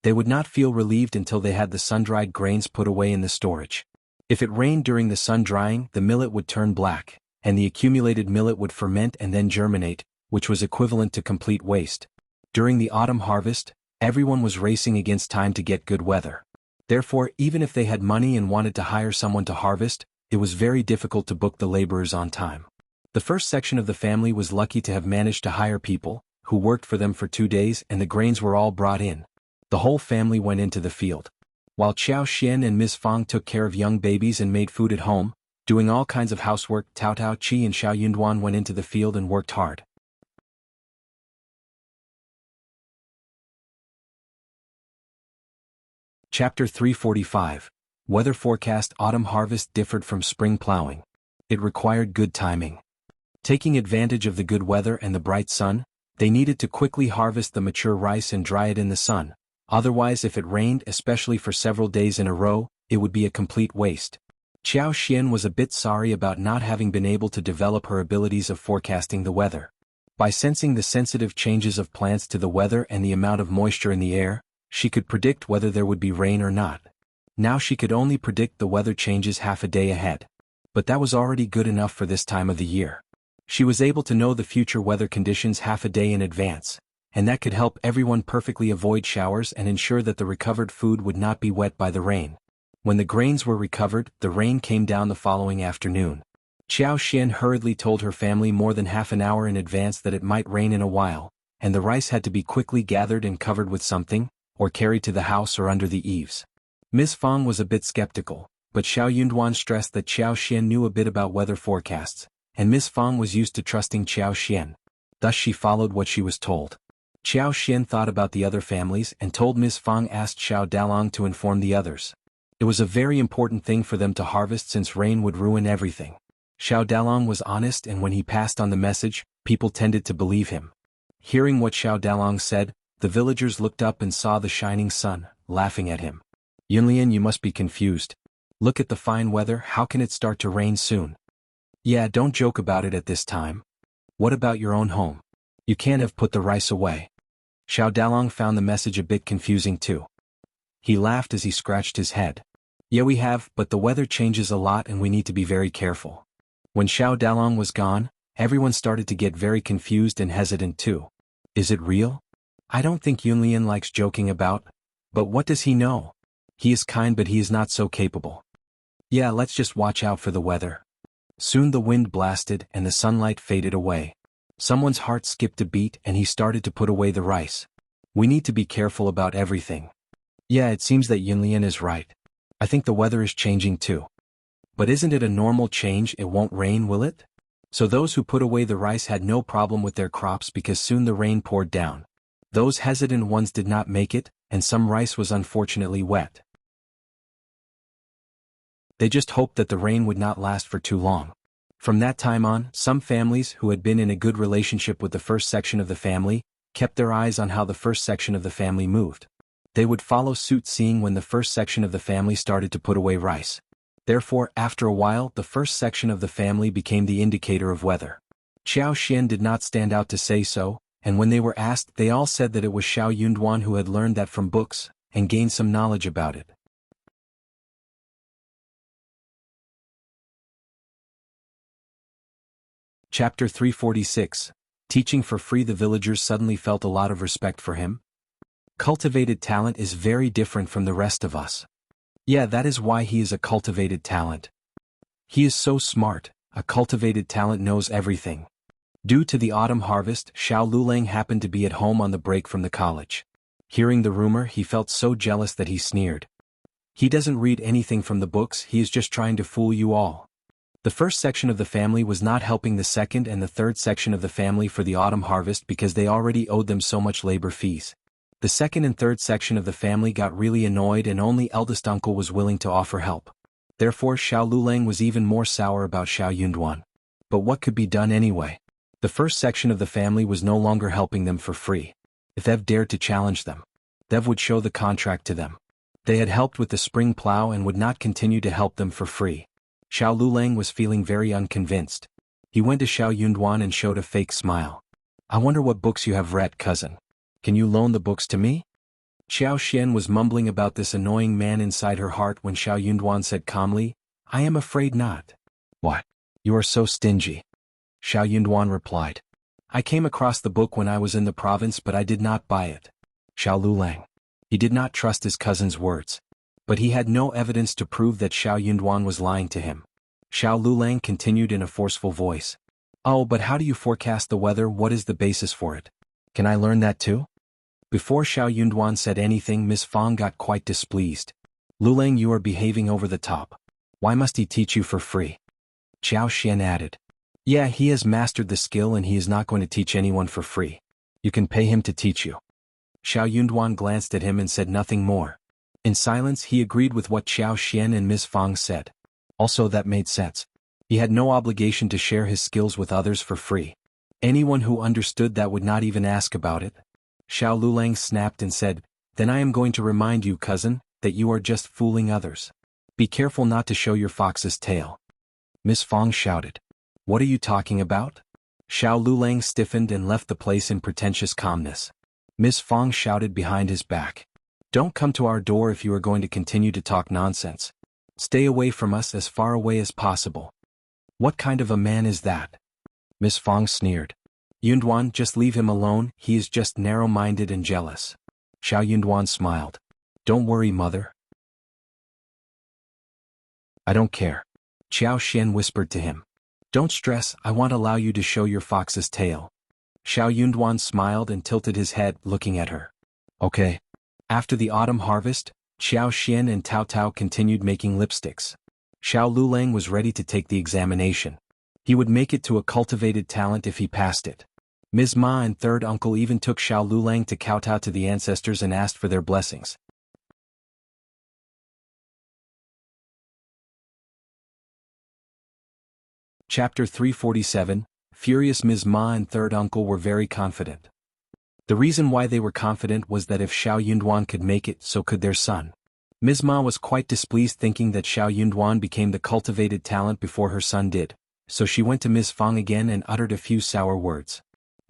They would not feel relieved until they had the sun-dried grains put away in the storage. If it rained during the sun drying, the millet would turn black, and the accumulated millet would ferment and then germinate, which was equivalent to complete waste. During the autumn harvest, everyone was racing against time to get good weather. Therefore, even if they had money and wanted to hire someone to harvest, it was very difficult to book the laborers on time. The first section of the family was lucky to have managed to hire people, who worked for them for 2 days, and the grains were all brought in. The whole family went into the field. While Xiao Xian and Miss Fang took care of young babies and made food at home, doing all kinds of housework, Tao Tao Chi and Xiao Yunduan went into the field and worked hard. Chapter 345. Weather forecast. Autumn harvest differed from spring plowing. It required good timing. Taking advantage of the good weather and the bright sun, they needed to quickly harvest the mature rice and dry it in the sun. Otherwise, if it rained, especially for several days in a row, it would be a complete waste. Xiao Xian was a bit sorry about not having been able to develop her abilities of forecasting the weather. By sensing the sensitive changes of plants to the weather and the amount of moisture in the air, she could predict whether there would be rain or not. Now she could only predict the weather changes half a day ahead. But that was already good enough for this time of the year. She was able to know the future weather conditions half a day in advance, and that could help everyone perfectly avoid showers and ensure that the recovered food would not be wet by the rain. When the grains were recovered, the rain came down the following afternoon. Xiao Xian hurriedly told her family more than half an hour in advance that it might rain in a while, and the rice had to be quickly gathered and covered with something, or carried to the house or under the eaves. Miss Fang was a bit skeptical, but Xiao Yunduan stressed that Xiao Xian knew a bit about weather forecasts, and Miss Fang was used to trusting Xiao Xian. Thus she followed what she was told. Xiao Xian thought about the other families and told Miss Fang asked Xiao Dalong to inform the others. It was a very important thing for them to harvest since rain would ruin everything. Xiao Dalong was honest, and when he passed on the message, people tended to believe him. Hearing what Xiao Dalong said, the villagers looked up and saw the shining sun, laughing at him. Yunlian, you must be confused. Look at the fine weather, how can it start to rain soon? Yeah, don't joke about it at this time. What about your own home? You can't have put the rice away. Xiao Dalong found the message a bit confusing too. He laughed as he scratched his head. Yeah, we have, but the weather changes a lot and we need to be very careful. When Xiao Dalong was gone, everyone started to get very confused and hesitant too. Is it real? I don't think Yunlian likes joking about. But what does he know? He is kind, but he is not so capable. Yeah, let's just watch out for the weather. Soon the wind blasted and the sunlight faded away. Someone's heart skipped a beat and he started to put away the rice. We need to be careful about everything. Yeah, it seems that Yunlian is right. I think the weather is changing too. But isn't it a normal change? It won't rain, will it? So those who put away the rice had no problem with their crops because soon the rain poured down. Those hesitant ones did not make it, and some rice was unfortunately wet. They just hoped that the rain would not last for too long. From that time on, some families who had been in a good relationship with the first section of the family kept their eyes on how the first section of the family moved. They would follow suit, seeing when the first section of the family started to put away rice. Therefore, after a while, the first section of the family became the indicator of weather. Xiao Xian did not stand out to say so, and when they were asked they all said that it was Xiao Yunduan who had learned that from books, and gained some knowledge about it. Chapter 346. Teaching for free. The villagers suddenly felt a lot of respect for him. Cultivated talent is very different from the rest of us. Yeah, that is why he is a cultivated talent. He is so smart. A cultivated talent knows everything. Due to the autumn harvest, Xiao Liulang happened to be at home on the break from the college. Hearing the rumor, he felt so jealous that he sneered. He doesn't read anything from the books, he is just trying to fool you all. The first section of the family was not helping the second and the third section of the family for the autumn harvest because they already owed them so much labor fees. The second and third section of the family got really annoyed and only eldest uncle was willing to offer help. Therefore Xiao Liulang was even more sour about Xiao Yunduan. But what could be done anyway? The first section of the family was no longer helping them for free. If they've dared to challenge them, Dev would show the contract to them. They had helped with the spring plow and would not continue to help them for free. Xiao Liulang was feeling very unconvinced. He went to Xiao Yunduan and showed a fake smile. I wonder what books you have read, cousin. Can you loan the books to me? Xiao Xian was mumbling about this annoying man inside her heart when Xiao Yunduan said calmly, I am afraid not. What? You are so stingy. Xiao Yunduan replied. I came across the book when I was in the province but I did not buy it. Xiao Liulang. He did not trust his cousin's words. But he had no evidence to prove that Xiao Yunduan was lying to him. Xiao Liulang continued in a forceful voice. Oh, but how do you forecast the weather? What is the basis for it? Can I learn that too? Before Xiao Yunduan said anything, Miss Fang got quite displeased. Liulang, you are behaving over the top. Why must he teach you for free? Xiao Xian added. Yeah, he has mastered the skill and he is not going to teach anyone for free. You can pay him to teach you. Xiao Yunduan glanced at him and said nothing more. In silence he agreed with what Xiao Xian and Miss Fang said. Also that made sense. He had no obligation to share his skills with others for free. Anyone who understood that would not even ask about it. Xiao Liulang snapped and said, Then I am going to remind you, cousin, that you are just fooling others. Be careful not to show your fox's tail. Miss Fang shouted. What are you talking about? Xiao Liulang stiffened and left the place in pretentious calmness. Miss Fang shouted behind his back. Don't come to our door if you are going to continue to talk nonsense. Stay away from us as far away as possible. What kind of a man is that? Miss Fang sneered. Yunduan, just leave him alone, he is just narrow-minded and jealous. Xiao Yunduan smiled. Don't worry, mother. I don't care. Xiao Xian whispered to him. Don't stress, I won't allow you to show your fox's tail. Xiao Yunduan smiled and tilted his head, looking at her. Okay. After the autumn harvest, Xiao Xian and Tao Tao continued making lipsticks. Xiao Liulang was ready to take the examination. He would make it to a cultivated talent if he passed it. Ms. Ma and third uncle even took Xiao Liulang to kowtow to the ancestors and asked for their blessings. Chapter 347. Furious Ms. Ma and third uncle were very confident. The reason why they were confident was that if Xiao Yunduan could make it, so could their son. Ms. Ma was quite displeased thinking that Xiao Yunduan became the cultivated talent before her son did, so she went to Ms. Fang again and uttered a few sour words.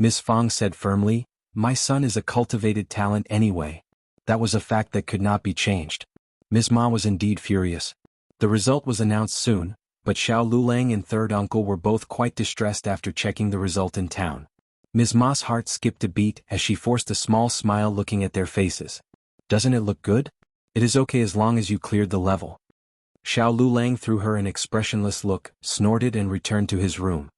Ms. Fang said firmly, My son is a cultivated talent anyway. That was a fact that could not be changed. Ms. Ma was indeed furious. The result was announced soon, but Xiao Liulang and third uncle were both quite distressed after checking the result in town. Ms. Ma's heart skipped a beat as she forced a small smile looking at their faces. Doesn't it look good? It is okay as long as you cleared the level. Xiao Liulang threw her an expressionless look, snorted and returned to his room.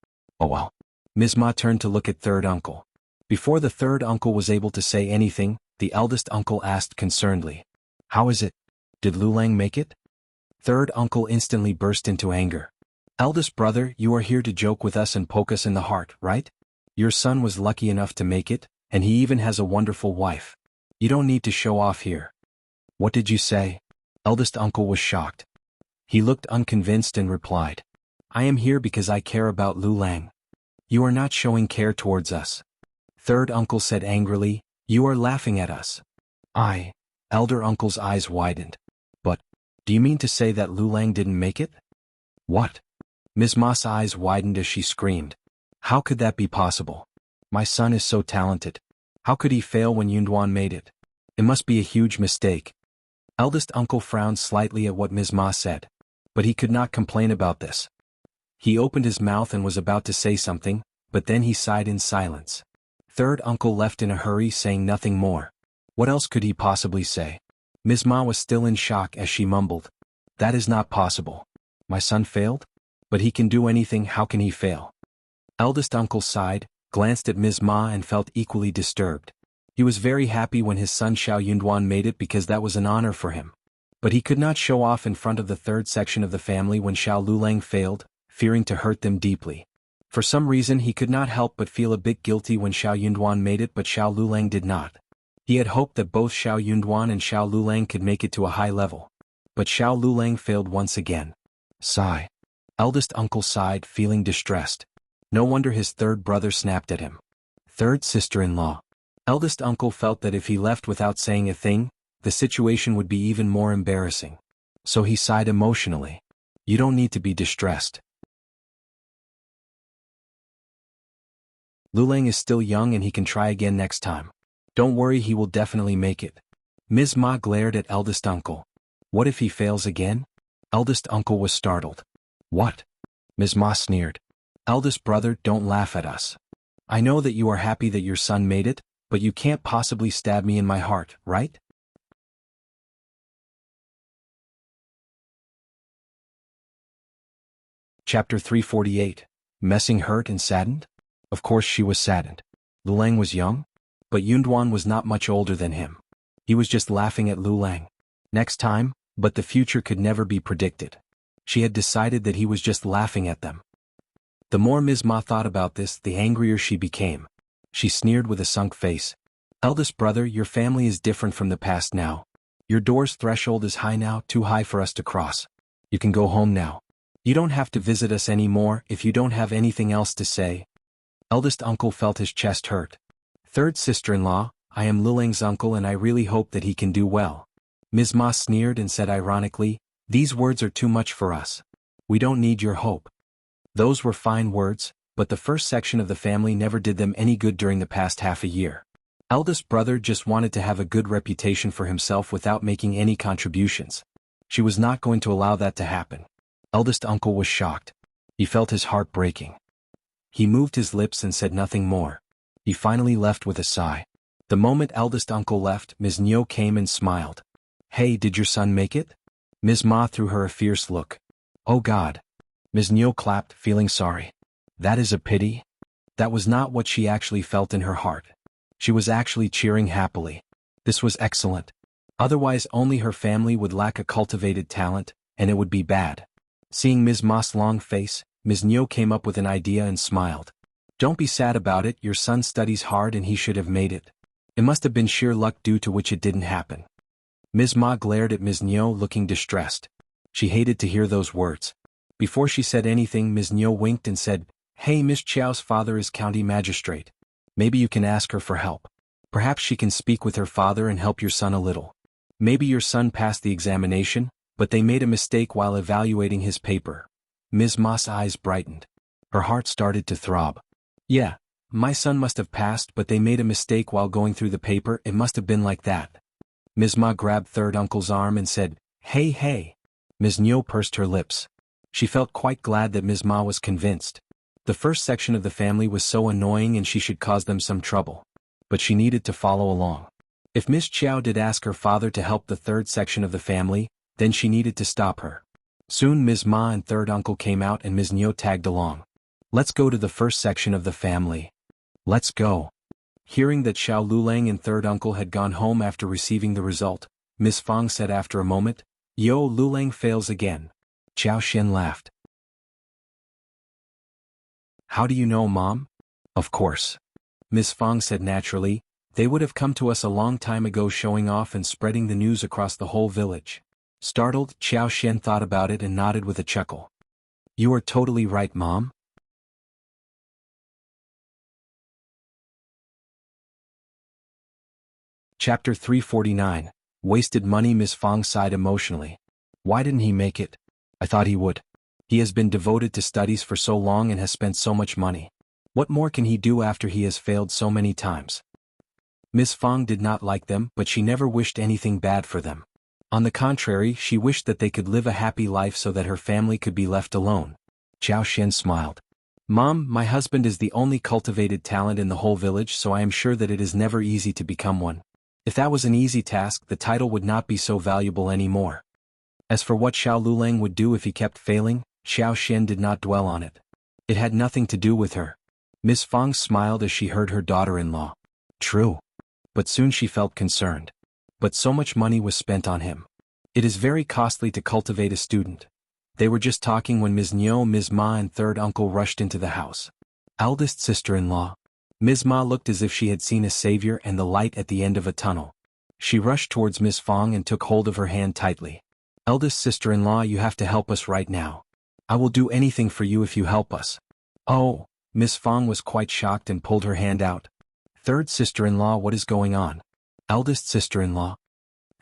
Oh well. Ms. Ma turned to look at third uncle. Before the third uncle was able to say anything, the eldest uncle asked concernedly. How is it? Did Liulang make it? Third uncle instantly burst into anger. Eldest brother, you are here to joke with us and poke us in the heart, right? Your son was lucky enough to make it, and he even has a wonderful wife. You don't need to show off here. What did you say? Eldest uncle was shocked. He looked unconvinced and replied. I am here because I care about Liulang. You are not showing care towards us. Third uncle said angrily, You are laughing at us. Elder uncle's eyes widened. But, do you mean to say that Liulang didn't make it? What? Ms. Ma's eyes widened as she screamed. How could that be possible? My son is so talented. How could he fail when Yunduan made it? It must be a huge mistake. Eldest uncle frowned slightly at what Ms. Ma said. But he could not complain about this. He opened his mouth and was about to say something, but then he sighed in silence. Third uncle left in a hurry, saying nothing more. What else could he possibly say? Ms. Ma was still in shock as she mumbled. That is not possible. My son failed? But he can do anything, how can he fail? Eldest uncle sighed, glanced at Ms. Ma and felt equally disturbed. He was very happy when his son Xiao Yunduan made it because that was an honor for him. But he could not show off in front of the third section of the family when Xiao Liulang failed, fearing to hurt them deeply. For some reason he could not help but feel a bit guilty when Xiao Yunduan made it, but Xiao Liulang did not. He had hoped that both Xiao Yunduan and Xiao Liulang could make it to a high level. But Xiao Liulang failed once again. Sigh. Eldest uncle sighed, feeling distressed. No wonder his third brother snapped at him. Third sister-in-law. Eldest uncle felt that if he left without saying a thing, the situation would be even more embarrassing. So he sighed emotionally. You don't need to be distressed. Liulang is still young and he can try again next time. Don't worry, he will definitely make it. Ms. Ma glared at eldest uncle. What if he fails again? Eldest uncle was startled. What? Ms. Ma sneered. Eldest brother, don't laugh at us. I know that you are happy that your son made it, but you can't possibly stab me in my heart, right? Chapter 348. Messing hurt and saddened? Of course she was saddened. Liulang was young, but Yunduan was not much older than him. He was just laughing at Liulang. Next time, but the future could never be predicted. She had decided that he was just laughing at them. The more Ms. Ma thought about this, the angrier she became. She sneered with a sunk face. Eldest brother, your family is different from the past now. Your door's threshold is high now, too high for us to cross. You can go home now. You don't have to visit us anymore if you don't have anything else to say. Eldest uncle felt his chest hurt. Third sister-in-law, I am Liulang's uncle and I really hope that he can do well. Ms. Ma sneered and said ironically, these words are too much for us. We don't need your hope. Those were fine words, but the first section of the family never did them any good during the past half a year. Eldest brother just wanted to have a good reputation for himself without making any contributions. She was not going to allow that to happen. Eldest uncle was shocked. He felt his heart breaking. He moved his lips and said nothing more. He finally left with a sigh. The moment eldest uncle left, Ms. Nyo came and smiled. Hey, did your son make it? Ms. Ma threw her a fierce look. Oh God. Ms. Nyo clapped, feeling sorry. That is a pity. That was not what she actually felt in her heart. She was actually cheering happily. This was excellent. Otherwise only her family would lack a cultivated talent, and it would be bad. Seeing Ms. Ma's long face, Ms. Nyo came up with an idea and smiled. Don't be sad about it, your son studies hard and he should have made it. It must have been sheer luck due to which it didn't happen. Ms. Ma glared at Ms. Nyo, looking distressed. She hated to hear those words. Before she said anything, Ms. Nyo winked and said, Hey, Miss Qiao's father is county magistrate. Maybe you can ask her for help. Perhaps she can speak with her father and help your son a little. Maybe your son passed the examination, but they made a mistake while evaluating his paper. Ms. Ma's eyes brightened. Her heart started to throb. Yeah, my son must have passed, but they made a mistake while going through the paper, it must have been like that. Ms. Ma grabbed third uncle's arm and said, Hey. Ms. Nyo pursed her lips. She felt quite glad that Ms. Ma was convinced. The first section of the family was so annoying and she should cause them some trouble. But she needed to follow along. If Miss Qiao did ask her father to help the third section of the family, then she needed to stop her. Soon Ms. Ma and third uncle came out and Ms. Nyo tagged along. Let's go to the first section of the family. Let's go. Hearing that Xiao Liulang and third uncle had gone home after receiving the result, Miss Fang said after a moment, Yo, Liulang fails again. Qiao Xin laughed. How do you know, Mom? Of course. Miss Fang said naturally, they would have come to us a long time ago showing off and spreading the news across the whole village. Startled, Qiao Xin thought about it and nodded with a chuckle. You are totally right, Mom. Chapter 349. Wasted money. Miss Fang sighed emotionally. Why didn't he make it? I thought he would. He has been devoted to studies for so long and has spent so much money. What more can he do after he has failed so many times? Miss Fang did not like them, but she never wished anything bad for them. On the contrary, she wished that they could live a happy life so that her family could be left alone. Zhao Xian smiled. Mom, my husband is the only cultivated talent in the whole village, so I am sure that it is never easy to become one. If that was an easy task, the title would not be so valuable anymore. As for what Xiao Liulang would do if he kept failing, Xiao Xian did not dwell on it. It had nothing to do with her. Miss Fang smiled as she heard her daughter-in-law. True. But soon she felt concerned. But so much money was spent on him. It is very costly to cultivate a student. They were just talking when Ms. Niu, Ms. Ma and third uncle rushed into the house. Eldest sister-in-law. Ms. Ma looked as if she had seen a savior and the light at the end of a tunnel. She rushed towards Miss Fang and took hold of her hand tightly. Eldest sister-in-law, you have to help us right now. I will do anything for you if you help us. Oh, Miss Fang was quite shocked and pulled her hand out. Third sister-in-law, what is going on? Eldest sister-in-law.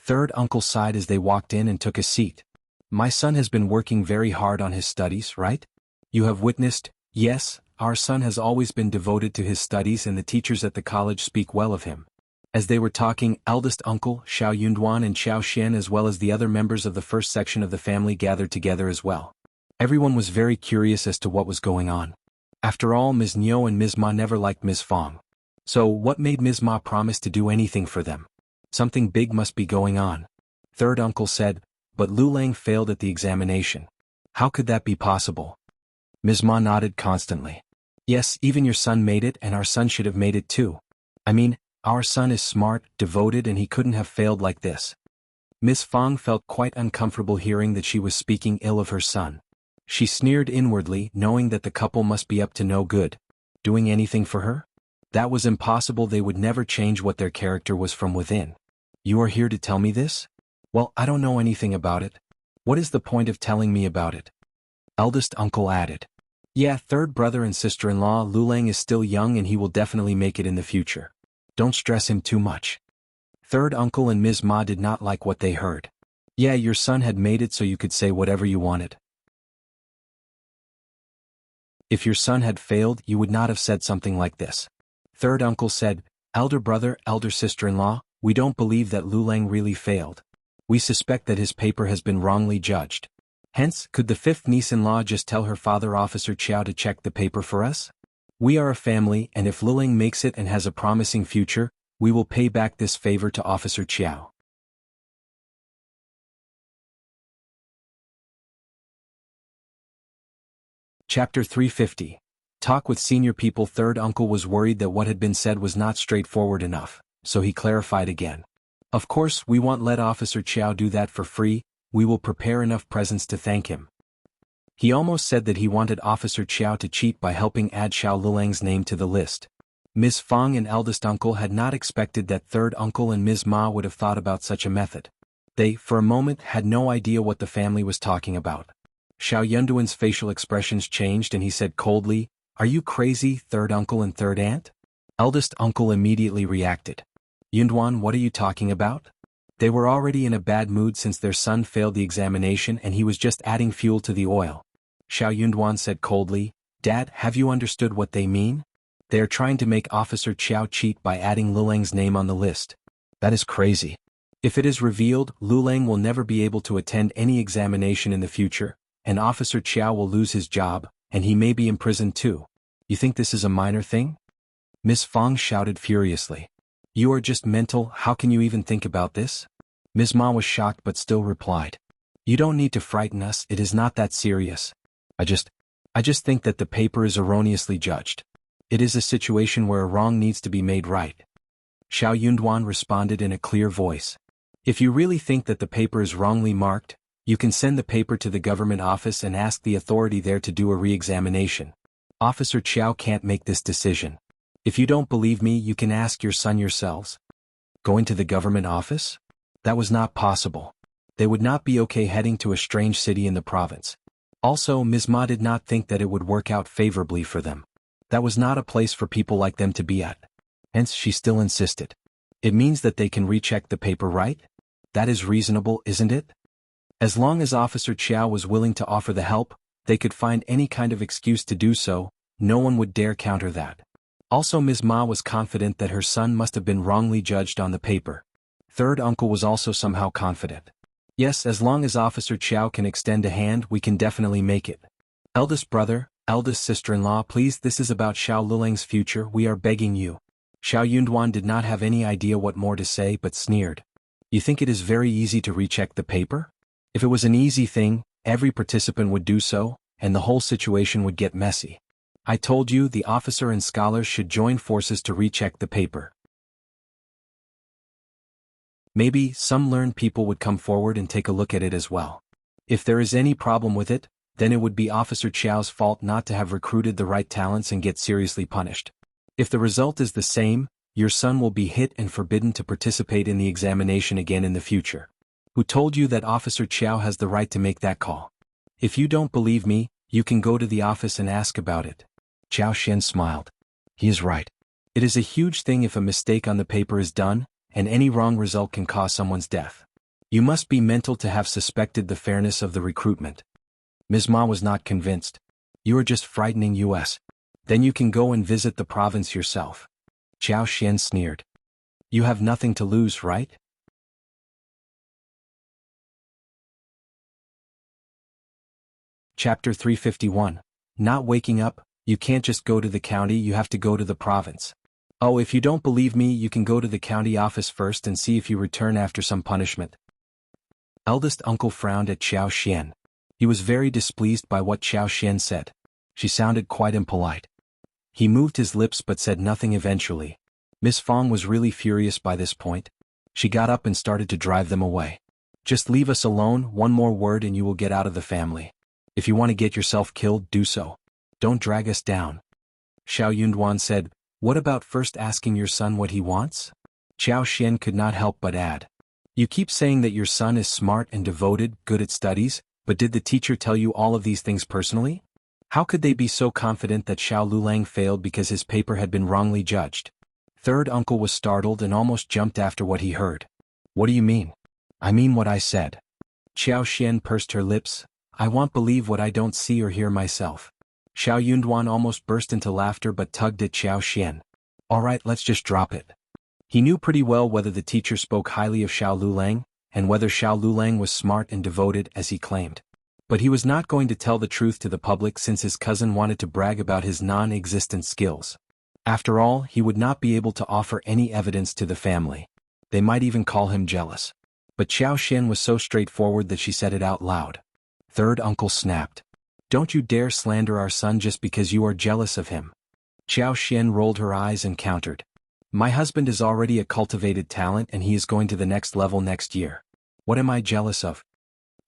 Third uncle sighed as they walked in and took a seat. My son has been working very hard on his studies, right? You have witnessed, yes, our son has always been devoted to his studies and the teachers at the college speak well of him. As they were talking, eldest uncle, Xiao Yunduan and Xiao Xian as well as the other members of the first section of the family gathered together as well. Everyone was very curious as to what was going on. After all, Ms. Niu and Ms. Ma never liked Ms. Fang. So what made Ms. Ma promise to do anything for them? Something big must be going on. Third uncle said, but Liulang failed at the examination. How could that be possible? Ms. Ma nodded constantly. Yes, even your son made it and our son should have made it too. I mean, our son is smart, devoted and he couldn't have failed like this. Miss Fang felt quite uncomfortable hearing that she was speaking ill of her son. She sneered inwardly, knowing that the couple must be up to no good. Doing anything for her? That was impossible. They would never change what their character was from within. You are here to tell me this? Well, I don't know anything about it. What is the point of telling me about it? Eldest uncle added. Yeah, third brother and sister-in-law, Liulang is still young and he will definitely make it in the future. Don't stress him too much. Third uncle and Ms. Ma did not like what they heard. Yeah, your son had made it so you could say whatever you wanted. If your son had failed, you would not have said something like this. Third uncle said, elder brother, elder sister-in-law, we don't believe that Liulang really failed. We suspect that his paper has been wrongly judged. Hence, could the fifth niece-in-law just tell her father Officer Qjao to check the paper for us? We are a family and if Liulang makes it and has a promising future, we will pay back this favor to Officer Qjao. Chapter 350. Talk with senior people. Third uncle was worried that what had been said was not straightforward enough, so he clarified again. Of course, we won't let Officer Qjao do that for free, we will prepare enough presents to thank him. He almost said that he wanted Officer Qjao to cheat by helping add Xiao Liulang's name to the list. Ms. Fang and eldest uncle had not expected that third uncle and Ms. Ma would have thought about such a method. They, for a moment, had no idea what the family was talking about. Xiao Yunduan's facial expressions changed and he said coldly, Are you crazy, third uncle and third aunt? Eldest uncle immediately reacted. Yunduan, what are you talking about? They were already in a bad mood since their son failed the examination and he was just adding fuel to the oil. Xiao Yunduan said coldly, Dad, have you understood what they mean? They are trying to make Officer Qjao cheat by adding Liulang's name on the list. That is crazy. If it is revealed, Liulang will never be able to attend any examination in the future, and Officer Qjao will lose his job, and he may be imprisoned too. You think this is a minor thing? Miss Fang shouted furiously. You are just mental, how can you even think about this? Ms. Ma was shocked but still replied. You don't need to frighten us, it is not that serious. I just think that the paper is erroneously judged. It is a situation where a wrong needs to be made right. Xiao Yunduan responded in a clear voice. If you really think that the paper is wrongly marked, you can send the paper to the government office and ask the authority there to do a re-examination. Officer Qjao can't make this decision. If you don't believe me, you can ask your son yourselves. Going to the government office? That was not possible. They would not be okay heading to a strange city in the province. Also, Ms. Ma did not think that it would work out favorably for them. That was not a place for people like them to be at. Hence, she still insisted. It means that they can recheck the paper, right? That is reasonable, isn't it? As long as Officer Qjao was willing to offer the help, they could find any kind of excuse to do so, No one would dare counter that. Also, Ms. Ma was confident that her son must have been wrongly judged on the paper. Third uncle was also somehow confident. Yes, as long as Officer Qjao can extend a hand, we can definitely make it. Eldest brother, eldest sister-in-law, please, this is about Xiao Lulang's future, we are begging you. Xiao Yunduan did not have any idea what more to say but sneered. You think it is very easy to recheck the paper? If it was an easy thing, every participant would do so, and the whole situation would get messy. I told you the officer and scholars should join forces to recheck the paper. Maybe some learned people would come forward and take a look at it as well. If there is any problem with it, then it would be Officer Qiao's fault not to have recruited the right talents and get seriously punished. If the result is the same, your son will be hit and forbidden to participate in the examination again in the future. Who told you that Officer Qiao has the right to make that call? If you don't believe me, you can go to the office and ask about it. Qiao Xian smiled. He is right. It is a huge thing if a mistake on the paper is done, and any wrong result can cause someone's death. You must be mental to have suspected the fairness of the recruitment. Ms. Ma was not convinced. You are just frightening us. Then you can go and visit the province yourself. Qiao Xian sneered. You have nothing to lose, right? Chapter 351. Not waking up, you can't just go to the county, you have to go to the province. Oh, if you don't believe me, you can go to the county office first and see if you return after some punishment. Eldest uncle frowned at Qiao Xian. He was very displeased by what Qiao Xian said. She sounded quite impolite. He moved his lips but said nothing eventually. Miss Fong was really furious by this point. She got up and started to drive them away. Just leave us alone, one more word and you will get out of the family. If you want to get yourself killed, do so. Don't drag us down. Xiao Yunduan said, what about first asking your son what he wants? Qiao Xian could not help but add. You keep saying that your son is smart and devoted, good at studies, but did the teacher tell you all of these things personally? How could they be so confident that Xiao Liulang failed because his paper had been wrongly judged? Third uncle was startled and almost jumped after what he heard. What do you mean? I mean what I said. Qiao Xian pursed her lips. I won't believe what I don't see or hear myself. Xiao Yunduan almost burst into laughter but tugged at Qiao Xian. Alright, let's just drop it. He knew pretty well whether the teacher spoke highly of Xiao Liulang, and whether Xiao Liulang was smart and devoted as he claimed. But he was not going to tell the truth to the public since his cousin wanted to brag about his non-existent skills. After all, he would not be able to offer any evidence to the family. They might even call him jealous. But Qiao Xian was so straightforward that she said it out loud. Third uncle snapped. Don't you dare slander our son just because you are jealous of him. Qiao Xian rolled her eyes and countered. My husband is already a cultivated talent and he is going to the next level next year. What am I jealous of?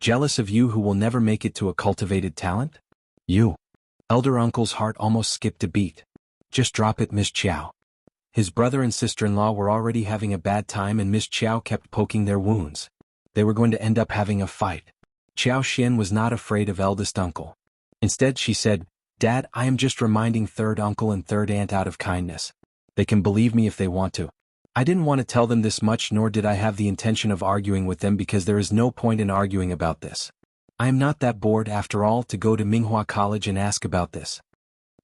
Jealous of you who will never make it to a cultivated talent? You. Elder uncle's heart almost skipped a beat. Just drop it, Miss Qiao. His brother and sister-in-law were already having a bad time and Miss Qiao kept poking their wounds. They were going to end up having a fight. Qiao Xian was not afraid of eldest uncle. Instead she said, Dad, I am just reminding third uncle and third aunt out of kindness. They can believe me if they want to. I didn't want to tell them this much nor did I have the intention of arguing with them because there is no point in arguing about this. I am not that bored after all to go to Minghua College and ask about this.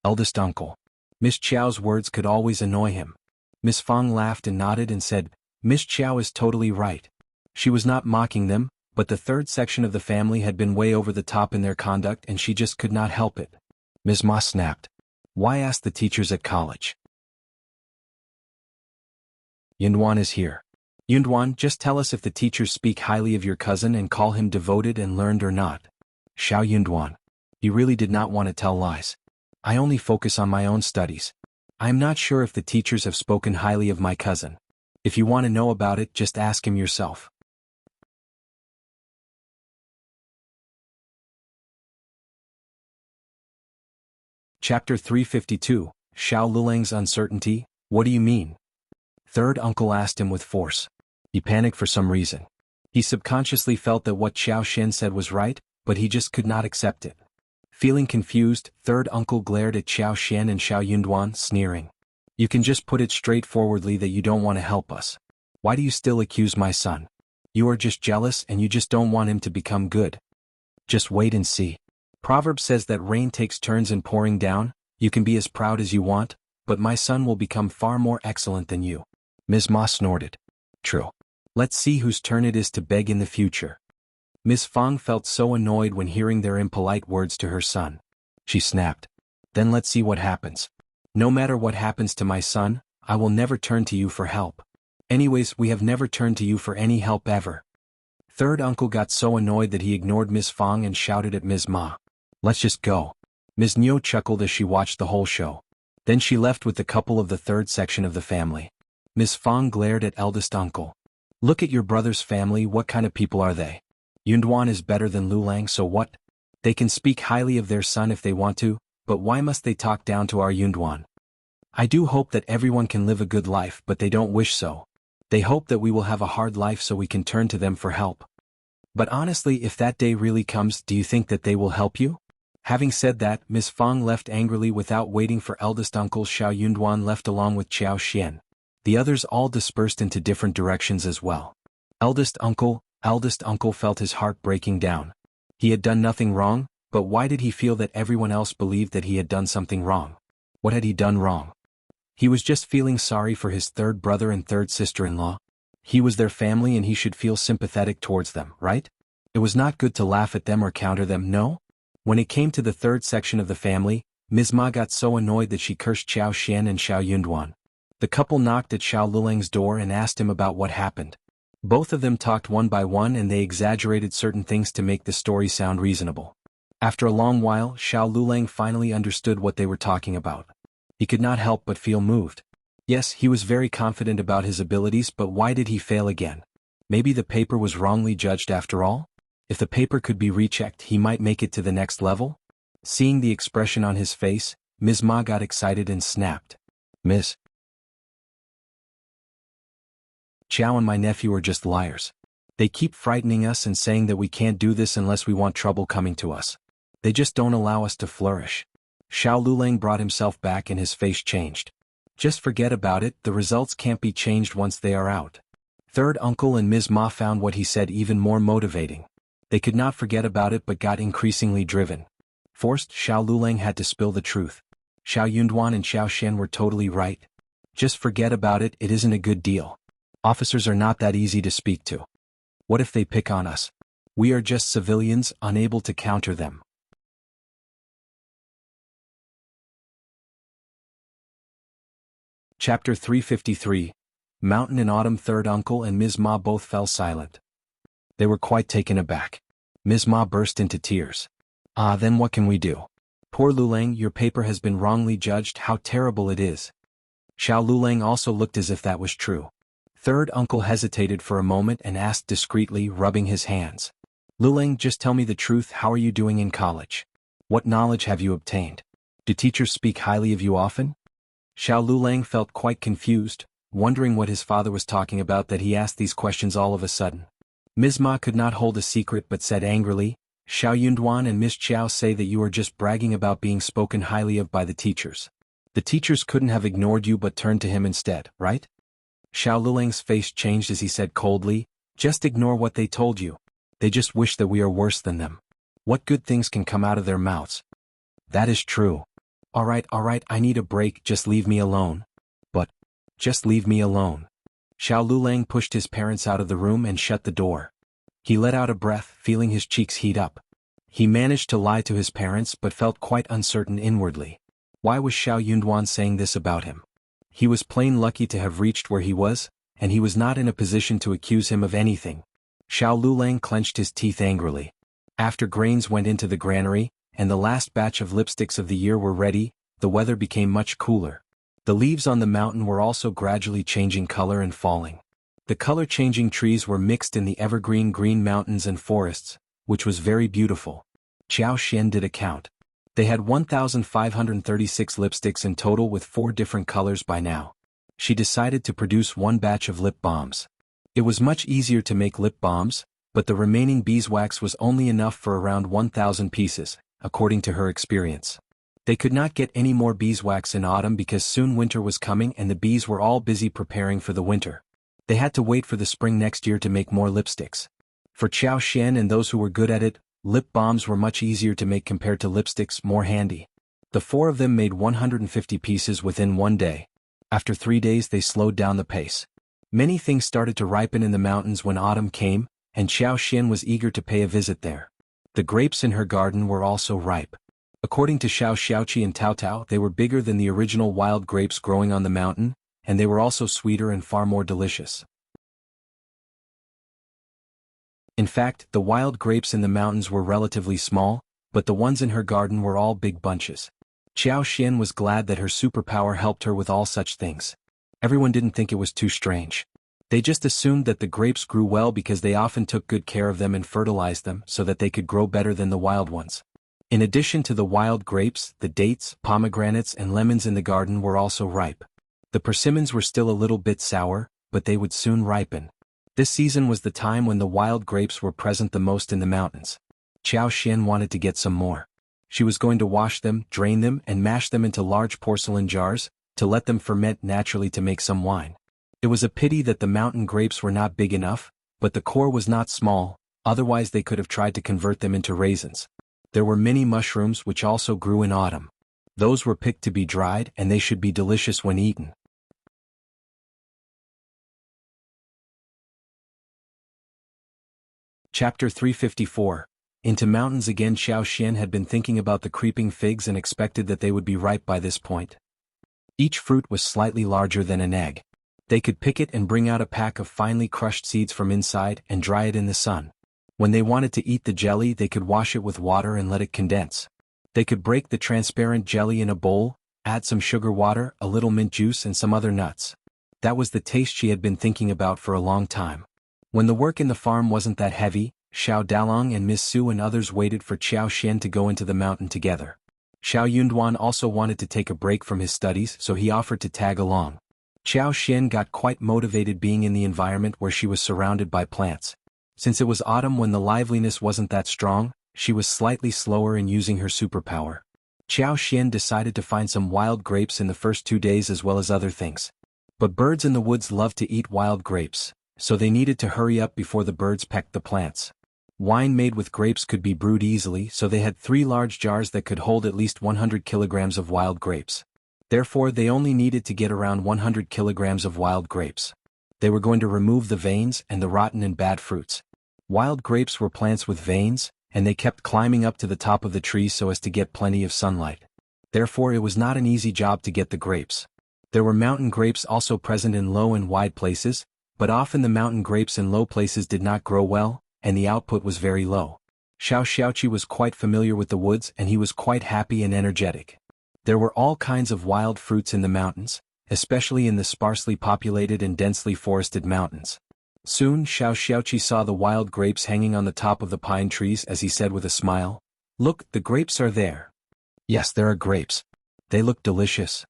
Eldest uncle. Miss Qiao's words could always annoy him. Miss Fong laughed and nodded and said, Miss Qiao is totally right. She was not mocking them, but the third section of the family had been way over the top in their conduct and she just could not help it. Ms. Ma snapped. Why ask the teachers at college? Yunduan is here. Yunduan, just tell us if the teachers speak highly of your cousin and call him devoted and learned or not. Xiao Yunduan. He really did not want to tell lies. I only focus on my own studies. I am not sure if the teachers have spoken highly of my cousin. If you want to know about it, just ask him yourself. Chapter 352, Xiao Lulang's uncertainty. What do you mean? Third uncle asked him with force. He panicked for some reason. He subconsciously felt that what Xiao Xian said was right, but he just could not accept it. Feeling confused, third uncle glared at Xiao Xian and Xiao Yunduan, sneering. You can just put it straightforwardly that you don't want to help us. Why do you still accuse my son? You are just jealous and you just don't want him to become good. Just wait and see. Proverb says that rain takes turns in pouring down. You can be as proud as you want, but my son will become far more excellent than you. Ms. Ma snorted. True. Let's see whose turn it is to beg in the future. Ms. Fang felt so annoyed when hearing their impolite words to her son. She snapped. Then let's see what happens. No matter what happens to my son, I will never turn to you for help. Anyways, we have never turned to you for any help ever. Third uncle got so annoyed that he ignored Ms. Fang and shouted at Ms. Ma. Let's just go. Ms. Niu chuckled as she watched the whole show. Then she left with the couple of the third section of the family. Ms. Fang glared at eldest uncle. Look at your brother's family, what kind of people are they? Yunduan is better than Liulang, so what? They can speak highly of their son if they want to, but why must they talk down to our Yunduan? I do hope that everyone can live a good life, but they don't wish so. They hope that we will have a hard life so we can turn to them for help. But honestly, if that day really comes, do you think that they will help you? Having said that, Ms. Fang left angrily without waiting for eldest uncle Shao. Yunduan left along with Qiao Xian. The others all dispersed into different directions as well. Eldest uncle felt his heart breaking down. He had done nothing wrong, but why did he feel that everyone else believed that he had done something wrong? What had he done wrong? He was just feeling sorry for his third brother and third sister-in-law. He was their family and he should feel sympathetic towards them, right? It was not good to laugh at them or counter them, no? When it came to the third section of the family, Ms. Ma got so annoyed that she cursed Qiao Xian and Shao Yunduan. The couple knocked at Xiao Lulang's door and asked him about what happened. Both of them talked one by one and they exaggerated certain things to make the story sound reasonable. After a long while, Xiao Lulang finally understood what they were talking about. He could not help but feel moved. Yes, he was very confident about his abilities, but why did he fail again? Maybe the paper was wrongly judged after all? If the paper could be rechecked, he might make it to the next level? Seeing the expression on his face, Ms. Ma got excited and snapped. Ms. Qiao and my nephew are just liars. They keep frightening us and saying that we can't do this unless we want trouble coming to us. They just don't allow us to flourish. Shao Lulang brought himself back and his face changed. Just forget about it, the results can't be changed once they are out. Third uncle and Ms. Ma found what he said even more motivating. They could not forget about it but got increasingly driven. Forced, Shao Lulang had to spill the truth. Shao Yunduan and Xiao Xian were totally right. Just forget about it, it isn't a good deal. Officers are not that easy to speak to. What if they pick on us? We are just civilians, unable to counter them. Chapter 353. Mountain in Autumn. Third uncle and Ms. Ma both fell silent. They were quite taken aback. Ms. Ma burst into tears. Then what can we do? Poor Lulang, your paper has been wrongly judged, how terrible it is. Xiao Lulang also looked as if that was true. Third uncle hesitated for a moment and asked discreetly, rubbing his hands. Lulang, just tell me the truth, how are you doing in college? What knowledge have you obtained? Do teachers speak highly of you often? Xiao Lulang felt quite confused, wondering what his father was talking about that he asked these questions all of a sudden. Ms. Ma could not hold a secret but said angrily, Xiao Yunduan and Miss Qiao say that you are just bragging about being spoken highly of by the teachers. The teachers couldn't have ignored you but turned to him instead, right? Xiao Lulang's face changed as he said coldly, just ignore what they told you. They just wish that we are worse than them. What good things can come out of their mouths? That is true. Alright, I need a break, just leave me alone. But, just leave me alone. Xiao Lulang pushed his parents out of the room and shut the door. He let out a breath, feeling his cheeks heat up. He managed to lie to his parents but felt quite uncertain inwardly. Why was Xiao Yunduan saying this about him? He was plain lucky to have reached where he was, and he was not in a position to accuse him of anything. Xiao Lulang clenched his teeth angrily. After grains went into the granary, and the last batch of lipsticks of the year were ready, the weather became much cooler. The leaves on the mountain were also gradually changing color and falling. The color-changing trees were mixed in the evergreen green mountains and forests, which was very beautiful. Qiao Xian did a count. They had 1,536 lipsticks in total with 4 different colors by now. She decided to produce one batch of lip balms. It was much easier to make lip balms, but the remaining beeswax was only enough for around 1,000 pieces, according to her experience. They could not get any more beeswax in autumn because soon winter was coming and the bees were all busy preparing for the winter. They had to wait for the spring next year to make more lipsticks. For Qiao Xian and those who were good at it, lip balms were much easier to make compared to lipsticks, more handy. The four of them made 150 pieces within one day. After 3 days they slowed down the pace. Many things started to ripen in the mountains when autumn came, and Xiao Xian was eager to pay a visit there. The grapes in her garden were also ripe. According to Shao Xiaoqi and Tao Tao, they were bigger than the original wild grapes growing on the mountain, and they were also sweeter and far more delicious. In fact, the wild grapes in the mountains were relatively small, but the ones in her garden were all big bunches. Xiao Xian was glad that her superpower helped her with all such things. Everyone didn't think it was too strange. They just assumed that the grapes grew well because they often took good care of them and fertilized them so that they could grow better than the wild ones. In addition to the wild grapes, the dates, pomegranates and lemons in the garden were also ripe. The persimmons were still a little bit sour, but they would soon ripen. This season was the time when the wild grapes were present the most in the mountains. Xiao Xian wanted to get some more. She was going to wash them, drain them and mash them into large porcelain jars, to let them ferment naturally to make some wine. It was a pity that the mountain grapes were not big enough, but the core was not small, otherwise they could have tried to convert them into raisins. There were many mushrooms which also grew in autumn. Those were picked to be dried and they should be delicious when eaten. Chapter 354. Into mountains again. Xiao Xian had been thinking about the creeping figs and expected that they would be ripe by this point. Each fruit was slightly larger than an egg. They could pick it and bring out a pack of finely crushed seeds from inside and dry it in the sun. When they wanted to eat the jelly, they could wash it with water and let it condense. They could break the transparent jelly in a bowl, add some sugar water, a little mint juice and some other nuts. That was the taste she had been thinking about for a long time. When the work in the farm wasn't that heavy, Xiao Dalong and Miss Su and others waited for Xiao Xian to go into the mountain together. Xiao Yunduan also wanted to take a break from his studies, so he offered to tag along. Xiao Xian got quite motivated being in the environment where she was surrounded by plants. Since it was autumn when the liveliness wasn't that strong, she was slightly slower in using her superpower. Xiao Xian decided to find some wild grapes in the first 2 days as well as other things. But birds in the woods love to eat wild grapes, so they needed to hurry up before the birds pecked the plants. Wine made with grapes could be brewed easily, so they had 3 large jars that could hold at least 100 kilograms of wild grapes. Therefore they only needed to get around 100 kilograms of wild grapes. They were going to remove the veins and the rotten and bad fruits. Wild grapes were plants with veins, and they kept climbing up to the top of the trees so as to get plenty of sunlight. Therefore it was not an easy job to get the grapes. There were mountain grapes also present in low and wide places, but often the mountain grapes in low places did not grow well, and the output was very low. Shao Xiaoqi was quite familiar with the woods and he was quite happy and energetic. There were all kinds of wild fruits in the mountains, especially in the sparsely populated and densely forested mountains. Soon Shao Xiaoqi saw the wild grapes hanging on the top of the pine trees as he said with a smile, "Look, the grapes are there." "Yes, there are grapes. They look delicious."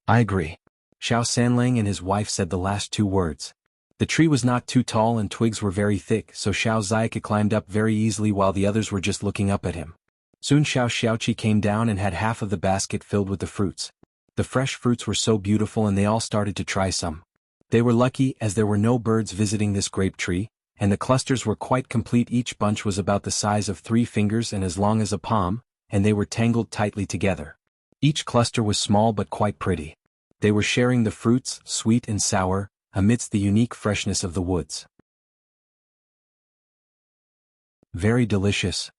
"I agree." Xiao Sanlang and his wife said the last 2 words. The tree was not too tall and twigs were very thick, so Xiao Ziyake climbed up very easily while the others were just looking up at him. Soon Shao Xiaoqi came down and had half of the basket filled with the fruits. The fresh fruits were so beautiful and they all started to try some. They were lucky as there were no birds visiting this grape tree, and the clusters were quite complete. Each bunch was about the size of 3 fingers and as long as a palm, and they were tangled tightly together. Each cluster was small but quite pretty. They were sharing the fruits, sweet and sour, amidst the unique freshness of the woods. Very delicious.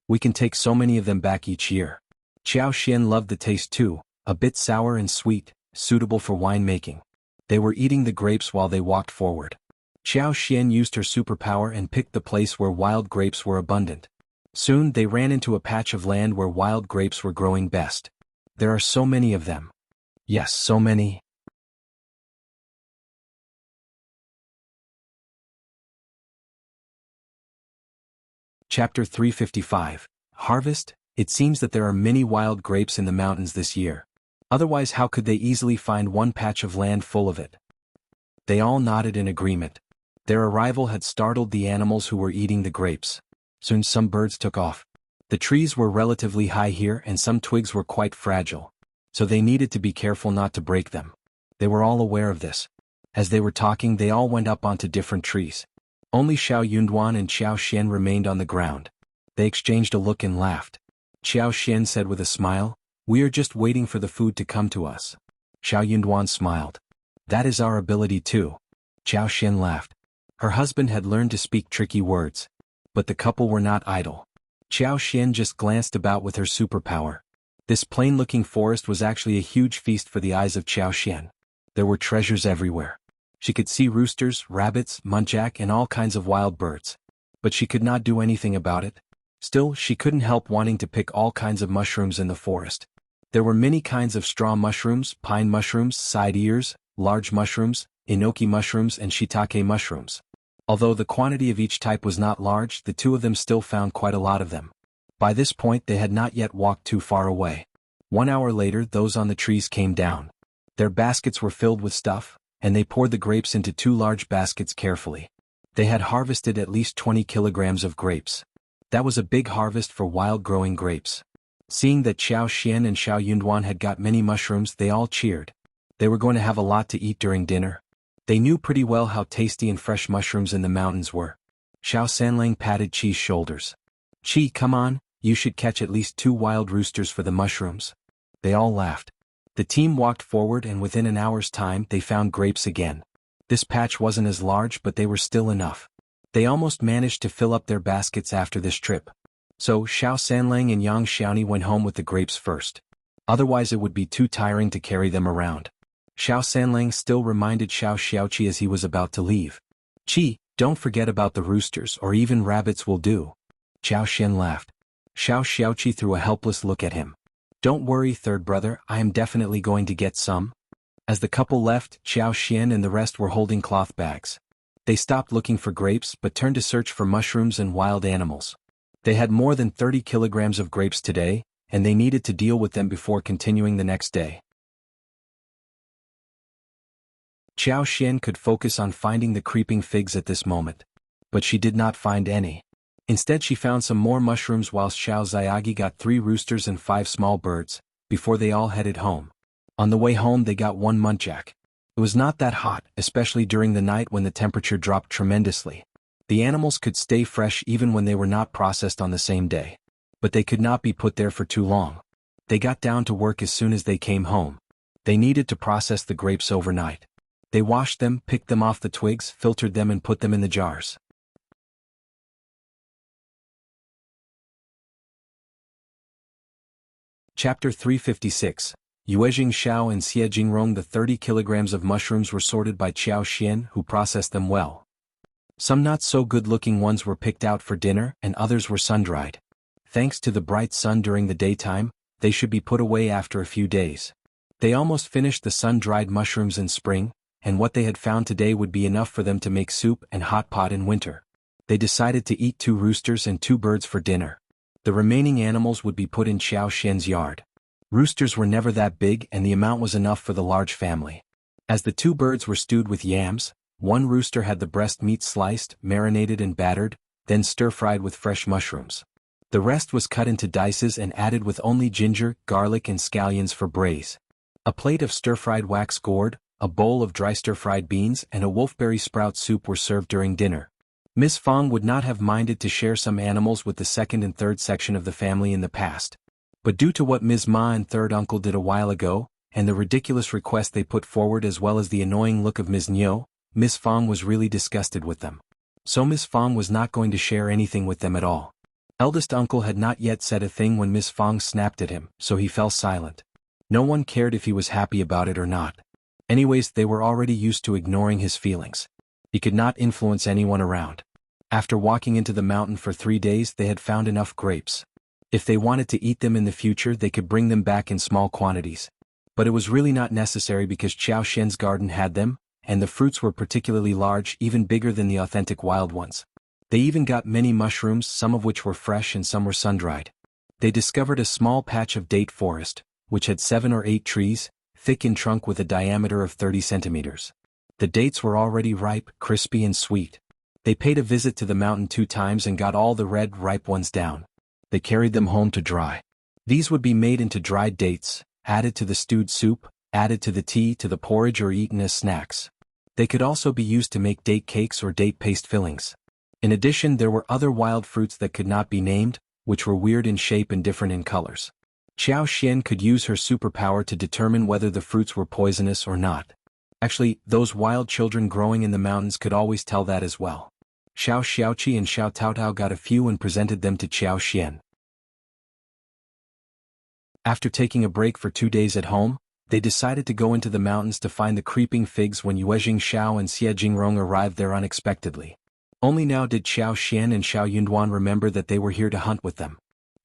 We can take so many of them back each year. Xiao Xian loved the taste too, a bit sour and sweet, suitable for wine making. They were eating the grapes while they walked forward. Xiao Xian used her superpower and picked the place where wild grapes were abundant. Soon they ran into a patch of land where wild grapes were growing best. There are so many of them. Yes, so many. Chapter 355. Harvest. It seems that there are many wild grapes in the mountains this year. Otherwise how could they easily find one patch of land full of it? They all nodded in agreement. Their arrival had startled the animals who were eating the grapes. Soon some birds took off. The trees were relatively high here and some twigs were quite fragile, so they needed to be careful not to break them. They were all aware of this. As they were talking they all went up onto different trees. Only Xiao Yunduan and Xiao Xian remained on the ground. They exchanged a look and laughed. Xiao Xian said with a smile, We are just waiting for the food to come to us. Xiao Yunduan smiled. That is our ability too. Qiao Xian laughed. Her husband had learned to speak tricky words. But the couple were not idle. Qiao Xian just glanced about with her superpower. This plain-looking forest was actually a huge feast for the eyes of Qiao Xian. There were treasures everywhere. She could see roosters, rabbits, muntjac and all kinds of wild birds. But she could not do anything about it. Still, she couldn't help wanting to pick all kinds of mushrooms in the forest. There were many kinds of straw mushrooms, pine mushrooms, side ears, large mushrooms, enoki mushrooms and shiitake mushrooms. Although the quantity of each type was not large, the two of them still found quite a lot of them. By this point they had not yet walked too far away. 1 hour later those on the trees came down. Their baskets were filled with stuff, and they poured the grapes into 2 large baskets carefully. They had harvested at least 20 kilograms of grapes. That was a big harvest for wild-growing grapes. Seeing that Qiao Xian and Xiao Yunduan had got many mushrooms, they all cheered. They were going to have a lot to eat during dinner. They knew pretty well how tasty and fresh mushrooms in the mountains were. Xiao Sanlang patted Qi's shoulders. "Qi, come on, you should catch at least 2 wild roosters for the mushrooms." They all laughed. The team walked forward and within an hour's time they found grapes again. This patch wasn't as large but they were still enough. They almost managed to fill up their baskets after this trip. So Xiao Sanlang and Yang Xiaoni went home with the grapes first. Otherwise it would be too tiring to carry them around. Xiao Sanlang still reminded Xiao Xiaoqi as he was about to leave. "Qi, don't forget about the roosters or even rabbits will do." Qiao Xian laughed. Xiao Xiaoqi threw a helpless look at him. "Don't worry, third brother, I am definitely going to get some." As the couple left, Qiao Xian and the rest were holding cloth bags. They stopped looking for grapes but turned to search for mushrooms and wild animals. They had more than 30 kilograms of grapes today, and they needed to deal with them before continuing the next day. Qiao Xian could focus on finding the creeping figs at this moment. But she did not find any. Instead she found some more mushrooms whilst Xiao Xiaogi got 3 roosters and 5 small birds, before they all headed home. On the way home they got 1 muntjac. It was not that hot, especially during the night when the temperature dropped tremendously. The animals could stay fresh even when they were not processed on the same day. But they could not be put there for too long. They got down to work as soon as they came home. They needed to process the grapes overnight. They washed them, picked them off the twigs, filtered them and put them in the jars. Chapter 356. Yuezheng Shao and Xie Jingrong. The 30 kilograms of mushrooms were sorted by Qiao Xian, who processed them well. Some not so good-looking ones were picked out for dinner and others were sun-dried. Thanks to the bright sun during the daytime, they should be put away after a few days. They almost finished the sun-dried mushrooms in spring, and what they had found today would be enough for them to make soup and hot pot in winter. They decided to eat 2 roosters and 2 birds for dinner. The remaining animals would be put in Qiao Xian's yard. Roosters were never that big and the amount was enough for the large family. As the 2 birds were stewed with yams, 1 rooster had the breast meat sliced, marinated and battered, then stir-fried with fresh mushrooms. The rest was cut into dices and added with only ginger, garlic and scallions for braise. A plate of stir-fried wax gourd, a bowl of dry stir-fried beans and a wolfberry sprout soup were served during dinner. Miss Fong would not have minded to share some animals with the second and third section of the family in the past. But due to what Ms. Ma and third uncle did a while ago, and the ridiculous request they put forward as well as the annoying look of Ms. Niu, Miss Fong was really disgusted with them. So Miss Fong was not going to share anything with them at all. Eldest uncle had not yet said a thing when Miss Fong snapped at him, so he fell silent. No one cared if he was happy about it or not. Anyways, they were already used to ignoring his feelings. He could not influence anyone around. After walking into the mountain for 3 days they had found enough grapes. If they wanted to eat them in the future they could bring them back in small quantities. But it was really not necessary because Qiao Xian's garden had them, and the fruits were particularly large, even bigger than the authentic wild ones. They even got many mushrooms, some of which were fresh and some were sun-dried. They discovered a small patch of date forest, which had 7 or 8 trees, thick in trunk with a diameter of 30 centimeters. The dates were already ripe, crispy and sweet. They paid a visit to the mountain 2 times and got all the red, ripe ones down. They carried them home to dry. These would be made into dried dates, added to the stewed soup, added to the tea, to the porridge or eaten as snacks. They could also be used to make date cakes or date paste fillings. In addition there were other wild fruits that could not be named, which were weird in shape and different in colors. Xiao Xian could use her superpower to determine whether the fruits were poisonous or not. Actually, those wild children growing in the mountains could always tell that as well. Shao Xiaoqi and Shao Taotao got a few and presented them to Xiao Xian. After taking a break for 2 days at home, they decided to go into the mountains to find the creeping figs when Yuezheng, Shao and Xie Jingrong arrived there unexpectedly. Only now did Xiao Xian and Xiao Yunduan remember that they were here to hunt with them.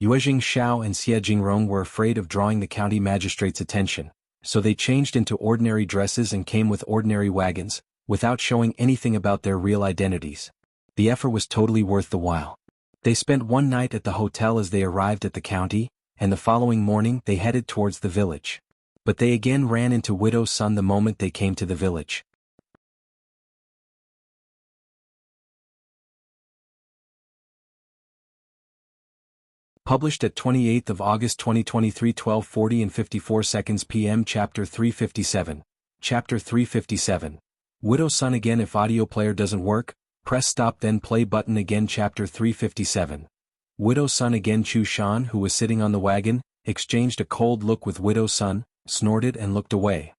Yuezheng, Shao and Xie Jingrong were afraid of drawing the county magistrate's attention, so they changed into ordinary dresses and came with ordinary wagons, without showing anything about their real identities. The effort was totally worth the while. They spent one night at the hotel as they arrived at the county, and the following morning they headed towards the village. But they again ran into Widow's son the moment they came to the village. Published at 28th of August 2023, 12:40 and 54 seconds p.m. Chapter 357. Chapter 357. Widow's son again. If audio player doesn't work, press stop then play button again. Chapter 357. Widow's son again. Chu Shan, who was sitting on the wagon, exchanged a cold look with Widow's son, snorted and looked away.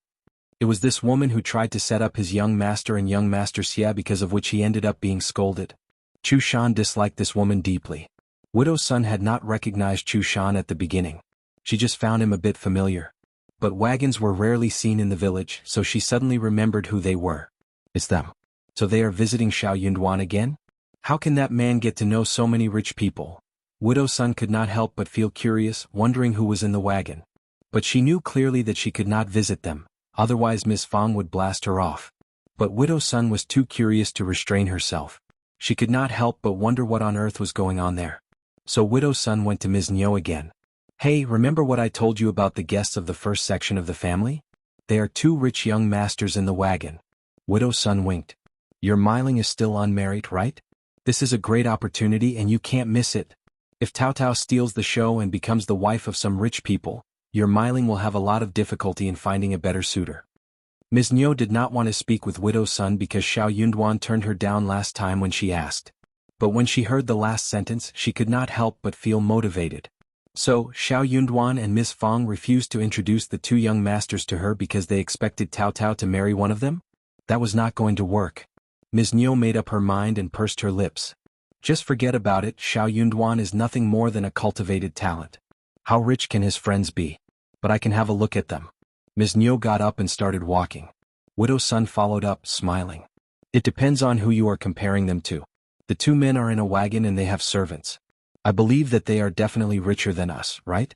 It was this woman who tried to set up his young master and young master Xia, because of which he ended up being scolded. Chu Shan disliked this woman deeply. Widow's son had not recognized Chu Shan at the beginning. She just found him a bit familiar. But wagons were rarely seen in the village, so she suddenly remembered who they were. It's them. So they are visiting Shao Yunduan again? How can that man get to know so many rich people? Widow's son could not help but feel curious, wondering who was in the wagon. But she knew clearly that she could not visit them, otherwise Miss Fang would blast her off. But Widow's son was too curious to restrain herself. She could not help but wonder what on earth was going on there. So Widow's son went to Ms. Niu again. Hey, remember what I told you about the guests of the first section of the family? They are 2 rich young masters in the wagon. Widow's son winked. Your Miling is still unmarried, right? This is a great opportunity and you can't miss it. If Tao Tao steals the show and becomes the wife of some rich people, your Miling will have a lot of difficulty in finding a better suitor. Ms. Niu did not want to speak with Widow's son because Shao Yunduan turned her down last time when she asked. But when she heard the last sentence, she could not help but feel motivated. So, Shao Yunduan and Miss Fang refused to introduce the 2 young masters to her because they expected Tao Tao to marry one of them? That was not going to work. Ms. Niu made up her mind and pursed her lips. Just forget about it. Shao Yunduan is nothing more than a cultivated talent. How rich can his friends be? But I can have a look at them. Ms. Niu got up and started walking. Widow's son followed up, smiling. It depends on who you are comparing them to. The 2 men are in a wagon and they have servants. I believe that they are definitely richer than us, right?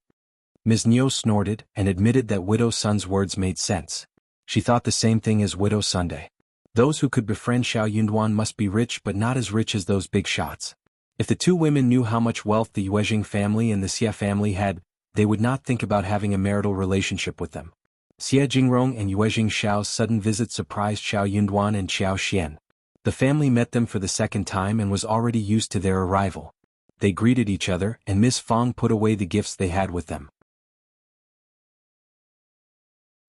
Ms. Niu snorted and admitted that Widow's son's words made sense. She thought the same thing as Widow's Sunday. Those who could befriend Shao Yunduan must be rich, but not as rich as those big shots. If the 2 women knew how much wealth the Yuezheng family and the Xie family had, they would not think about having a marital relationship with them. Xie Jingrong and Yuezheng Shao's sudden visit surprised Shao Yunduan and Xiao Xian. The family met them for the second time and was already used to their arrival. They greeted each other, and Miss Fang put away the gifts they had with them.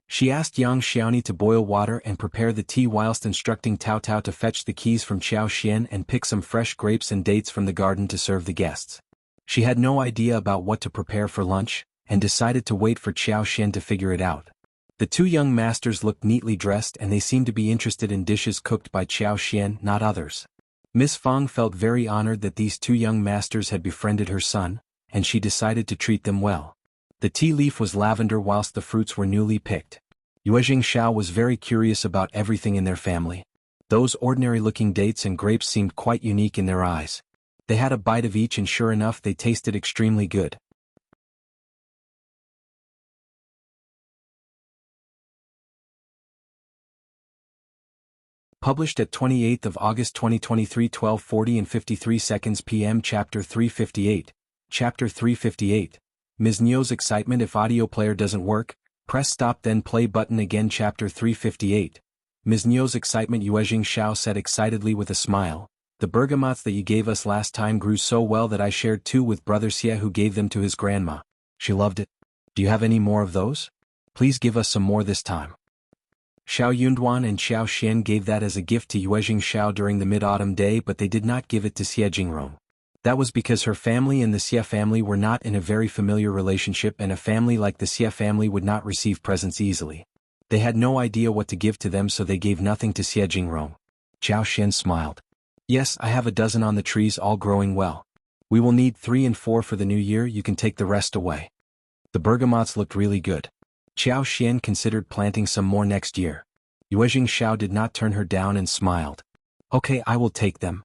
She asked Yang Xiaoni to boil water and prepare the tea whilst instructing Tao Tao to fetch the keys from Xiao Xian and pick some fresh grapes and dates from the garden to serve the guests. She had no idea about what to prepare for lunch, and decided to wait for Xiao Xian to figure it out. The 2 young masters looked neatly dressed and they seemed to be interested in dishes cooked by Xiao Xian, not others. Miss Fang felt very honored that these 2 young masters had befriended her son, and she decided to treat them well. The tea leaf was lavender whilst the fruits were newly picked. Yuezheng Shao was very curious about everything in their family. Those ordinary-looking dates and grapes seemed quite unique in their eyes. They had a bite of each and sure enough they tasted extremely good. Published at 28th of August 2023, 12:40 and 53 seconds p.m. Chapter 358. Chapter 358. Ms. Niu's excitement. If audio player doesn't work, press stop then play button again. Chapter 358. Ms. Niu's excitement. Yuezheng Shao said excitedly with a smile. The bergamots that you gave us last time grew so well that I shared 2 with brother Xie, who gave them to his grandma. She loved it. Do you have any more of those? Please give us some more this time. Shao Yunduan and Xiao Xian gave that as a gift to Yuezheng Shao during the mid-autumn day, but they did not give it to Xie Jingrong. That was because her family and the Xie family were not in a very familiar relationship, and a family like the Xie family would not receive presents easily. They had no idea what to give to them, so they gave nothing to Xie Jingrong. Zhao Xian smiled. Yes, I have a dozen on the trees, all growing well. We will need 3 and 4 for the new year, you can take the rest away. The bergamots looked really good. Zhao Xian considered planting some more next year. Yuezheng Shao did not turn her down and smiled. Okay, I will take them.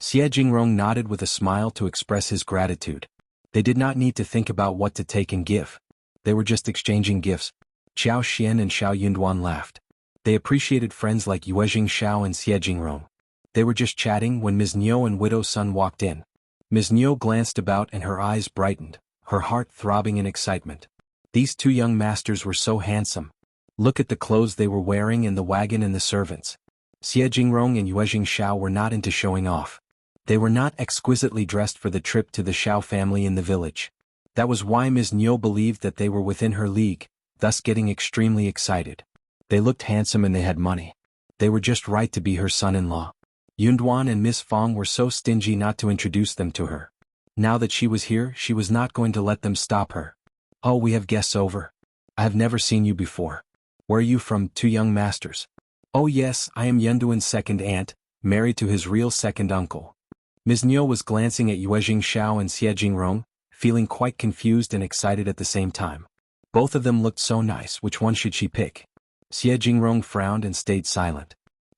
Xie Jingrong nodded with a smile to express his gratitude. They did not need to think about what to take and give. They were just exchanging gifts. Zhao Xian and Xiao Yunduan laughed. They appreciated friends like Yuezheng Shao and Xie Jingrong. They were just chatting when Ms. Niu and Widow Sun walked in. Ms. Niu glanced about and her eyes brightened, her heart throbbing in excitement. These 2 young masters were so handsome. Look at the clothes they were wearing and the wagon and the servants. Xie Jingrong and Yuezheng Shao were not into showing off. They were not exquisitely dressed for the trip to the Shao family in the village. That was why Ms. Niu believed that they were within her league, thus getting extremely excited. They looked handsome and they had money. They were just right to be her son-in-law. Yunduan and Miss Fong were so stingy not to introduce them to her. Now that she was here, she was not going to let them stop her. Oh, we have guests over. I have never seen you before. Where are you from, 2 young masters? Oh yes, I am Yunduan's second aunt, married to his real second uncle. Ms. Niu was glancing at Yuezheng Shao and Xie Jingrong, feeling quite confused and excited at the same time. Both of them looked so nice, which one should she pick? Xie Jingrong frowned and stayed silent.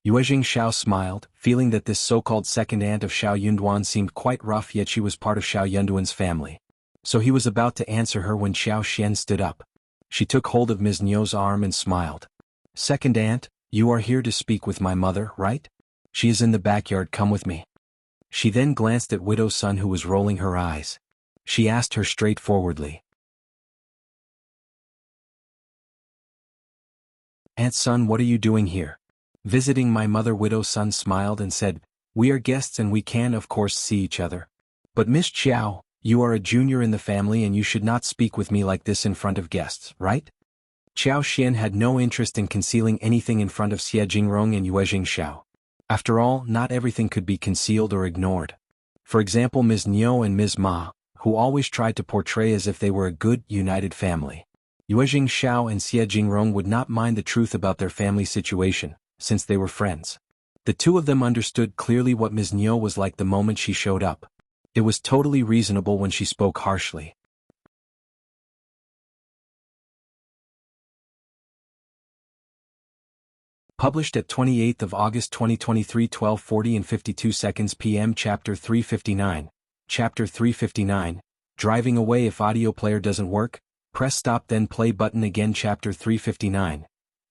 Yuezheng Shao smiled, feeling that this so-called second aunt of Xiao Yunduan seemed quite rough, yet she was part of Xiao Yunduan's family. So he was about to answer her when Zhao Xian stood up. She took hold of Ms. Niu's arm and smiled. Second aunt, you are here to speak with my mother, right? She is in the backyard, come with me. She then glanced at Widow Sun, who was rolling her eyes. She asked her straightforwardly. Aunt Sun, what are you doing here? Visiting my mother. Widow Sun smiled and said, we are guests and we can of course see each other. But Miss Qjao, you are a junior in the family and you should not speak with me like this in front of guests, right? Zhao Xian had no interest in concealing anything in front of Xie Jingrong and Yuezheng Shao. After all, not everything could be concealed or ignored. For example, Ms. Niu and Ms. Ma, who always tried to portray as if they were a good, united family. Yuezheng Shao and Xie Jingrong would not mind the truth about their family situation, since they were friends. The 2 of them understood clearly what Ms. Niu was like the moment she showed up. It was totally reasonable when she spoke harshly. Published at 28th of August 2023, 12:40 and 52 seconds p.m. Chapter 359. Chapter 359. Driving away. If audio player doesn't work, press stop then play button again. Chapter 359.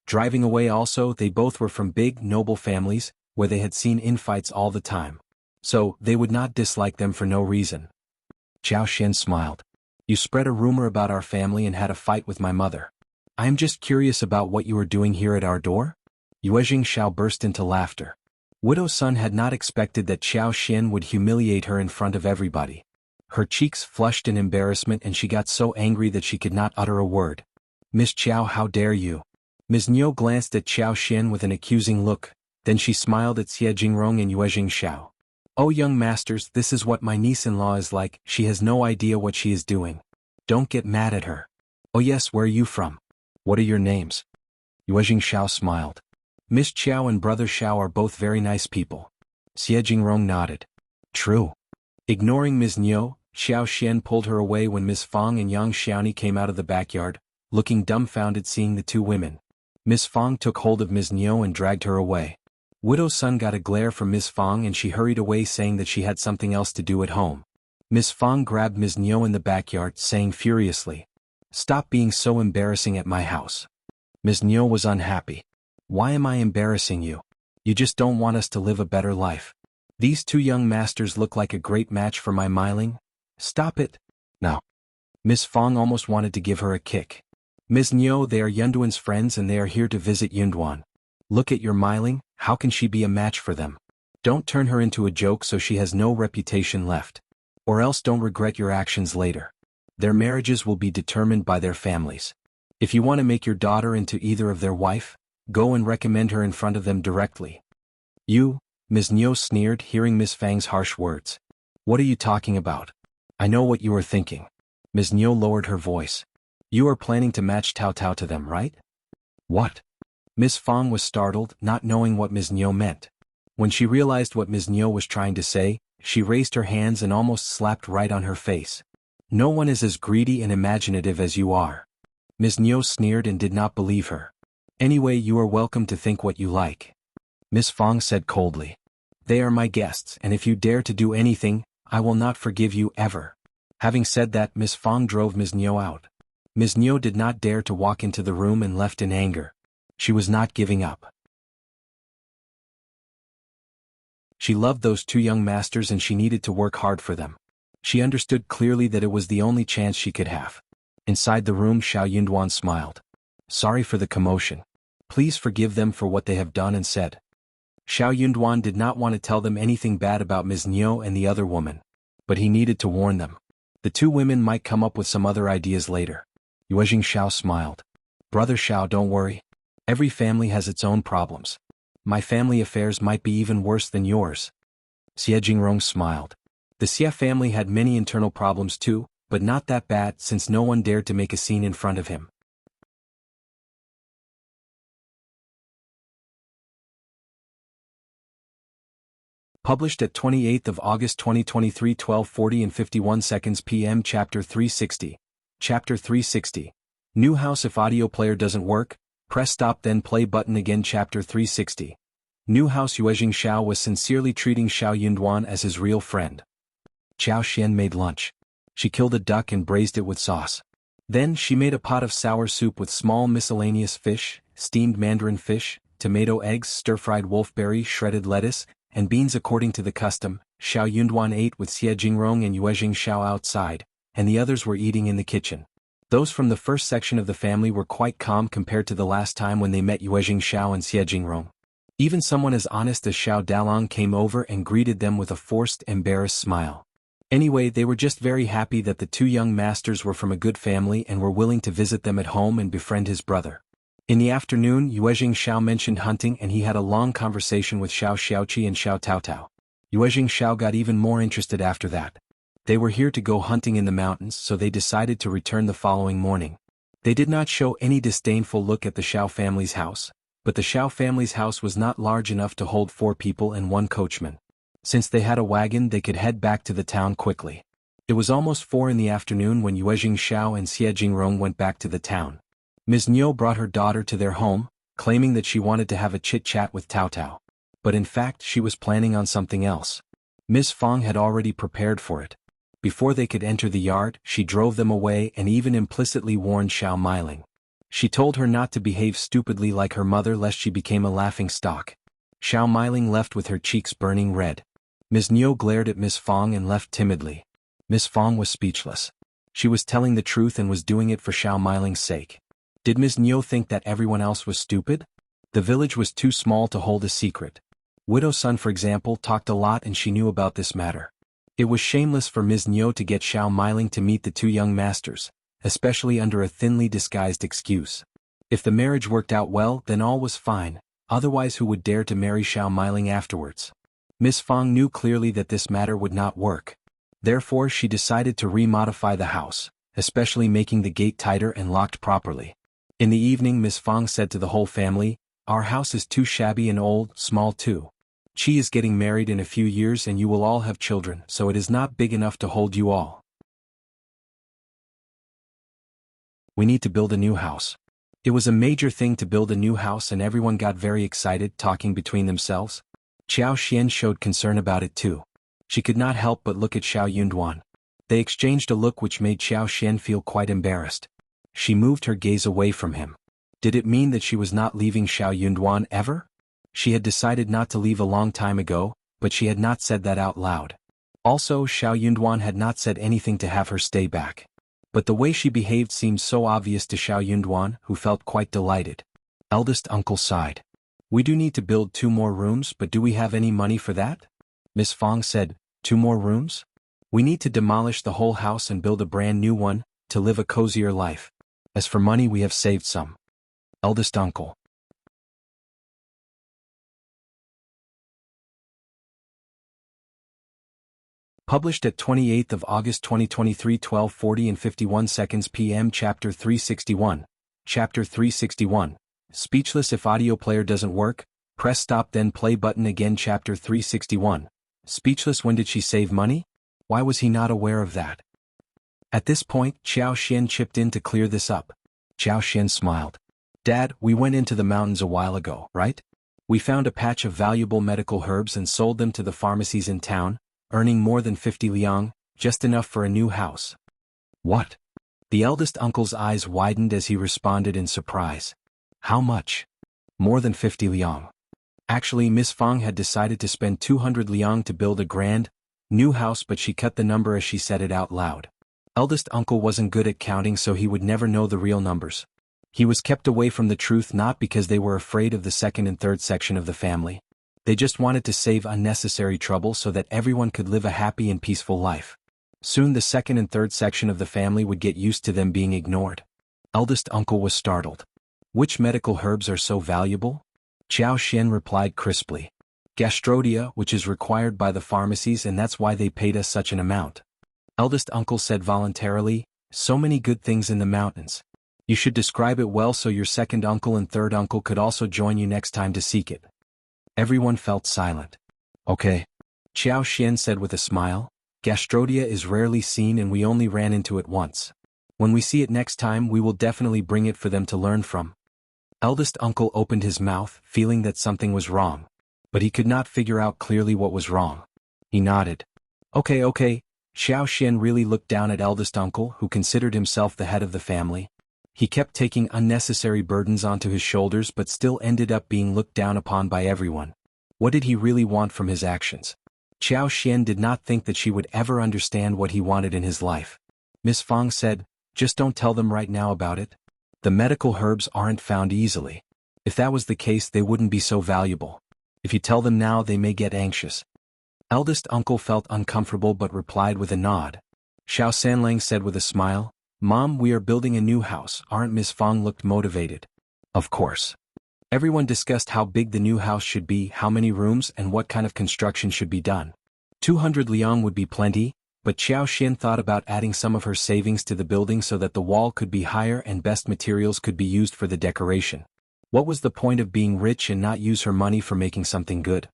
Driving away. Also, they both were from big, noble families, where they had seen infights all the time. So, they would not dislike them for no reason. Zhao Xian smiled. You spread a rumor about our family and had a fight with my mother. I am just curious about what you are doing here at our door? Yuezheng Shao burst into laughter. Widow Sun had not expected that Zhao Xian would humiliate her in front of everybody. Her cheeks flushed in embarrassment and she got so angry that she could not utter a word. Miss Zhao, how dare you? Ms. Niu glanced at Zhao Xian with an accusing look, then she smiled at Xie Jingrong and Yuezheng Shao. Oh young masters, this is what my niece-in-law is like, she has no idea what she is doing. Don't get mad at her. Oh yes, where are you from? What are your names? Yuezheng Shao smiled. Miss Qiao and brother Shao are both very nice people. Xie Jingrong nodded. True. Ignoring Ms. Niu, Zhao Xian pulled her away when Miss Fong and Yang Xiaoni came out of the backyard, looking dumbfounded seeing the 2 women. Miss Fong took hold of Ms. Niu and dragged her away. Widow Sun got a glare from Miss Fong and she hurried away saying that she had something else to do at home. Miss Fong grabbed Ms. Niu in the backyard saying furiously, Stop being so embarrassing at my house. Ms. Niu was unhappy. Why am I embarrassing you? You just don't want us to live a better life. These 2 young masters look like a great match for my Meiling. Stop it. Now. Miss Fong almost wanted to give her a kick. Ms. Niu, they are Yunduan's friends and they are here to visit Yunduan. Look at your Meiling, how can she be a match for them? Don't turn her into a joke so she has no reputation left. Or else don't regret your actions later. Their marriages will be determined by their families. If you want to make your daughter into either of their wife, go and recommend her in front of them directly. You, Ms. Niu sneered hearing Miss Fang's harsh words. What are you talking about? I know what you are thinking. Ms. Niu lowered her voice. You are planning to match Tao Tao to them, right? What? Miss Fang was startled, not knowing what Ms. Niu meant. When she realized what Ms. Niu was trying to say, she raised her hands and almost slapped right on her face. No one is as greedy and imaginative as you are. Ms. Niu sneered and did not believe her. Anyway, you are welcome to think what you like. Miss Fang said coldly. They are my guests, and if you dare to do anything, I will not forgive you ever. Having said that, Miss Fang drove Ms. Niu out. Ms. Niu did not dare to walk into the room and left in anger. She was not giving up. She loved those two young masters and she needed to work hard for them. She understood clearly that it was the only chance she could have. Inside the room, Xiao Yunduan smiled. Sorry for the commotion. Please forgive them for what they have done and said. Xiao Yunduan did not want to tell them anything bad about Ms. Niu and the other woman. But he needed to warn them. The two women might come up with some other ideas later. Yuezheng Shao smiled. Brother Shao, don't worry. Every family has its own problems. My family affairs might be even worse than yours. Jingrong smiled. The Xia family had many internal problems too, but not that bad since no one dared to make a scene in front of him. Published at 28th of August 2023, 12:40 and 51 seconds p.m. Chapter 360. Chapter 360. New house. If audio player doesn't work, press stop then play button again. Chapter 360. New house. Yuezheng Shao was sincerely treating Xiao Yunduan as his real friend. Qiao Xian made lunch. She killed a duck and braised it with sauce. Then she made a pot of sour soup with small miscellaneous fish, steamed mandarin fish, tomato eggs, stir-fried wolfberry, shredded lettuce, and beans according to the custom. Xiao Yunduan ate with Xie Jingrong and Yuezheng Shao outside, and the others were eating in the kitchen. Those from the first section of the family were quite calm compared to the last time when they met Yuezheng Shao and Xie Jingrong. Even someone as honest as Xiao Dalong came over and greeted them with a forced, embarrassed smile. Anyway, they were just very happy that the two young masters were from a good family and were willing to visit them at home and befriend his brother. In the afternoon, Yuezheng Shao mentioned hunting and he had a long conversation with Xiao Xiaoqi and Xiao Taotao. Yuezheng Shao got even more interested after that. They were here to go hunting in the mountains, so they decided to return the following morning. They did not show any disdainful look at the Xiao family's house, but the Xiao family's house was not large enough to hold 4 people and 1 coachman. Since they had a wagon, they could head back to the town quickly. It was almost 4 in the afternoon when Yuezheng Shao and Xie Jingrong went back to the town. Ms. Niu brought her daughter to their home, claiming that she wanted to have a chit-chat with Tao Tao. But in fact she was planning on something else. Ms. Fang had already prepared for it. Before they could enter the yard, she drove them away and even implicitly warned Xiao Meiling. She told her not to behave stupidly like her mother lest she became a laughing stock. Xiao Meiling left with her cheeks burning red. Ms. Niu glared at Ms. Fang and left timidly. Ms. Fang was speechless. She was telling the truth and was doing it for Xiao Meiling's sake. Did Ms. Niu think that everyone else was stupid? The village was too small to hold a secret. Widow Sun, for example, talked a lot and she knew about this matter. It was shameless for Ms. Niu to get Xiao Meiling to meet the two young masters, especially under a thinly disguised excuse. If the marriage worked out well, then all was fine, otherwise who would dare to marry Xiao Meiling afterwards? Ms. Fang knew clearly that this matter would not work. Therefore she decided to remodify the house, especially making the gate tighter and locked properly. In the evening, Ms. Fang said to the whole family, "Our house is too shabby and old, small too. Qi is getting married in a few years and you will all have children, so it is not big enough to hold you all. We need to build a new house." It was a major thing to build a new house and everyone got very excited, talking between themselves. Qiao Xian showed concern about it too. She could not help but look at Xiao Yunduan. They exchanged a look which made Qiao Xian feel quite embarrassed. She moved her gaze away from him. Did it mean that she was not leaving Xiao Yunduan ever? She had decided not to leave a long time ago, but she had not said that out loud. Also, Xiao Yunduan had not said anything to have her stay back. But the way she behaved seemed so obvious to Xiao Yunduan, who felt quite delighted. Eldest uncle sighed. "We do need to build 2 more rooms, but do we have any money for that?" Miss Fang said, "2 more rooms? We need to demolish the whole house and build a brand new one, to live a cozier life. As for money, we have saved some." Eldest uncle. Published at 28th of August 2023 12:40 and 51 seconds p.m. Chapter 361. Chapter 361. Speechless. If audio player doesn't work, press stop then play button again. Chapter 361. Speechless. When did she save money? Why was he not aware of that? At this point, Xiao Xian chipped in to clear this up. Xiao Xian smiled. Dad, we went into the mountains a while ago, right? We found a patch of valuable medical herbs and sold them to the pharmacies in town, earning more than 50 liang, just enough for a new house. What? The eldest uncle's eyes widened as he responded in surprise. How much? More than 50 liang. Actually, Miss Fang had decided to spend 200 liang to build a grand, new house, but she cut the number as she said it out loud. Eldest uncle wasn't good at counting, so he would never know the real numbers. He was kept away from the truth not because they were afraid of the second and third section of the family. They just wanted to save unnecessary trouble so that everyone could live a happy and peaceful life. Soon the second and third section of the family would get used to them being ignored. Eldest uncle was startled. Which medical herbs are so valuable? Xiao Xian replied crisply. Gastrodia, which is required by the pharmacies, and that's why they paid us such an amount. Eldest uncle said voluntarily, so many good things in the mountains. You should describe it well so your second uncle and third uncle could also join you next time to seek it. Everyone felt silent. Okay. Xiao Xian said with a smile. Gastrodia is rarely seen and we only ran into it once. When we see it next time we will definitely bring it for them to learn from. Eldest uncle opened his mouth, feeling that something was wrong. But he could not figure out clearly what was wrong. He nodded. Okay. Xiao Xian really looked down at eldest uncle, who considered himself the head of the family. He kept taking unnecessary burdens onto his shoulders but still ended up being looked down upon by everyone. What did he really want from his actions? Xiao Xian did not think that she would ever understand what he wanted in his life. Miss Fang said, just don't tell them right now about it. The medical herbs aren't found easily. If that was the case they wouldn't be so valuable. If you tell them now they may get anxious. Eldest uncle felt uncomfortable but replied with a nod. Xiao Sanlang said with a smile, Mom, we are building a new house, aren't? Miss Fang looked motivated. Of course. Everyone discussed how big the new house should be, how many rooms, and what kind of construction should be done. 200 liang would be plenty, but Xiao Xian thought about adding some of her savings to the building so that the wall could be higher and best materials could be used for the decoration. What was the point of being rich and not use her money for making something good?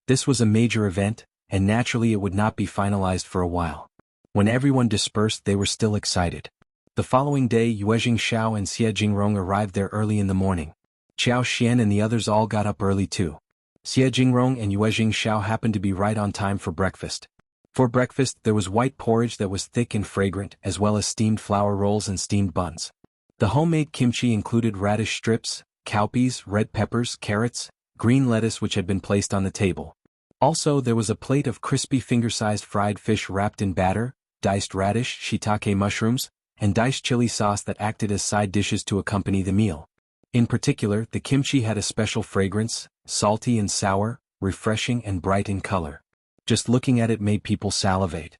This was a major event, and naturally it would not be finalized for a while. When everyone dispersed they were still excited. The following day Yuezheng, Shao and Jingrong arrived there early in the morning. Xiao Xian and the others all got up early too. Jingrong and Yuezheng Shao happened to be right on time for breakfast. For breakfast there was white porridge that was thick and fragrant, as well as steamed flour rolls and steamed buns. The homemade kimchi included radish strips, cowpeas, red peppers, carrots, green lettuce which had been placed on the table. Also there was a plate of crispy finger-sized fried fish wrapped in batter, diced radish, shiitake mushrooms, and diced chili sauce that acted as side dishes to accompany the meal. In particular, the kimchi had a special fragrance, salty and sour, refreshing and bright in color. Just looking at it made people salivate.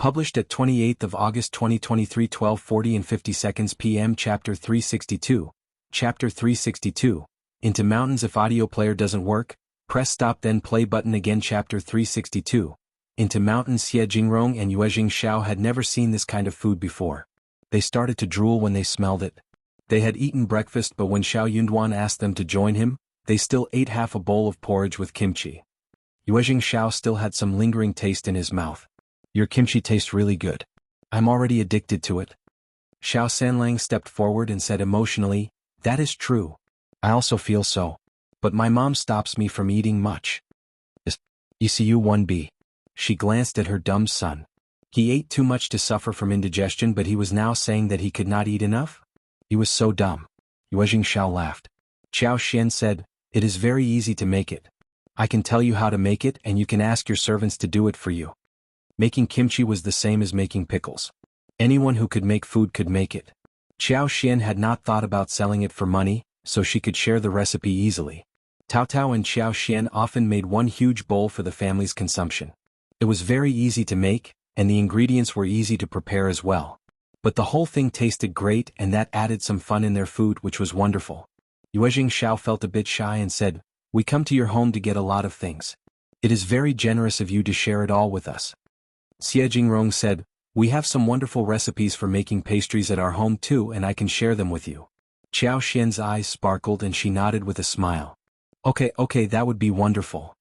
Published at 28th of August 2023 12:40 and 50 seconds p.m. Chapter 362. Chapter 362. Into Mountains. If audio player doesn't work, press stop then play button again. Chapter 362. Into Mountains. Jingrong and Yuezheng Shao had never seen this kind of food before. They started to drool when they smelled it. They had eaten breakfast, but when Xiao Yunduan asked them to join him, they still ate half a bowl of porridge with kimchi. Yuezheng Shao still had some lingering taste in his mouth. Your kimchi tastes really good. I'm already addicted to it. Xiao Sanlang stepped forward and said emotionally, that is true. I also feel so. But my mom stops me from eating much. ECU 1B. She glanced at her dumb son. He ate too much to suffer from indigestion, but he was now saying that he could not eat enough? He was so dumb. Yuezheng Shao laughed. Xiao Xian said, it is very easy to make it. I can tell you how to make it and you can ask your servants to do it for you. Making kimchi was the same as making pickles. Anyone who could make food could make it. Xiao Xian had not thought about selling it for money, so she could share the recipe easily. Tao Tao and Xiao Xian often made one huge bowl for the family's consumption. It was very easy to make, and the ingredients were easy to prepare as well. But the whole thing tasted great and that added some fun in their food, which was wonderful. Yuezheng Xiao felt a bit shy and said, "We come to your home to get a lot of things. It is very generous of you to share it all with us." Jingrong said, "We have some wonderful recipes for making pastries at our home too, and I can share them with you." Qiao Xian's eyes sparkled and she nodded with a smile. Okay, that would be wonderful."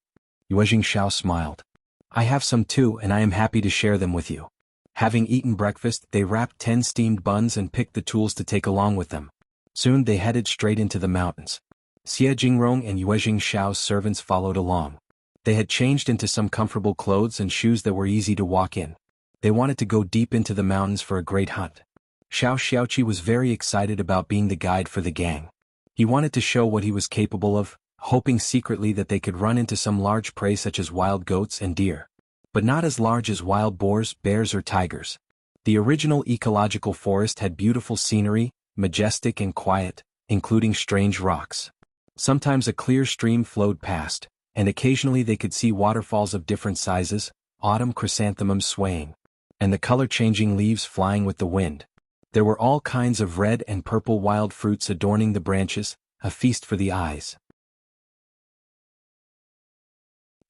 Yuezheng Xiao smiled. "I have some too and I am happy to share them with you." Having eaten breakfast, they wrapped 10 steamed buns and picked the tools to take along with them. Soon they headed straight into the mountains. Jingrong and Yuezheng Xiao's servants followed along. They had changed into some comfortable clothes and shoes that were easy to walk in. They wanted to go deep into the mountains for a great hunt. Shao Xiaoqi was very excited about being the guide for the gang. He wanted to show what he was capable of, hoping secretly that they could run into some large prey such as wild goats and deer. But not as large as wild boars, bears or tigers. The original ecological forest had beautiful scenery, majestic and quiet, including strange rocks. Sometimes a clear stream flowed past, and occasionally they could see waterfalls of different sizes, autumn chrysanthemums swaying, and the color-changing leaves flying with the wind. There were all kinds of red and purple wild fruits adorning the branches, a feast for the eyes.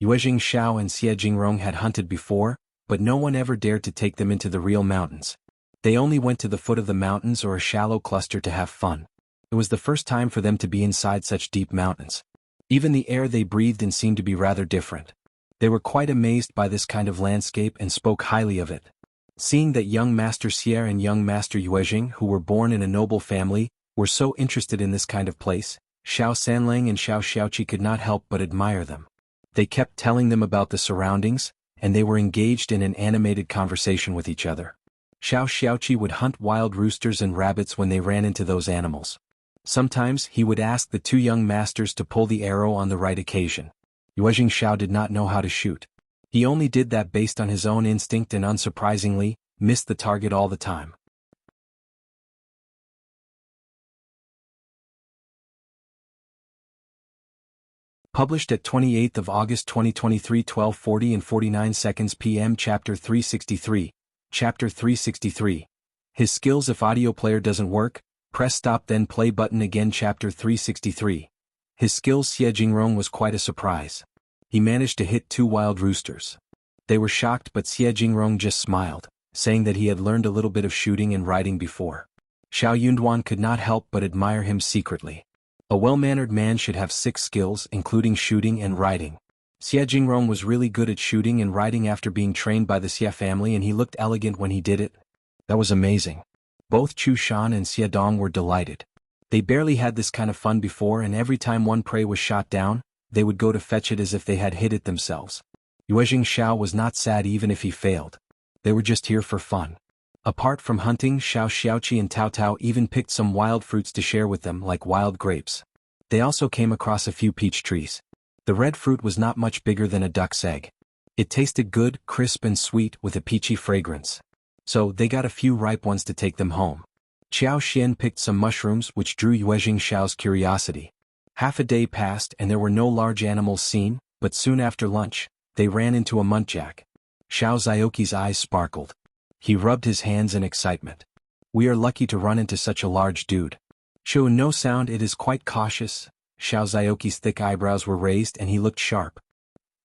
Yuezheng Xiao and Jingrong had hunted before, but no one ever dared to take them into the real mountains. They only went to the foot of the mountains or a shallow cluster to have fun. It was the first time for them to be inside such deep mountains. Even the air they breathed in seemed to be rather different. They were quite amazed by this kind of landscape and spoke highly of it. Seeing that young Master Xie and young Master Yuezheng, who were born in a noble family, were so interested in this kind of place, Shao Sanlang and Shao Xiaoqi could not help but admire them. They kept telling them about the surroundings, and they were engaged in an animated conversation with each other. Shao Xiaoqi would hunt wild roosters and rabbits when they ran into those animals. Sometimes he would ask the two young masters to pull the arrow on the right occasion. Yuezheng Xiao did not know how to shoot. He only did that based on his own instinct and unsurprisingly, missed the target all the time. Published at 28th of August 2023, 12:40 and 49 seconds p.m. Chapter 363. Chapter 363. His skills. If audio player doesn't work, press stop then play button again. Chapter 363. His skills. Jingrong was quite a surprise. He managed to hit 2 wild roosters. They were shocked, but Jingrong just smiled, saying that he had learned a little bit of shooting and riding before. Shao Yunduan could not help but admire him secretly. A well-mannered man should have 6 skills, including shooting and riding. Jingrong was really good at shooting and riding after being trained by the Xie family, and he looked elegant when he did it. That was amazing. Both Chu Shan and Xie Dong were delighted. They barely had this kind of fun before, and every time one prey was shot down, they would go to fetch it as if they had hit it themselves. Yuezheng Xiao was not sad even if he failed. They were just here for fun. Apart from hunting, Shao Xiaoqi and Tao Tao even picked some wild fruits to share with them, like wild grapes. They also came across a few peach trees. The red fruit was not much bigger than a duck's egg. It tasted good, crisp and sweet with a peachy fragrance. So they got a few ripe ones to take them home. Qiao Xian picked some mushrooms, which drew Yuezheng Xiao's curiosity. Half a day passed and there were no large animals seen, but soon after lunch, they ran into a muntjac. Shao Xiaoqi's eyes sparkled. He rubbed his hands in excitement. "We are lucky to run into such a large dude." Shou no sound. It is quite cautious. Shao Xiaoqi's thick eyebrows were raised and he looked sharp.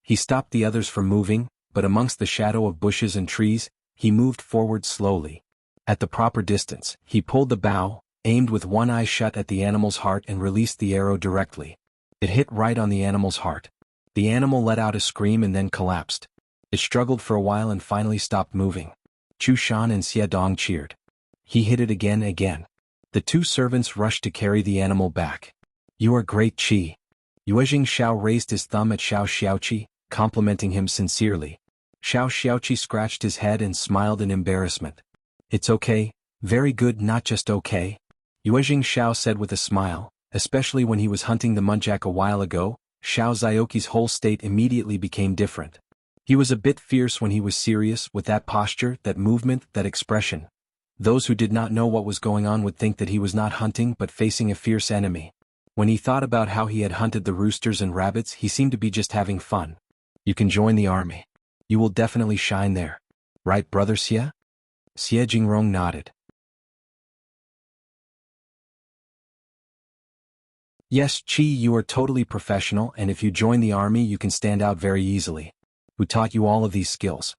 He stopped the others from moving, but amongst the shadow of bushes and trees, he moved forward slowly. At the proper distance, he pulled the bow, aimed with one eye shut at the animal's heart and released the arrow directly. It hit right on the animal's heart. The animal let out a scream and then collapsed. It struggled for a while and finally stopped moving. Chu Shan and Xie Dong cheered. He hit it again. The 2 servants rushed to carry the animal back. "You are great, Qi." Yuezheng Xiao raised his thumb at Shao Xiaoqi, complimenting him sincerely. Shao Xiaoqi scratched his head and smiled in embarrassment. "It's okay, very good, not just okay," Yuezheng Xiao said with a smile. Especially when he was hunting the muntjac a while ago, Shao Xiaoqi's whole state immediately became different. He was a bit fierce when he was serious, with that posture, that movement, that expression. Those who did not know what was going on would think that he was not hunting but facing a fierce enemy. When he thought about how he had hunted the roosters and rabbits, he seemed to be just having fun. "You can join the army. You will definitely shine there. Right, brother Xie?" Jingrong nodded. Yes, Qi, you are totally professional, and if you join the army you can stand out very easily. Who taught you all of these skills?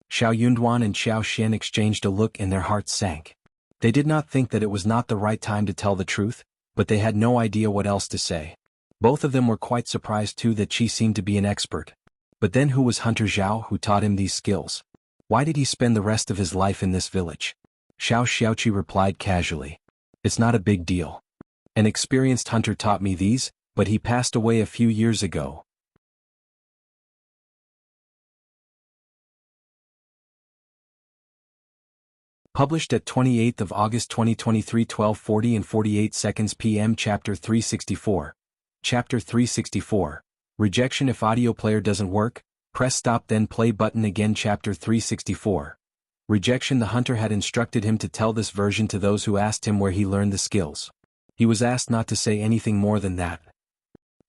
Xiao Yunduan and Xiao Xian exchanged a look and their hearts sank. They did not think that it was not the right time to tell the truth, but they had no idea what else to say. Both of them were quite surprised too that Qi seemed to be an expert. But then who was Hunter Zhao who taught him these skills? Why did he spend the rest of his life in this village? Shao Xiaoqi replied casually. It's not a big deal. An experienced hunter taught me these, but he passed away a few years ago. Published at 28th of August 2023, 12:40 and 48 seconds p.m. Chapter 364. Chapter 364. Rejection. If audio player doesn't work, press stop then play button again. Chapter 364. Rejection. The hunter had instructed him to tell this version to those who asked him where he learned the skills. He was asked not to say anything more than that.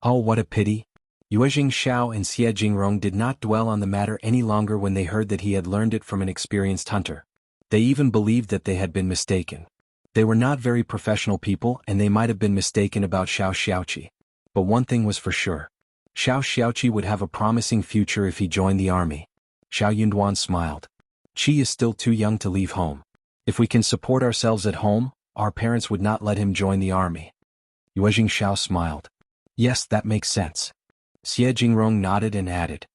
Oh, what a pity. Yuezheng, Shao and Jingrong did not dwell on the matter any longer when they heard that he had learned it from an experienced hunter. They even believed that they had been mistaken. They were not very professional people and they might have been mistaken about Shao Xiaoqi. But one thing was for sure. Shao Xiaoqi would have a promising future if he joined the army. Xiao Yunduan smiled. Qi is still too young to leave home. If we can support ourselves at home, our parents would not let him join the army. Yuezheng Shao smiled. Yes, that makes sense. Jingrong nodded and added.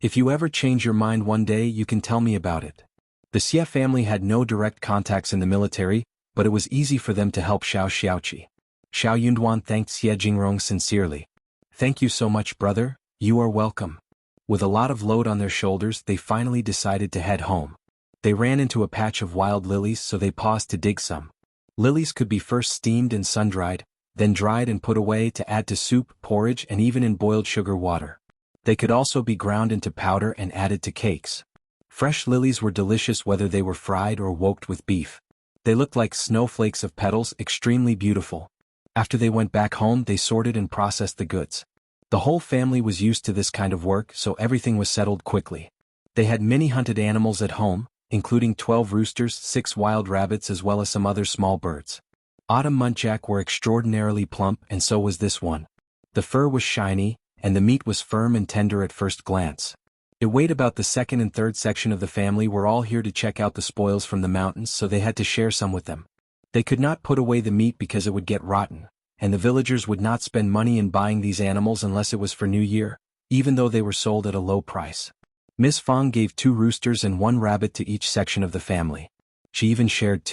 If you ever change your mind one day you can tell me about it. The Xie family had no direct contacts in the military, but it was easy for them to help Shao Xiaoqi. Xiao Yunduan thanked Jingrong sincerely. Thank you so much, brother, you are welcome. With a lot of load on their shoulders they finally decided to head home. They ran into a patch of wild lilies so they paused to dig some. Lilies could be first steamed and sun-dried, then dried and put away to add to soup, porridge and even in boiled sugar water. They could also be ground into powder and added to cakes. Fresh lilies were delicious whether they were fried or woked with beef. They looked like snowflakes of petals, extremely beautiful. After they went back home they sorted and processed the goods. The whole family was used to this kind of work so everything was settled quickly. They had many hunted animals at home, including 12 roosters, 6 wild rabbits as well as some other small birds. Autumn muntjac were extraordinarily plump and so was this one. The fur was shiny, and the meat was firm and tender at first glance. It weighed about the second and third section of the family were all here to check out the spoils from the mountains so they had to share some with them. They could not put away the meat because it would get rotten, and the villagers would not spend money in buying these animals unless it was for New Year, even though they were sold at a low price. Miss Fang gave 2 roosters and 1 rabbit to each section of the family. She even shared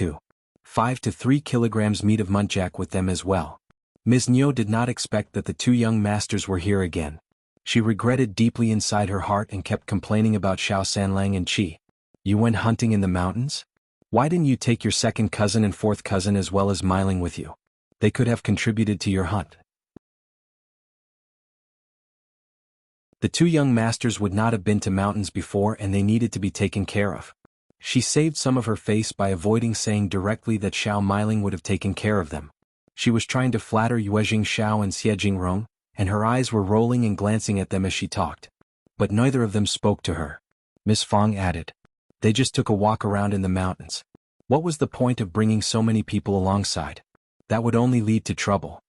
5 to 3 kilograms meat of muntjac with them as well. Ms. Niu did not expect that the 2 young masters were here again. She regretted deeply inside her heart and kept complaining about Shao Sanlang and Qi. You went hunting in the mountains? Why didn't you take your second cousin and fourth cousin as well as Miling with you? They could have contributed to your hunt. The 2 young masters would not have been to mountains before and they needed to be taken care of. She saved some of her face by avoiding saying directly that Shao Miling would have taken care of them. She was trying to flatter Yuezheng Shao and Jingrong, and her eyes were rolling and glancing at them as she talked. But neither of them spoke to her. Miss Fang added. They just took a walk around in the mountains. What was the point of bringing so many people alongside? That would only lead to trouble.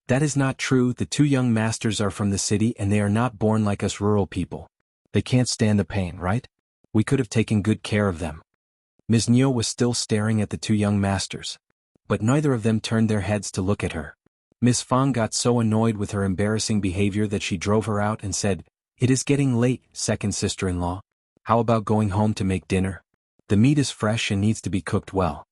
That is not true. The 2 young masters are from the city and they are not born like us rural people. They can't stand the pain, right? We could have taken good care of them. Ms. Niu was still staring at the 2 young masters. But neither of them turned their heads to look at her. Miss Fang got so annoyed with her embarrassing behavior that she drove her out and said, It is getting late, second sister-in-law. How about going home to make dinner? The meat is fresh and needs to be cooked well.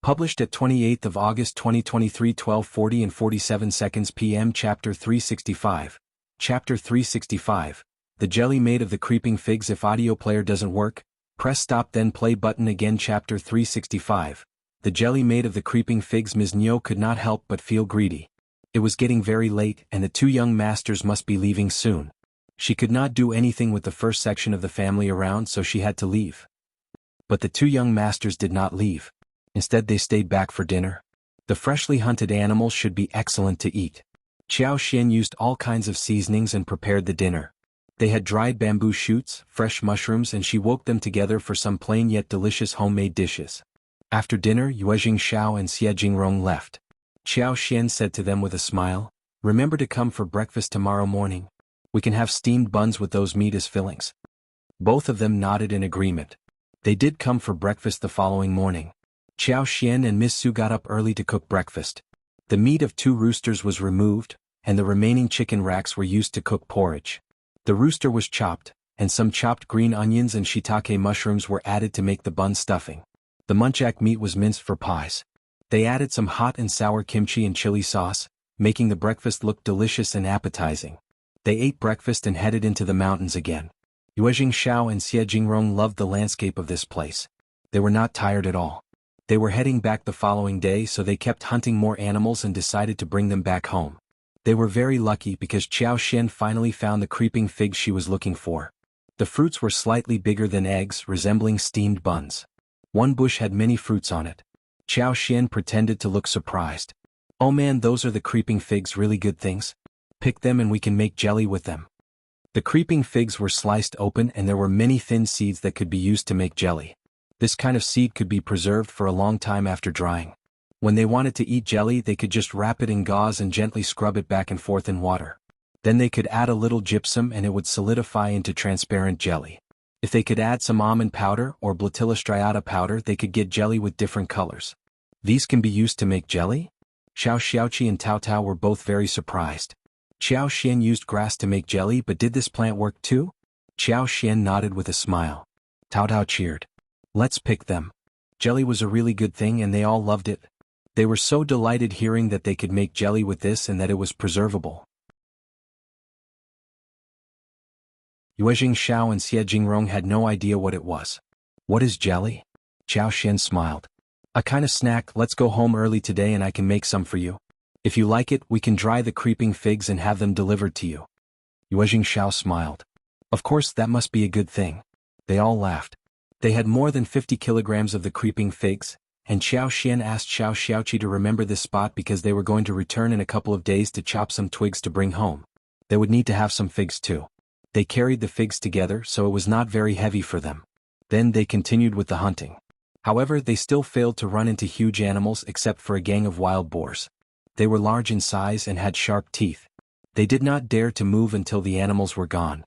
Published at 28th of August 2023, 12:40 and 47 seconds p.m. Chapter 365. Chapter 365. The jelly made of the creeping figs. If audio player doesn't work, press stop then play button again. Chapter 365. The jelly made of the creeping figs. Ms. Niu could not help but feel greedy. It was getting very late and the 2 young masters must be leaving soon. She could not do anything with the first section of the family around so she had to leave. But the 2 young masters did not leave. Instead they stayed back for dinner. The freshly hunted animals should be excellent to eat. Xiao Xian used all kinds of seasonings and prepared the dinner. They had dried bamboo shoots, fresh mushrooms, and she woke them together for some plain yet delicious homemade dishes. After dinner, Yuezheng, Shao, and Jingrong left. Xiao Xian said to them with a smile, "Remember to come for breakfast tomorrow morning. We can have steamed buns with those meat as fillings." Both of them nodded in agreement. They did come for breakfast the following morning. Xiao Xian and Miss Su got up early to cook breakfast. The meat of 2 roosters was removed, and the remaining chicken racks were used to cook porridge. The rooster was chopped, and some chopped green onions and shiitake mushrooms were added to make the bun stuffing. The muntjac meat was minced for pies. They added some hot and sour kimchi and chili sauce, making the breakfast look delicious and appetizing. They ate breakfast and headed into the mountains again. Yuezheng, Shao, and Jingrong loved the landscape of this place. They were not tired at all. They were heading back the following day, so they kept hunting more animals and decided to bring them back home. They were very lucky because Xiao Xian finally found the creeping figs she was looking for. The fruits were slightly bigger than eggs, resembling steamed buns. One bush had many fruits on it. Xiao Xian pretended to look surprised. "Oh man, those are the creeping figs, really good things. Pick them and we can make jelly with them." The creeping figs were sliced open and there were many thin seeds that could be used to make jelly. This kind of seed could be preserved for a long time after drying. When they wanted to eat jelly, they could just wrap it in gauze and gently scrub it back and forth in water. Then they could add a little gypsum and it would solidify into transparent jelly. If they could add some almond powder or Blatilla striata powder, they could get jelly with different colors. These can be used to make jelly? Xiao Xiaoqi and Tao Tao were both very surprised. Xiao Xian used grass to make jelly, but did this plant work too? Xiao Xian nodded with a smile. Tao Tao cheered. "Let's pick them." Jelly was a really good thing and they all loved it. They were so delighted hearing that they could make jelly with this and that it was preservable. Yuezheng, Shao, and Jingrong had no idea what it was. "What is jelly?" Xiao Xian smiled. "A kind of snack. Let's go home early today and I can make some for you. If you like it, we can dry the creeping figs and have them delivered to you." Yuezheng, Shao smiled. Of course, that must be a good thing. They all laughed. They had more than 50 kilograms of the creeping figs, and Xiao Xian asked Xiao Xiaoqi to remember this spot because they were going to return in a couple of days to chop some twigs to bring home. They would need to have some figs too. They carried the figs together, so it was not very heavy for them. Then they continued with the hunting. However, they still failed to run into huge animals except for a gang of wild boars. They were large in size and had sharp teeth. They did not dare to move until the animals were gone.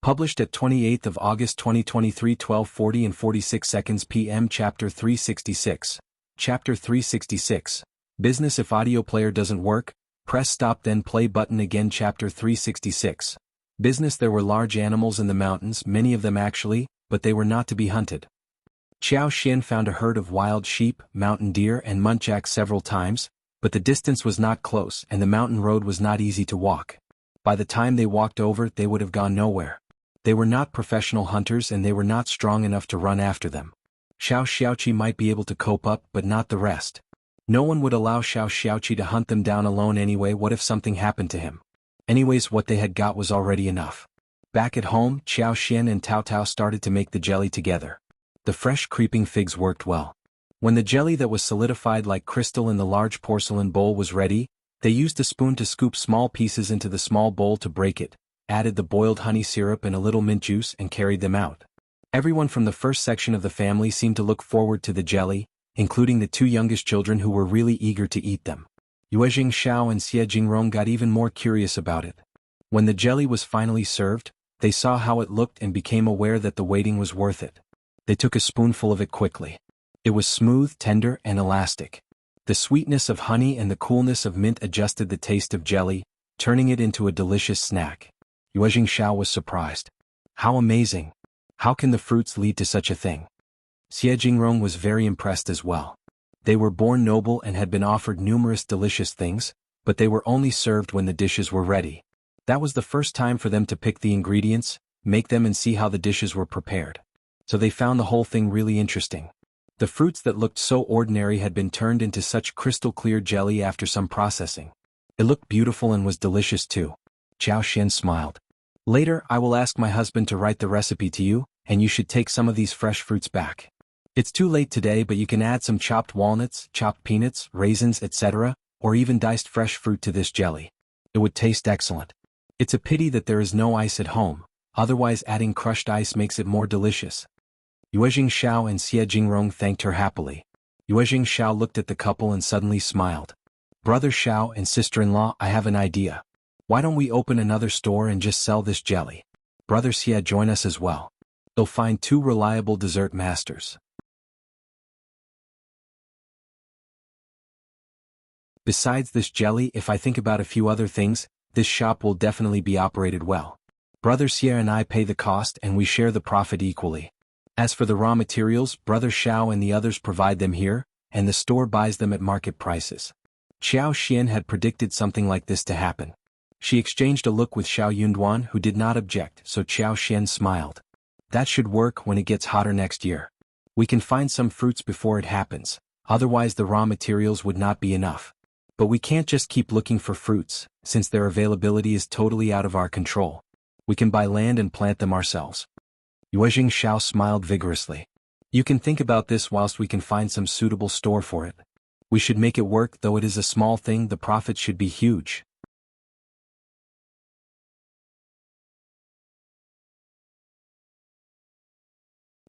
Published at 28th of August 2023, 12:40 and 46 seconds p.m. Chapter 366. Chapter 366. Business. If audio player doesn't work, press stop then play button again. Chapter 366. Business. There were large animals in the mountains, many of them actually, but they were not to be hunted. Xiao Xian found a herd of wild sheep, mountain deer and muntjac several times, but the distance was not close and the mountain road was not easy to walk. By the time they walked over, they would have gone nowhere. They were not professional hunters and they were not strong enough to run after them. Xiao Xiaoqi might be able to cope up, but not the rest. No one would allow Xiao Xiaoqi to hunt them down alone anyway. What if something happened to him? Anyways, what they had got was already enough. Back at home, Xiao Xian and Tao Tao started to make the jelly together. The fresh creeping figs worked well. When the jelly that was solidified like crystal in the large porcelain bowl was ready, they used a spoon to scoop small pieces into the small bowl to break it, added the boiled honey syrup and a little mint juice and carried them out. Everyone from the first section of the family seemed to look forward to the jelly, including the 2 youngest children who were really eager to eat them. Yuezheng, Shao, and Jingrong got even more curious about it. When the jelly was finally served, they saw how it looked and became aware that the waiting was worth it. They took a spoonful of it quickly. It was smooth, tender, and elastic. The sweetness of honey and the coolness of mint adjusted the taste of jelly, turning it into a delicious snack. Yuezheng, Shao was surprised. How amazing! How can the fruits lead to such a thing? Jingrong was very impressed as well. They were born noble and had been offered numerous delicious things, but they were only served when the dishes were ready. That was the first time for them to pick the ingredients, make them and see how the dishes were prepared. So they found the whole thing really interesting. The fruits that looked so ordinary had been turned into such crystal clear jelly after some processing. It looked beautiful and was delicious too. Xiao Xian smiled. Later, I will ask my husband to write the recipe to you, and you should take some of these fresh fruits back. It's too late today, but you can add some chopped walnuts, chopped peanuts, raisins, etc., or even diced fresh fruit to this jelly. It would taste excellent. It's a pity that there is no ice at home, otherwise adding crushed ice makes it more delicious. Yuezheng, Xiao and Jingrong thanked her happily. Yuezheng Xiao looked at the couple and suddenly smiled. Brother Shao and sister-in-law, I have an idea. Why don't we open another store and just sell this jelly? Brother Xia, join us as well. They'll find 2 reliable dessert masters. Besides this jelly, if I think about a few other things, this shop will definitely be operated well. Brother Xia and I pay the cost and we share the profit equally. As for the raw materials, Brother Shao and the others provide them here, and the store buys them at market prices. Xiao Xian had predicted something like this to happen. She exchanged a look with Xiao Yunduan, who did not object, so Xiao Xian smiled. That should work when it gets hotter next year. We can find some fruits before it happens, otherwise the raw materials would not be enough. But we can't just keep looking for fruits, since their availability is totally out of our control. We can buy land and plant them ourselves. Yuezheng Xiao smiled vigorously. You can think about this whilst we can find some suitable store for it. We should make it work, though it is a small thing, the profit should be huge.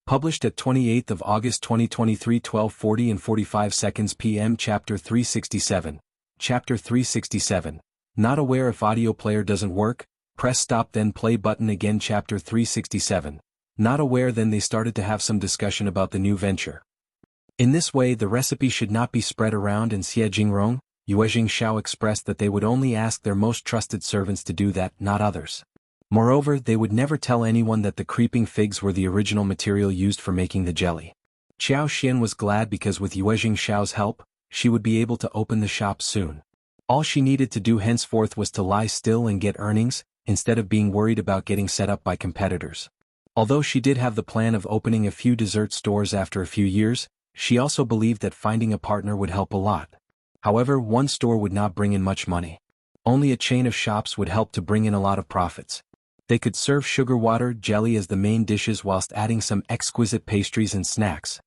Published at 28th of August 2023, 12:40 and 45 seconds p.m. Chapter 367. Chapter 367. Not aware if audio player doesn't work, press stop then play button again. Chapter 367. Not aware, then they started to have some discussion about the new venture. In this way the recipe should not be spread around, and Xie Jingrong, Yuezheng Xiao expressed that they would only ask their most trusted servants to do that, not others. Moreover, they would never tell anyone that the creeping figs were the original material used for making the jelly. Xiao Xian was glad because with Yuezheng Xiao's help, she would be able to open the shop soon. All she needed to do henceforth was to lie still and get earnings, instead of being worried about getting set up by competitors. Although she did have the plan of opening a few dessert stores after a few years, she also believed that finding a partner would help a lot. However, one store would not bring in much money. Only a chain of shops would help to bring in a lot of profits. They could serve sugar water, jelly as the main dishes whilst adding some exquisite pastries and snacks.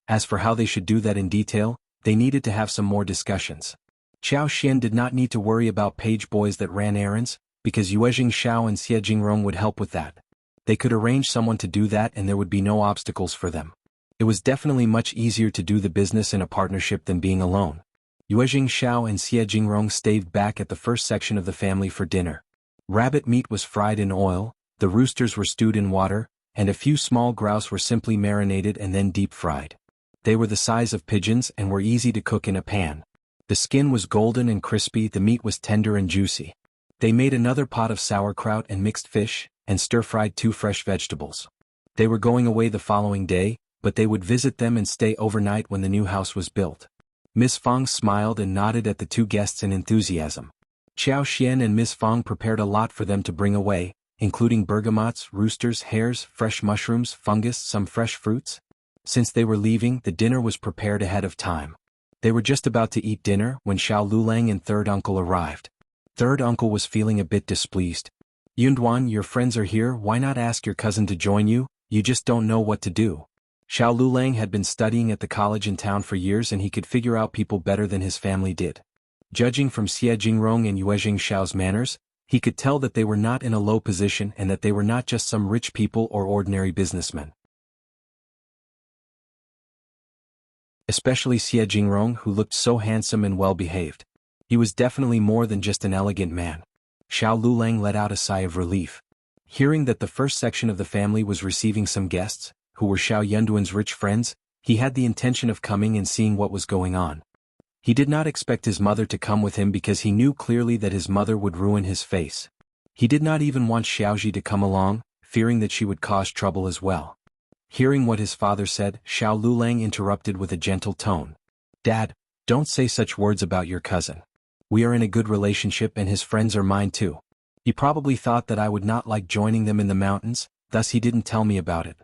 As for how they should do that in detail, they needed to have some more discussions. Xiao Xian did not need to worry about page boys that ran errands, because Yuezheng Xiao and Xie Jingrong would help with that. They could arrange someone to do that and there would be no obstacles for them. It was definitely much easier to do the business in a partnership than being alone. Yuezheng Xiao and Xie Jingrong stayed back at the first section of the family for dinner. Rabbit meat was fried in oil, the roosters were stewed in water, and a few small grouse were simply marinated and then deep-fried. They were the size of pigeons and were easy to cook in a pan. The skin was golden and crispy, the meat was tender and juicy. They made another pot of sauerkraut and mixed fish, and stir-fried 2 fresh vegetables. They were going away the following day, but they would visit them and stay overnight when the new house was built. Miss Fang smiled and nodded at the 2 guests in enthusiasm. Xiao Xian and Miss Fang prepared a lot for them to bring away, including bergamots, roosters, hares, fresh mushrooms, fungus, some fresh fruits. Since they were leaving, the dinner was prepared ahead of time. They were just about to eat dinner when Shao Liulang and third uncle arrived. Third uncle was feeling a bit displeased. Yunduan, your friends are here, why not ask your cousin to join you? You just don't know what to do. Shao Liulang had been studying at the college in town for years and he could figure out people better than his family did. Judging from Xie Jingrong and Yuezheng Xiao's manners, he could tell that they were not in a low position and that they were not just some rich people or ordinary businessmen. Especially Xie Jingrong, who looked so handsome and well-behaved. He was definitely more than just an elegant man. Shao Liulang let out a sigh of relief. Hearing that the first section of the family was receiving some guests, who were Xiao Yunduan's rich friends, he had the intention of coming and seeing what was going on. He did not expect his mother to come with him because he knew clearly that his mother would ruin his face. He did not even want Xiaoji to come along, fearing that she would cause trouble as well. Hearing what his father said, Shao Liulang interrupted with a gentle tone. Dad, don't say such words about your cousin. We are in a good relationship and his friends are mine too. He probably thought that I would not like joining them in the mountains, thus he didn't tell me about it.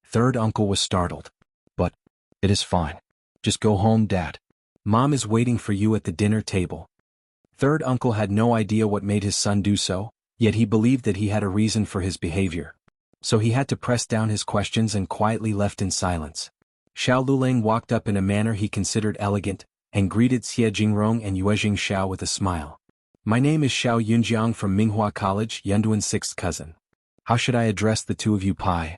Third uncle was startled. But, it is fine. Just go home, Dad. Mom is waiting for you at the dinner table. Third uncle had no idea what made his son do so, yet he believed that he had a reason for his behavior. So he had to press down his questions and quietly left in silence. Xiao Liulang walked up in a manner he considered elegant, and greeted Xie Jingrong and Yuezheng Shao with a smile. My name is Shao Yunjiang from Minghua College, Yunduan's sixth cousin. How should I address the two of you, Pai?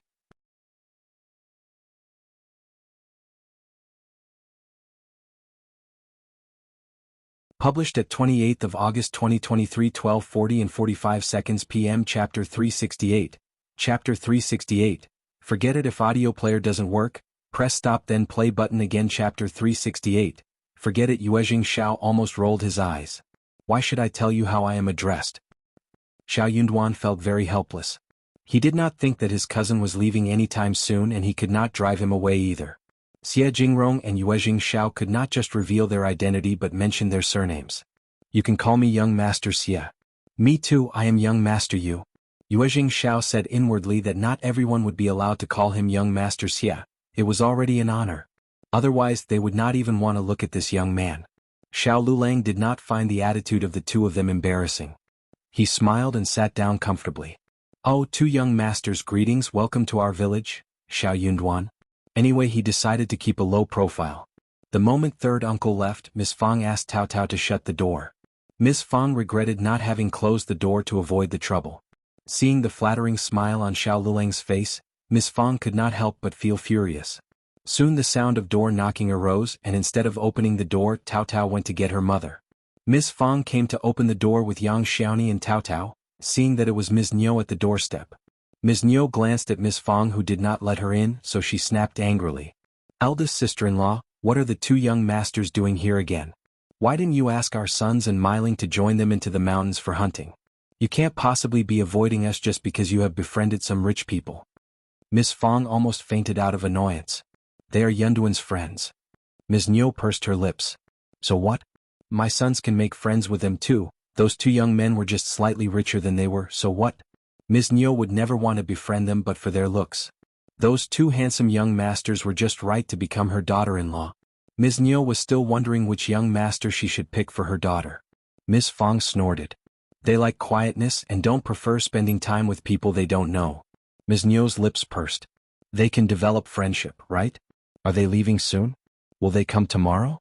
Published at 28th of August 2023, 12:40 and 45 seconds p.m. Chapter 368. Chapter 368. Forget it if audio player doesn't work, press stop then play button again. Chapter 368. Forget it. Yuezheng Shao almost rolled his eyes. Why should I tell you how I am addressed? Xiao Yunduan felt very helpless. He did not think that his cousin was leaving anytime soon and he could not drive him away either. Xie Jingrong and Yuezheng Shao could not just reveal their identity but mention their surnames. You can call me Young Master Xie. Me too, I am Young Master Yu. Yuezheng Shao said inwardly that not everyone would be allowed to call him Young Master Xie. It was already an honor. Otherwise they would not even want to look at this young man. Xiao Liulang did not find the attitude of the two of them embarrassing. He smiled and sat down comfortably. Oh, two young masters, greetings, welcome to our village, Xiao Yunduan. Anyway, he decided to keep a low profile. The moment third uncle left, Miss Fang asked Tao Tao to shut the door. Miss Fang regretted not having closed the door to avoid the trouble. Seeing the flattering smile on Xiao Liulang's face, Miss Fang could not help but feel furious. Soon the sound of door knocking arose, and instead of opening the door, Tao Tao went to get her mother. Miss Fang came to open the door with Yang Xiaoni and Tao Tao, seeing that it was Ms. Niu at the doorstep. Ms. Niu glanced at Miss Fang, who did not let her in, so she snapped angrily. Eldest sister-in-law, what are the two young masters doing here again? Why didn't you ask our sons and Miling to join them into the mountains for hunting? You can't possibly be avoiding us just because you have befriended some rich people. Miss Fang almost fainted out of annoyance. They are Yunduan's friends. Ms. Niu pursed her lips. So what? My sons can make friends with them too. Those two young men were just slightly richer than they were, so what? Ms. Niu would never want to befriend them but for their looks. Those two handsome young masters were just right to become her daughter-in-law. Ms. Niu was still wondering which young master she should pick for her daughter. Miss Fang snorted. They like quietness and don't prefer spending time with people they don't know. Ms. Niu's lips pursed. They can develop friendship, right? Are they leaving soon? Will they come tomorrow?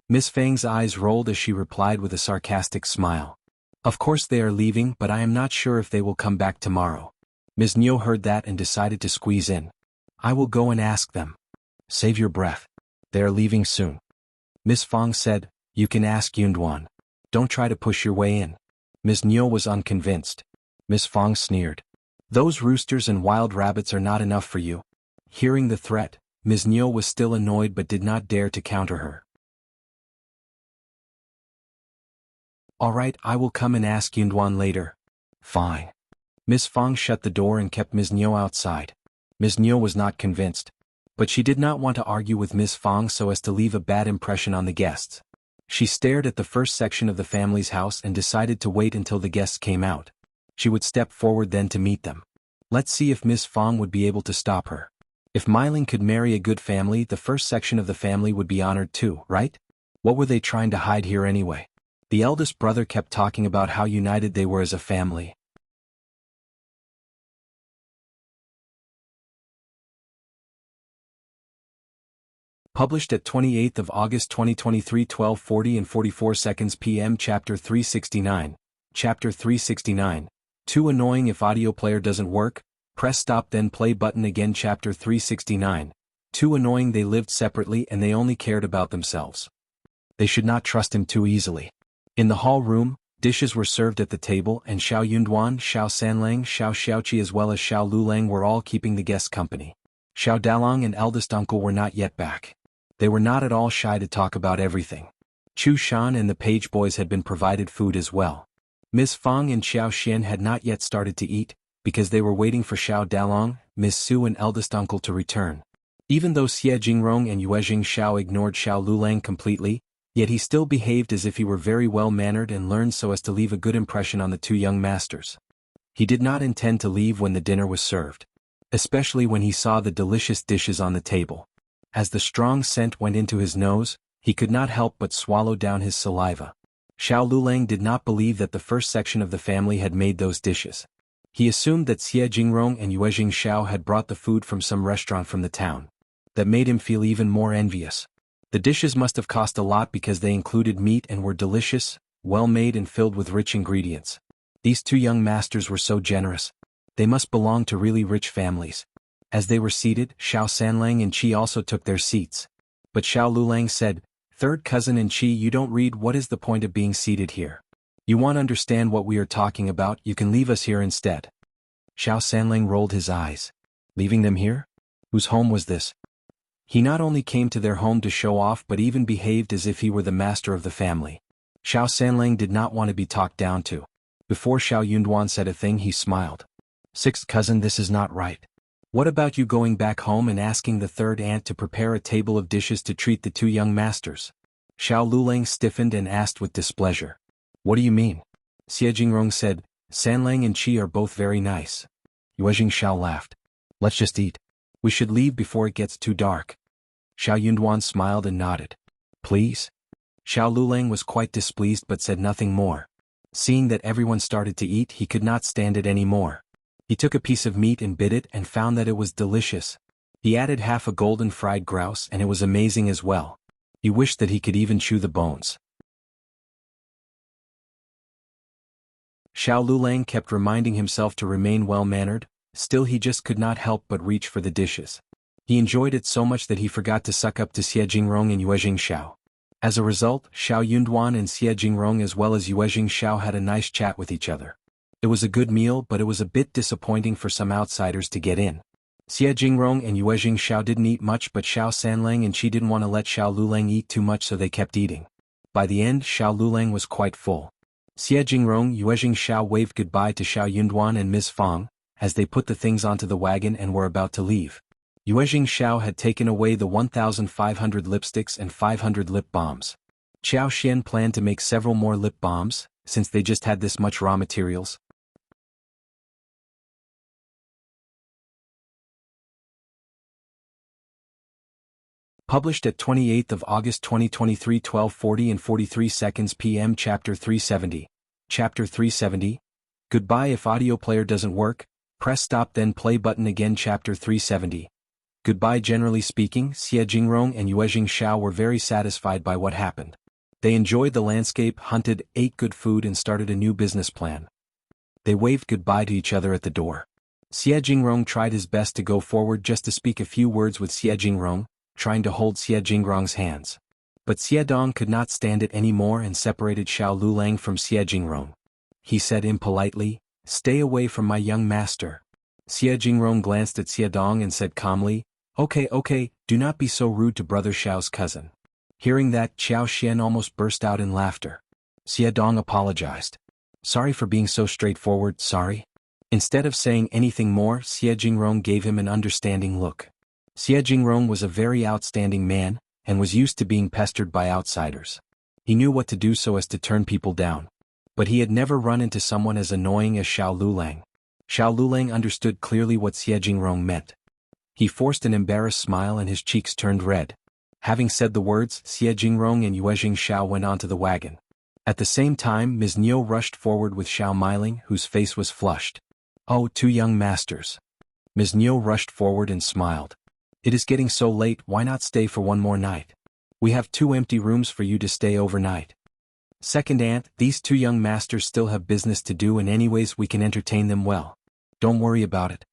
Miss Fang's eyes rolled as she replied with a sarcastic smile. Of course they are leaving, but I am not sure if they will come back tomorrow. Ms. Niu heard that and decided to squeeze in. I will go and ask them. Save your breath. They are leaving soon. Miss Fang said, you can ask Yunduan. Don't try to push your way in. Ms. Niu was unconvinced. Miss Fang sneered. Those roosters and wild rabbits are not enough for you. Hearing the threat, Ms. Niu was still annoyed but did not dare to counter her. Alright, I will come and ask Yunduan later. Fine. Miss Fang shut the door and kept Ms. Niu outside. Ms. Niu was not convinced. But she did not want to argue with Miss Fang so as to leave a bad impression on the guests. She stared at the first section of the family's house and decided to wait until the guests came out. She would step forward then to meet them. Let's see if Miss Fang would be able to stop her. If Miling could marry a good family, the first section of the family would be honored too, right? What were they trying to hide here anyway? The eldest brother kept talking about how united they were as a family. Published at 28th of August 2023, 12:40 and 44 seconds p.m. Chapter 369. Chapter 369. Too annoying if audio player doesn't work, press stop then play button again. Chapter 369. Too annoying. They lived separately and they only cared about themselves. They should not trust him too easily. In the hall room, dishes were served at the table and Xiao Yunduan, Xiao Sanlang, Xiao Xiaoqi as well as Xiao Liulang were all keeping the guests company. Xiao Dalong and eldest uncle were not yet back. They were not at all shy to talk about everything. Chu Shan and the page boys had been provided food as well. Miss Fang and Xiao Xian had not yet started to eat, because they were waiting for Xiao Dalong, Miss Su and eldest uncle to return. Even though Xie Jingrong and Yuezheng Shao ignored Xiao Liulang completely, yet he still behaved as if he were very well-mannered and learned so as to leave a good impression on the two young masters. He did not intend to leave when the dinner was served, especially when he saw the delicious dishes on the table. As the strong scent went into his nose, he could not help but swallow down his saliva. Xiao Liulang did not believe that the first section of the family had made those dishes. He assumed that Xie Jingrong and Yuezheng Shao had brought the food from some restaurant from the town. that made him feel even more envious. The dishes must have cost a lot because they included meat and were delicious, well-made and filled with rich ingredients. These two young masters were so generous. They must belong to really rich families. As they were seated, Xiao Sanlang and Qi also took their seats. But Xiao Liulang said, "Third cousin and Qi, you don't read. What is the point of being seated here? You want to understand what we are talking about, you can leave us here instead." Xiao Sanlang rolled his eyes. Leaving them here? Whose home was this? He not only came to their home to show off but even behaved as if he were the master of the family. Xiao Sanlang did not want to be talked down to. Before Xiao Yunduan said a thing, he smiled. "Sixth cousin, this is not right. What about you going back home and asking the third aunt to prepare a table of dishes to treat the two young masters?" Xiao Liulang stiffened and asked with displeasure. "What do you mean?" Jingrong said, "Sanlang and Qi are both very nice." Yuezheng laughed. "Let's just eat. We should leave before it gets too dark." Xiao Yunduan smiled and nodded. "Please?" Xiao Liulang was quite displeased but said nothing more. Seeing that everyone started to eat, he could not stand it any more. He took a piece of meat and bit it and found that it was delicious. He added half a golden fried grouse and it was amazing as well. He wished that he could even chew the bones. Xiao Liulang kept reminding himself to remain well-mannered, still he just could not help but reach for the dishes. He enjoyed it so much that he forgot to suck up to Jingrong and Yuezheng. As a result, Xiao Yunduan and Jingrong as well as Yuezheng had a nice chat with each other. It was a good meal, but it was a bit disappointing for some outsiders to get in. Jingrong and Yuezheng didn't eat much, but Xiao Sanlang and Qi didn't want to let Xiao Liulang eat too much, so they kept eating. By the end, Xiao Liulang was quite full. Jingrong, Yuezheng waved goodbye to Xiao Yunduan and Ms. Fang, as they put the things onto the wagon and were about to leave. Yuezheng had taken away the 1,500 lipsticks and 500 lip balms. Qiao Xian planned to make several more lip balms, since they just had this much raw materials. Published at 28th of August 2023, 12:40 and 43 seconds p.m. Chapter 370. Chapter 370. Goodbye. If audio player doesn't work, press stop then play button again. Chapter 370. Goodbye. Generally speaking, Jingrong and Yuezheng were very satisfied by what happened. They enjoyed the landscape, hunted, ate good food and started a new business plan. They waved goodbye to each other at the door. Jingrong tried his best to go forward just to speak a few words with Jingrong, trying to hold Jingrong's hands. But Dong could not stand it anymore and separated Xiao Liulang from Jingrong. He said impolitely, "Stay away from my young master." Jingrong glanced at Dong and said calmly, Okay, do not be so rude to brother Xiao's cousin." Hearing that, Xiao Xian almost burst out in laughter. Dong apologized. "Sorry for being so straightforward, sorry." Instead of saying anything more, Jingrong gave him an understanding look. Jingrong was a very outstanding man, and was used to being pestered by outsiders. He knew what to do so as to turn people down. But he had never run into someone as annoying as Xiao Liulang. Xiao Liulang understood clearly what Jingrong meant. He forced an embarrassed smile and his cheeks turned red. Having said the words, Jingrong and Yuezheng went onto the wagon. At the same time, Ms. Niu rushed forward with Xiao Miling, whose face was flushed. "Oh, two young masters." Ms. Niu rushed forward and smiled. "It is getting so late, why not stay for one more night? We have 2 empty rooms for you to stay overnight." "Second aunt, these two young masters still have business to do and anyways we can entertain them well. Don't worry about it."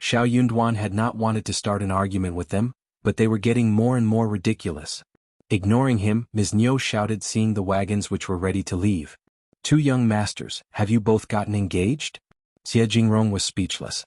Xiao Yunduan had not wanted to start an argument with them, but they were getting more and more ridiculous. Ignoring him, Ms. Niu shouted, seeing the wagons which were ready to leave. "Two young masters, have you both gotten engaged?" Jingrong was speechless.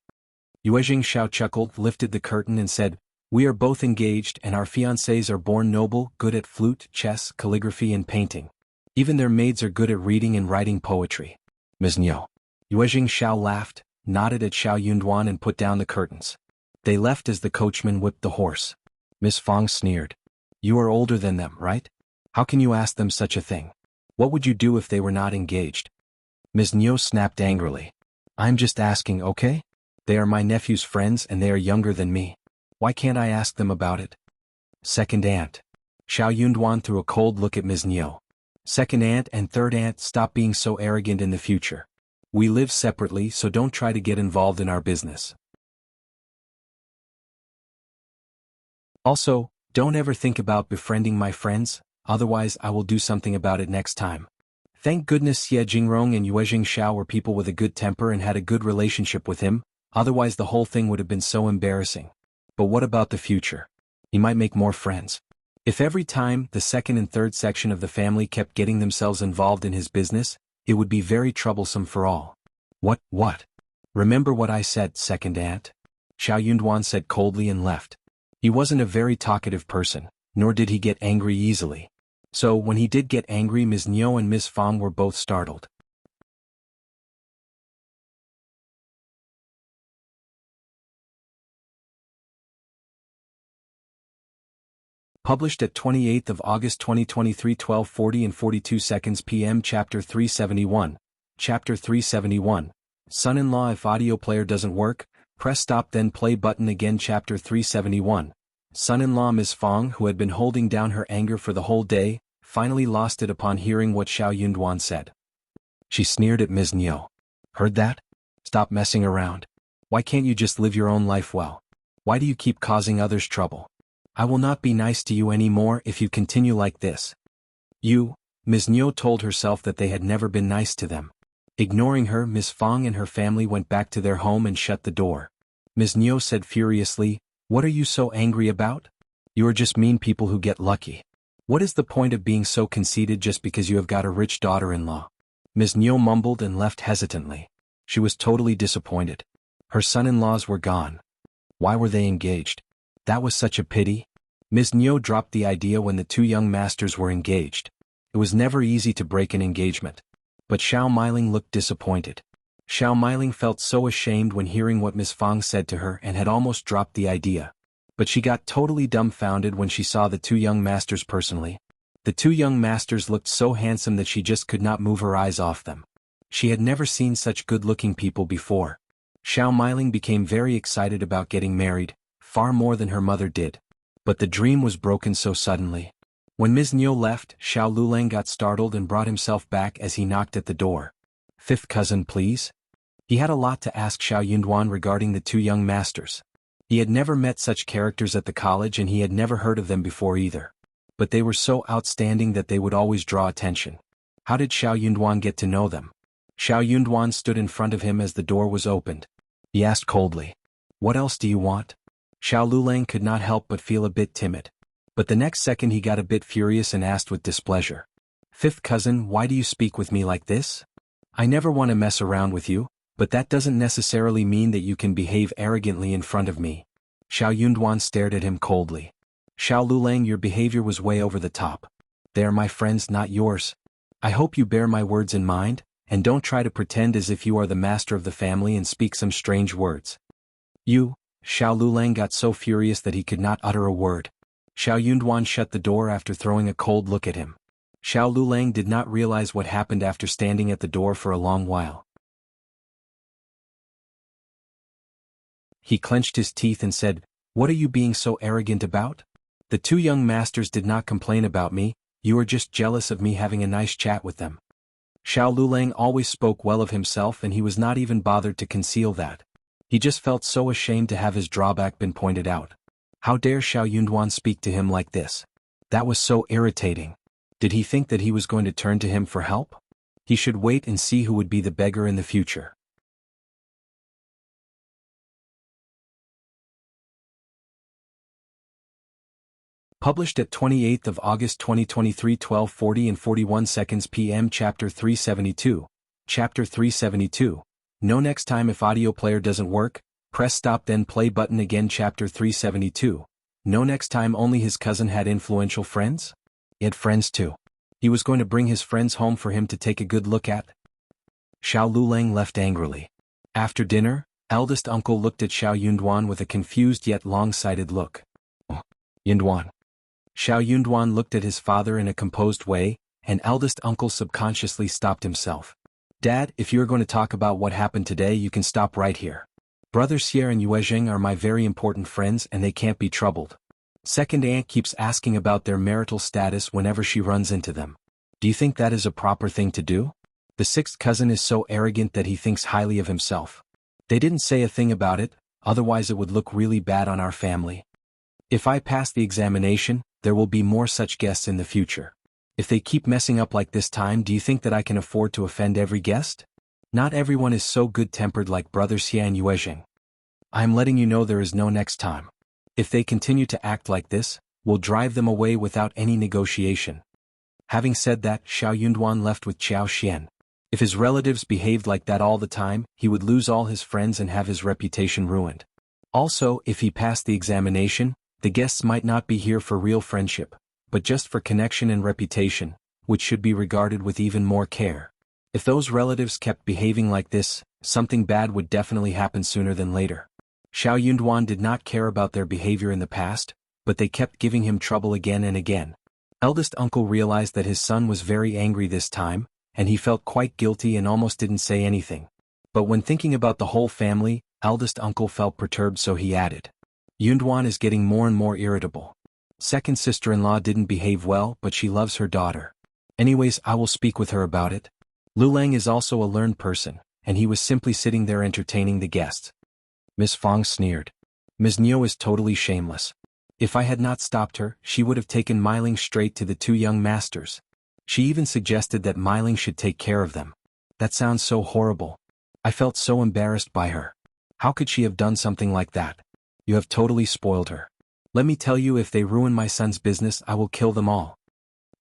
Yuezheng chuckled, lifted the curtain and said, "We are both engaged and our fiancés are born noble, good at flute, chess, calligraphy and painting. Even their maids are good at reading and writing poetry." "Ms. Niu." Yuezheng laughed, nodded at Xiao Yunduan and put down the curtains. They left as the coachman whipped the horse. Miss Fang sneered. "You are older than them, right? How can you ask them such a thing? What would you do if they were not engaged?" Ms. Niu snapped angrily. "I'm just asking, okay? They are my nephew's friends and they are younger than me. Why can't I ask them about it?" "Second aunt." Xiao Yunduan threw a cold look at Ms. Niu. "Second aunt and third aunt, stop being so arrogant in the future. We live separately, so don't try to get involved in our business." Also, don't ever think about befriending my friends, otherwise I will do something about it next time. Thank goodness Xie Jingrong and Yuezheng Xiao were people with a good temper and had a good relationship with him, otherwise the whole thing would have been so embarrassing. But what about the future? He might make more friends. If every time the second and third section of the family kept getting themselves involved in his business, it would be very troublesome for all. What? Remember what I said, second aunt? Xiao Yunduan said coldly and left. He wasn't a very talkative person, nor did he get angry easily. So when he did get angry, Ms. Niu and Ms. Fang were both startled. Published at 28th of August 2023 12:40 and 42 seconds p.m. Chapter 371. Chapter 371. Son-in-law. If audio player doesn't work, press stop then play button again. Chapter 371. Son-in-law. Ms. Fang, who had been holding down her anger for the whole day, finally lost it upon hearing what Xiao Yunduan said. She sneered at Ms. Niu. Heard that? Stop messing around. Why can't you just live your own life well? Why do you keep causing others trouble? I will not be nice to you anymore if you continue like this. Ms. Niu told herself that they had never been nice to them. Ignoring her, Ms. Fang and her family went back to their home and shut the door. Ms. Niu said furiously, "What are you so angry about? You are just mean people who get lucky. What is the point of being so conceited just because you have got a rich daughter-in-law?" Ms. Niu mumbled and left hesitantly. She was totally disappointed. Her son-in-laws were gone. Why were they engaged? That was such a pity. Ms. Niu dropped the idea when the two young masters were engaged. It was never easy to break an engagement. But Shao Meiling looked disappointed. Shao Meiling felt so ashamed when hearing what Ms. Fang said to her and had almost dropped the idea. But she got totally dumbfounded when she saw the two young masters personally. The two young masters looked so handsome that she just could not move her eyes off them. She had never seen such good-looking people before. Shao Meiling became very excited about getting married, far more than her mother did. But the dream was broken so suddenly. When Ms. Niu left, Xiao Liulang got startled and brought himself back as he knocked at the door. "Fifth cousin, please?" He had a lot to ask Xiao Yunduan regarding the two young masters. He had never met such characters at the college and he had never heard of them before either. But they were so outstanding that they would always draw attention. How did Xiao Yunduan get to know them? Xiao Yunduan stood in front of him as the door was opened. He asked coldly, "What else do you want?" Xiao Liulang could not help but feel a bit timid. But the next second he got a bit furious and asked with displeasure. "Fifth cousin, why do you speak with me like this? I never want to mess around with you, but that doesn't necessarily mean that you can behave arrogantly in front of me." Xiao Yunduan stared at him coldly. "Xiao Liulang, your behavior was way over the top. They are my friends, not yours. I hope you bear my words in mind, and don't try to pretend as if you are the master of the family and speak some strange words." Xiao Liulang got so furious that he could not utter a word. Xiao Yunduan shut the door after throwing a cold look at him. Xiao Liulang did not realize what happened after standing at the door for a long while. He clenched his teeth and said, "What are you being so arrogant about? The two young masters did not complain about me, you are just jealous of me having a nice chat with them." Xiao Liulang always spoke well of himself and he was not even bothered to conceal that. He just felt so ashamed to have his drawback been pointed out. How dare Xiao Yunduan speak to him like this? That was so irritating. Did he think that he was going to turn to him for help? He should wait and see who would be the beggar in the future. Published at 28th of August 2023 12:40 and 41 seconds p.m. Chapter 372. Chapter 372. No, next time if audio player doesn't work, press stop then play button again. Chapter 372. No, next time only his cousin had influential friends? He had friends too. He was going to bring his friends home for him to take a good look at. Xiao Liulang left angrily. After dinner, eldest uncle looked at Xiao Yunduan with a confused yet long-sighted look. "Oh, Yunduan." Xiao Yunduan looked at his father in a composed way, and eldest uncle subconsciously stopped himself. "Dad, if you are going to talk about what happened today you can stop right here. Brother Xie and Yuezheng are my very important friends and they can't be troubled. Second aunt keeps asking about their marital status whenever she runs into them. Do you think that is a proper thing to do? The sixth cousin is so arrogant that he thinks highly of himself. They didn't say a thing about it, otherwise it would look really bad on our family." If I pass the examination, there will be more such guests in the future. If they keep messing up like this time, do you think that I can afford to offend every guest? Not everyone is so good-tempered like brothers Xia and Yuezheng. I am letting you know there is no next time. If they continue to act like this, we'll drive them away without any negotiation. Having said that, Shao Yunduan left with Qiao Xian. If his relatives behaved like that all the time, he would lose all his friends and have his reputation ruined. Also, if he passed the examination, the guests might not be here for real friendship, but just for connection and reputation, which should be regarded with even more care. If those relatives kept behaving like this, something bad would definitely happen sooner than later. Shao Yunduan did not care about their behavior in the past, but they kept giving him trouble again and again. Eldest uncle realized that his son was very angry this time, and he felt quite guilty and almost didn't say anything. But when thinking about the whole family, eldest uncle felt perturbed, so he added, Yunduan is getting more and more irritable. Second sister-in-law didn't behave well, but she loves her daughter. Anyways, I will speak with her about it. Liulang is also a learned person, and he was simply sitting there entertaining the guests. Miss Fang sneered. Ms. Niu is totally shameless. If I had not stopped her, she would have taken Meiling straight to the two young masters. She even suggested that Meiling should take care of them. That sounds so horrible. I felt so embarrassed by her. How could she have done something like that? You have totally spoiled her. Let me tell you, if they ruin my son's business, I will kill them all.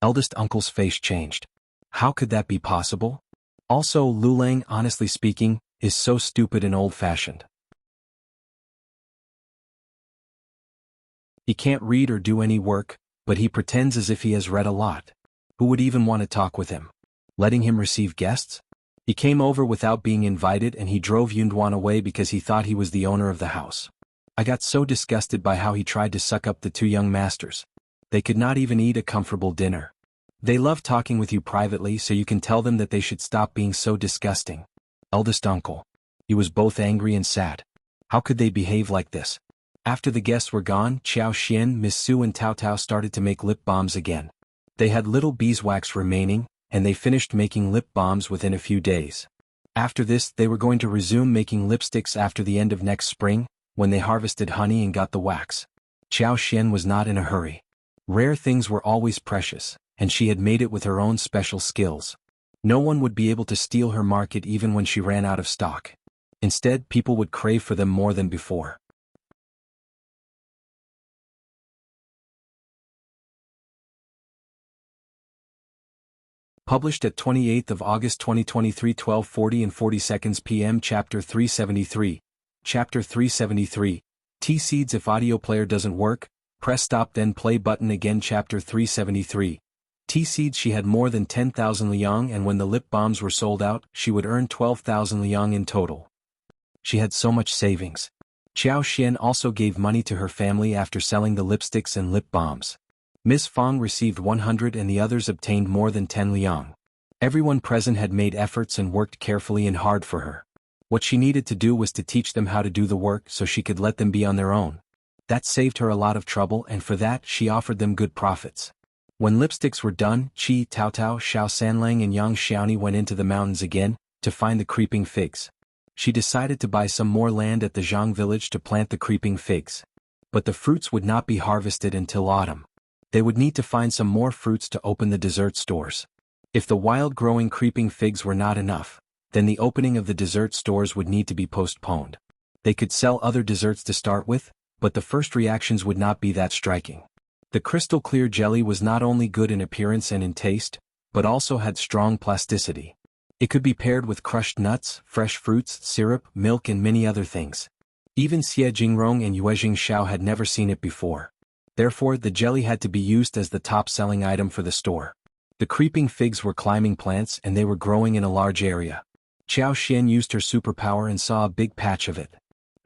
Eldest uncle's face changed. How could that be possible? Also, Liulang, honestly speaking, is so stupid and old-fashioned. He can't read or do any work, but he pretends as if he has read a lot. Who would even want to talk with him? Letting him receive guests? He came over without being invited, and he drove Yunduan away because he thought he was the owner of the house. I got so disgusted by how he tried to suck up the two young masters. They could not even eat a comfortable dinner. They love talking with you privately, so you can tell them that they should stop being so disgusting. Eldest uncle. He was both angry and sad. How could they behave like this? After the guests were gone, Qiao Xian, Miss Su and Tao Tao started to make lip balms again. They had little beeswax remaining, and they finished making lip balms within a few days. After this, they were going to resume making lipsticks after the end of next spring, when they harvested honey and got the wax. Qiao Xian was not in a hurry. Rare things were always precious, and she had made it with her own special skills. No one would be able to steal her market even when she ran out of stock. Instead, people would crave for them more than before. Published at 28th of August 2023, 12:40 and 40 seconds p.m. Chapter 373. Chapter 373. T-Seeds. If audio player doesn't work, press stop then play button again. Chapter 373. T-Seeds. She had more than 10,000 liang, and when the lip balms were sold out, she would earn 12,000 liang in total. She had so much savings. Qiao Xian also gave money to her family after selling the lipsticks and lip balms. Miss Fang received 100 and the others obtained more than 10 liang. Everyone present had made efforts and worked carefully and hard for her. What she needed to do was to teach them how to do the work so she could let them be on their own. That saved her a lot of trouble, and for that she offered them good profits. When lipsticks were done, Qi, Tao Tao, Shao Sanlang and Yang Xiaoni went into the mountains again, to find the creeping figs. She decided to buy some more land at the Zhang village to plant the creeping figs. But the fruits would not be harvested until autumn. They would need to find some more fruits to open the dessert stores. If the wild-growing creeping figs were not enough, then the opening of the dessert stores would need to be postponed. They could sell other desserts to start with, but the first reactions would not be that striking. The crystal-clear jelly was not only good in appearance and in taste, but also had strong plasticity. It could be paired with crushed nuts, fresh fruits, syrup, milk and many other things. Even Xie Jingrong and Yuezheng Shao had never seen it before. Therefore, the jelly had to be used as the top-selling item for the store. The creeping figs were climbing plants and they were growing in a large area. Qiao Xian used her superpower and saw a big patch of it.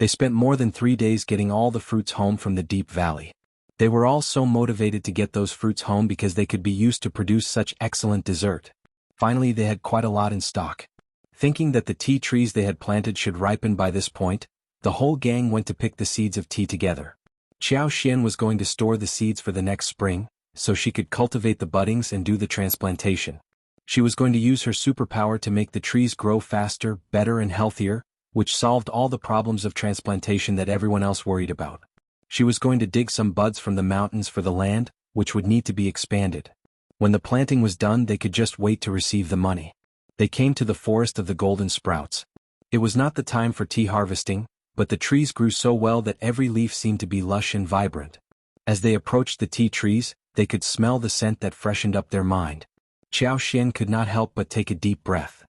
They spent more than 3 days getting all the fruits home from the deep valley. They were all so motivated to get those fruits home because they could be used to produce such excellent dessert. Finally, they had quite a lot in stock. Thinking that the tea trees they had planted should ripen by this point, the whole gang went to pick the seeds of tea together. Qiao Xian was going to store the seeds for the next spring, so she could cultivate the buddings and do the transplantation. She was going to use her superpower to make the trees grow faster, better and healthier, which solved all the problems of transplantation that everyone else worried about. She was going to dig some buds from the mountains for the land, which would need to be expanded. When the planting was done, they could just wait to receive the money. They came to the forest of the golden sprouts. It was not the time for tea harvesting, but the trees grew so well that every leaf seemed to be lush and vibrant. As they approached the tea trees, they could smell the scent that freshened up their mind. Qiao Xian could not help but take a deep breath.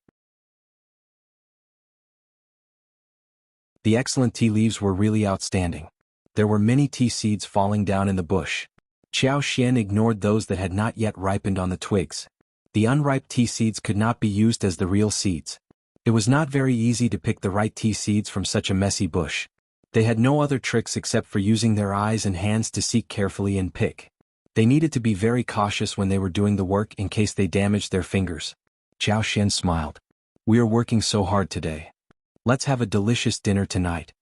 The excellent tea leaves were really outstanding. There were many tea seeds falling down in the bush. Qiao Xian ignored those that had not yet ripened on the twigs. The unripe tea seeds could not be used as the real seeds. It was not very easy to pick the right tea seeds from such a messy bush. They had no other tricks except for using their eyes and hands to seek carefully and pick. They needed to be very cautious when they were doing the work in case they damaged their fingers. Qiao Xian smiled. "We are working so hard today. Let's have a delicious dinner tonight."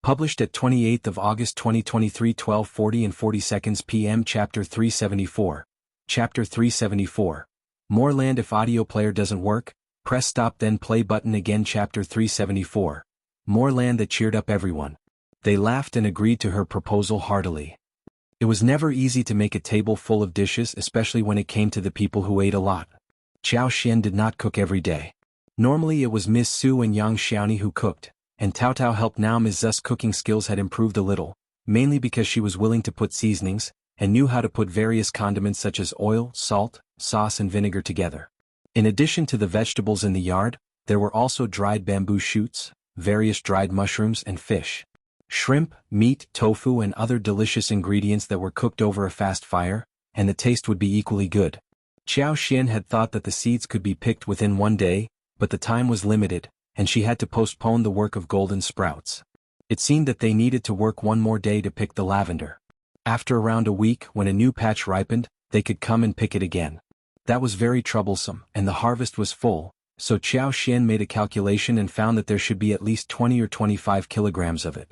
Published at 28th of August 2023, 12:40 and 40 seconds p.m. Chapter 374. Chapter 374. More land. If audio player doesn't work, press stop then play button again. Chapter 374. More land. That cheered up everyone. They laughed and agreed to her proposal heartily. It was never easy to make a table full of dishes, especially when it came to the people who ate a lot. Qiao Xian did not cook every day. Normally it was Miss Su and Yang Xiaoni who cooked, and Tao Tao helped. Now Ms. Zu's cooking skills had improved a little, mainly because she was willing to put seasonings, and knew how to put various condiments such as oil, salt, sauce and vinegar together. In addition to the vegetables in the yard, there were also dried bamboo shoots, various dried mushrooms and fish. Shrimp, meat, tofu and other delicious ingredients that were cooked over a fast fire, and the taste would be equally good. Qiao Xian had thought that the seeds could be picked within one day, but the time was limited, and she had to postpone the work of golden sprouts. It seemed that they needed to work one more day to pick the lavender. After around a week, when a new patch ripened, they could come and pick it again. That was very troublesome, and the harvest was full, so Qiao Xian made a calculation and found that there should be at least 20 or 25 kilograms of it.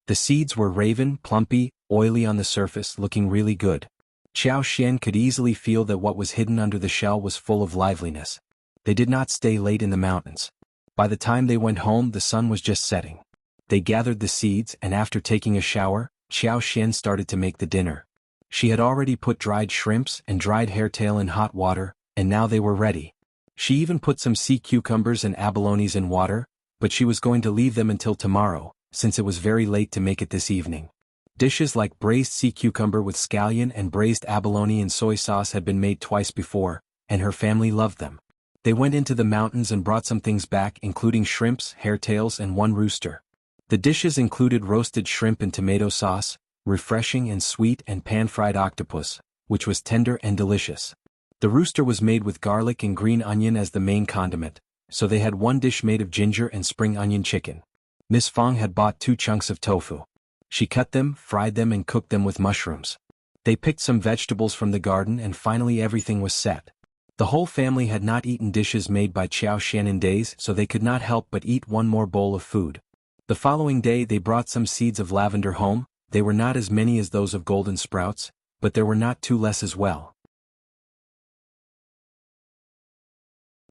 The seeds were raven, plumpy, oily on the surface, looking really good. Qiao Xian could easily feel that what was hidden under the shell was full of liveliness. They did not stay late in the mountains. By the time they went home, the sun was just setting. They gathered the seeds, and after taking a shower, Qiao Xian started to make the dinner. She had already put dried shrimps and dried hairtail in hot water, and now they were ready. She even put some sea cucumbers and abalones in water, but she was going to leave them until tomorrow, since it was very late to make it this evening. Dishes like braised sea cucumber with scallion and braised abalone and soy sauce had been made twice before, and her family loved them. They went into the mountains and brought some things back, including shrimps, hairtails and one rooster. The dishes included roasted shrimp in tomato sauce, refreshing and sweet, and pan-fried octopus, which was tender and delicious. The rooster was made with garlic and green onion as the main condiment, so they had one dish made of ginger and spring onion chicken. Miss Fong had bought 2 chunks of tofu. She cut them, fried them and cooked them with mushrooms. They picked some vegetables from the garden and finally everything was set. The whole family had not eaten dishes made by Qiao Xian in days, so they could not help but eat one more bowl of food. The following day they brought some seeds of lavender home. They were not as many as those of golden sprouts, but there were not 2 less as well.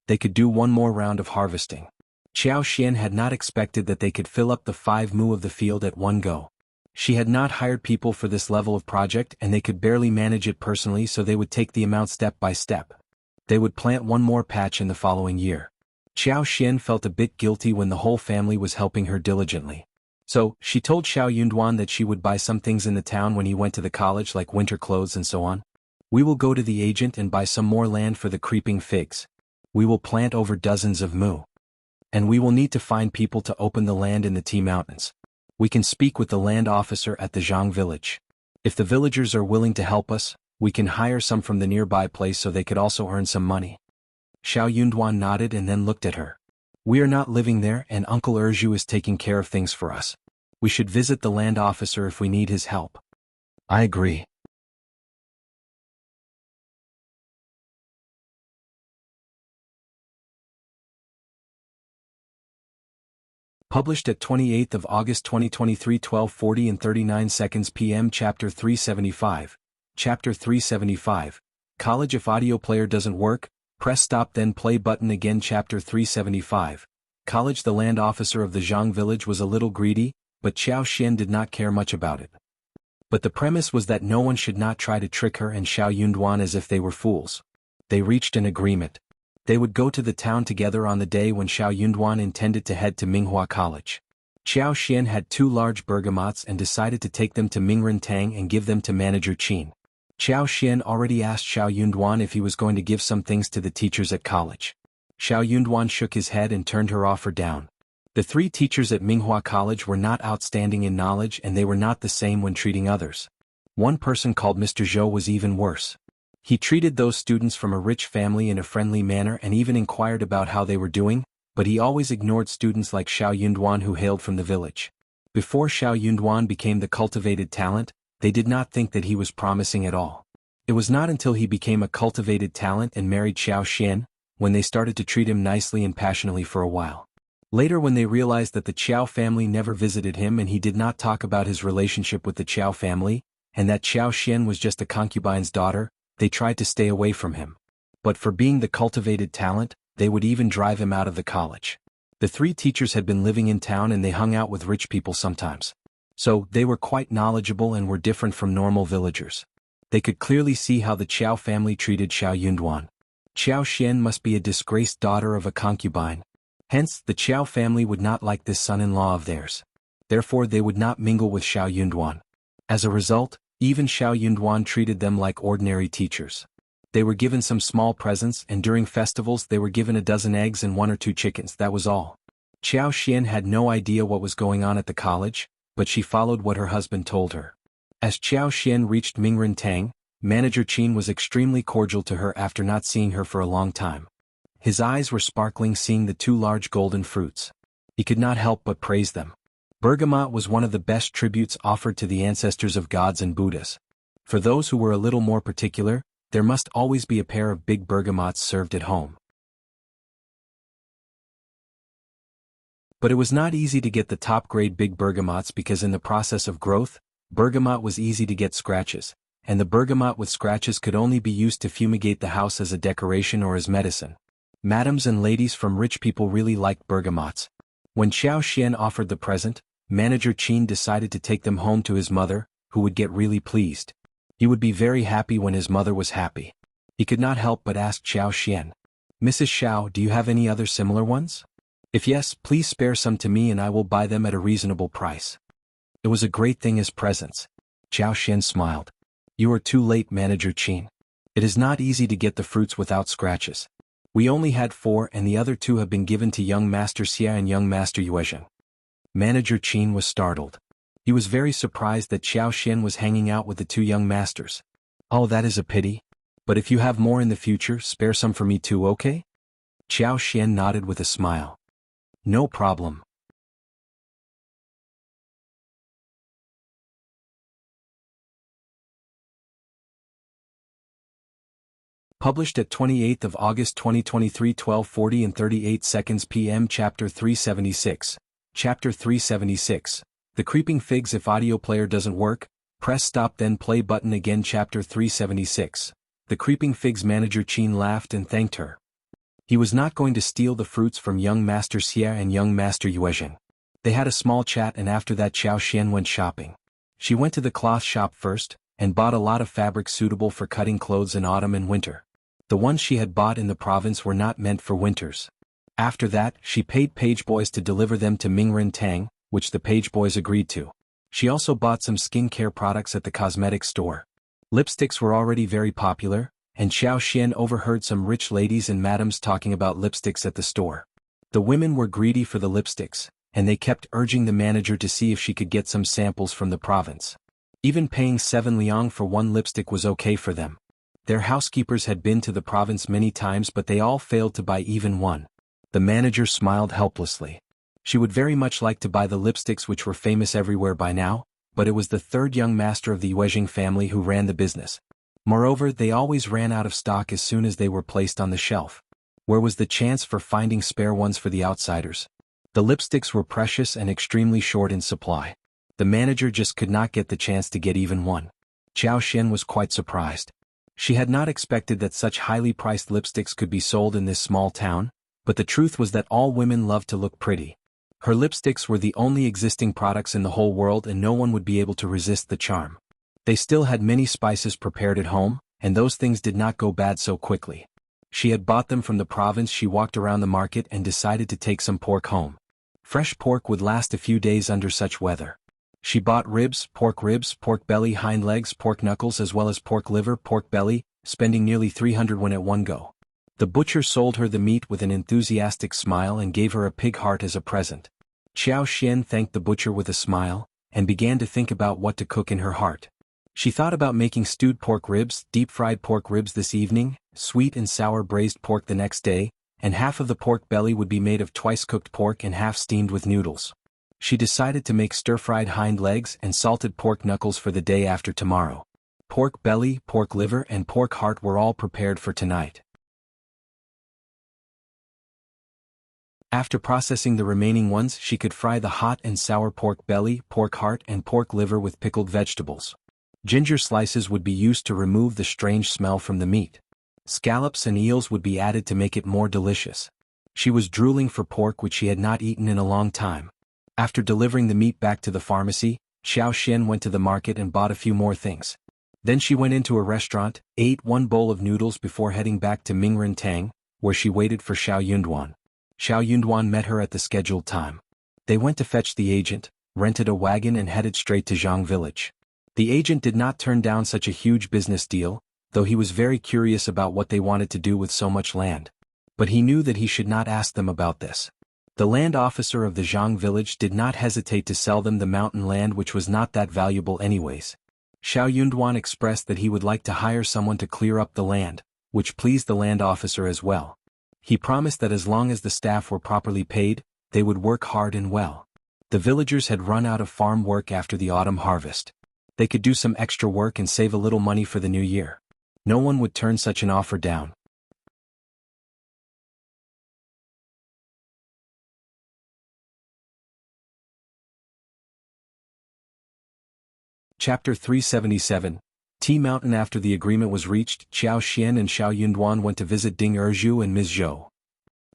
They could do one more round of harvesting. Qiao Xian had not expected that they could fill up the 5 mu of the field at one go. She had not hired people for this level of project and they could barely manage it personally, so they would take the amount step by step. They would plant one more patch in the following year. Qiao Xian felt a bit guilty when the whole family was helping her diligently. So, she told Xiao Yunduan that she would buy some things in the town when he went to the college, like winter clothes and so on. "We will go to the agent and buy some more land for the creeping figs. We will plant over dozens of mu. And we will need to find people to open the land in the tea mountains. We can speak with the land officer at the Zhang village. If the villagers are willing to help us, we can hire some from the nearby place so they could also earn some money." Xiao Yunduan nodded and then looked at her. "We are not living there and Uncle Erju is taking care of things for us. We should visit the land officer if we need his help." "I agree." Published at 28th of August 2023, 12:40 and 39 seconds p.m. Chapter 375. Chapter 375. College. If audio player doesn't work, Press stop then play button again. Chapter 375. College. The land officer of the Zhang village was a little greedy, but Xiao Xian did not care much about it. But the premise was that no one should not try to trick her and Xiao Yunduan as if they were fools. They reached an agreement. They would go to the town together on the day when Xiao Yunduan intended to head to Minghua College. Xiao Xian had 2 large bergamots and decided to take them to Mingren and give them to Manager Qin. Xiao Xian already asked Xiao Yunduan if he was going to give some things to the teachers at college. Xiao Yunduan shook his head and turned her offer down. The 3 teachers at Minghua College were not outstanding in knowledge and they were not the same when treating others. One person called Mr. Zhou was even worse. He treated those students from a rich family in a friendly manner and even inquired about how they were doing, but he always ignored students like Xiao Yunduan who hailed from the village. Before Xiao Yunduan became the cultivated talent, they did not think that he was promising at all. It was not until he became a cultivated talent and married Xiao Xian, when they started to treat him nicely and passionately for a while. Later when they realized that the Qjao family never visited him and he did not talk about his relationship with the Qjao family, and that Xiao Xian was just a concubine's daughter, they tried to stay away from him. But for being the cultivated talent, they would even drive him out of the college. The 3 teachers had been living in town and they hung out with rich people sometimes. So, they were quite knowledgeable and were different from normal villagers. They could clearly see how the Qjao family treated Xiao Yunduan. Xiao Xian must be a disgraced daughter of a concubine. Hence, the Qjao family would not like this son-in-law of theirs. Therefore they would not mingle with Xiao Yunduan. As a result, even Xiao Yunduan treated them like ordinary teachers. They were given some small presents and during festivals they were given a dozen eggs and 1 or 2 chickens, that was all. Xiao Xian had no idea what was going on at the college, but she followed what her husband told her. As Xiao Xian reached Mingren, Manager Qin was extremely cordial to her after not seeing her for a long time. His eyes were sparkling seeing the 2 large golden fruits. He could not help but praise them. Bergamot was one of the best tributes offered to the ancestors of gods and Buddhas. For those who were a little more particular, there must always be a pair of big bergamots served at home. But it was not easy to get the top-grade big bergamots because in the process of growth, bergamot was easy to get scratches, and the bergamot with scratches could only be used to fumigate the house as a decoration or as medicine. Madams and ladies from rich people really liked bergamots. When Xiao Xian offered the present, Manager Qin decided to take them home to his mother, who would get really pleased. He would be very happy when his mother was happy. He could not help but ask Xiao Xian, "Mrs. Shao, do you have any other similar ones? If yes, please spare some to me and I will buy them at a reasonable price." It was a great thing as presents. Xiao Xian smiled. "You are too late, Manager Qin. It is not easy to get the fruits without scratches. We only had 4 and the other 2 have been given to young Master Xiao and young Master Yuezheng." Manager Qin was startled. He was very surprised that Xiao Xian was hanging out with the 2 young masters. "Oh, that is a pity. But if you have more in the future, spare some for me too, okay?" Xiao Xian nodded with a smile. "No problem." Published at 28th of August 2023, 12:40 and 38 seconds p.m. Chapter 376. Chapter 376. The Creeping Figs. If audio player doesn't work, press stop then play button again. Chapter 376. The Creeping Figs. Manager Qin laughed and thanked her. He was not going to steal the fruits from young Master Xiao and young Master Yuezheng. They had a small chat and after that Xiao Xian went shopping. She went to the cloth shop first, and bought a lot of fabric suitable for cutting clothes in autumn and winter. The ones she had bought in the province were not meant for winters. After that, she paid page boys to deliver them to Mingren, which the page boys agreed to. She also bought some skincare products at the cosmetic store. Lipsticks were already very popular, and Xiao Xian overheard some rich ladies and madams talking about lipsticks at the store. The women were greedy for the lipsticks, and they kept urging the manager to see if she could get some samples from the province. Even paying 7 liang for 1 lipstick was okay for them. Their housekeepers had been to the province many times but they all failed to buy even one. The manager smiled helplessly. She would very much like to buy the lipsticks which were famous everywhere by now, but it was the 3rd young master of the Yuezheng family who ran the business. Moreover, they always ran out of stock as soon as they were placed on the shelf. Where was the chance for finding spare ones for the outsiders? The lipsticks were precious and extremely short in supply. The manager just could not get the chance to get even one. Xiao Xian was quite surprised. She had not expected that such highly priced lipsticks could be sold in this small town, but the truth was that all women loved to look pretty. Her lipsticks were the only existing products in the whole world and no one would be able to resist the charm. They still had many spices prepared at home, and those things did not go bad so quickly. She had bought them from the province. She walked around the market and decided to take some pork home. Fresh pork would last a few days under such weather. She bought ribs, pork belly, hind legs, pork knuckles as well as pork liver, pork belly, spending nearly 300 when at one go. The butcher sold her the meat with an enthusiastic smile and gave her a pig heart as a present. Xiao Xian thanked the butcher with a smile, and began to think about what to cook in her heart. She thought about making stewed pork ribs, deep-fried pork ribs this evening, sweet and sour braised pork the next day, and half of the pork belly would be made of twice-cooked pork and half steamed with noodles. She decided to make stir-fried hind legs and salted pork knuckles for the day after tomorrow. Pork belly, pork liver and pork heart were all prepared for tonight. After processing the remaining ones, she could fry the hot and sour pork belly, pork heart and pork liver with pickled vegetables. Ginger slices would be used to remove the strange smell from the meat. Scallops and eels would be added to make it more delicious. She was drooling for pork which she had not eaten in a long time. After delivering the meat back to the pharmacy, Xiao Xian went to the market and bought a few more things. Then she went into a restaurant, ate one bowl of noodles before heading back to Mingren Tang, where she waited for Shao Yunduan. Shao Yunduan met her at the scheduled time. They went to fetch the agent, rented a wagon and headed straight to Zhang village. The agent did not turn down such a huge business deal, though he was very curious about what they wanted to do with so much land. But he knew that he should not ask them about this. The land officer of the Zhang village did not hesitate to sell them the mountain land which was not that valuable anyways. Shao Yunduan expressed that he would like to hire someone to clear up the land, which pleased the land officer as well. He promised that as long as the staff were properly paid, they would work hard and well. The villagers had run out of farm work after the autumn harvest. They could do some extra work and save a little money for the new year. No one would turn such an offer down. Chapter 377. Tea Mountain. After the agreement was reached, Xiao Xian and Shao Yunduan went to visit Ding Erzhu and Ms. Zhou.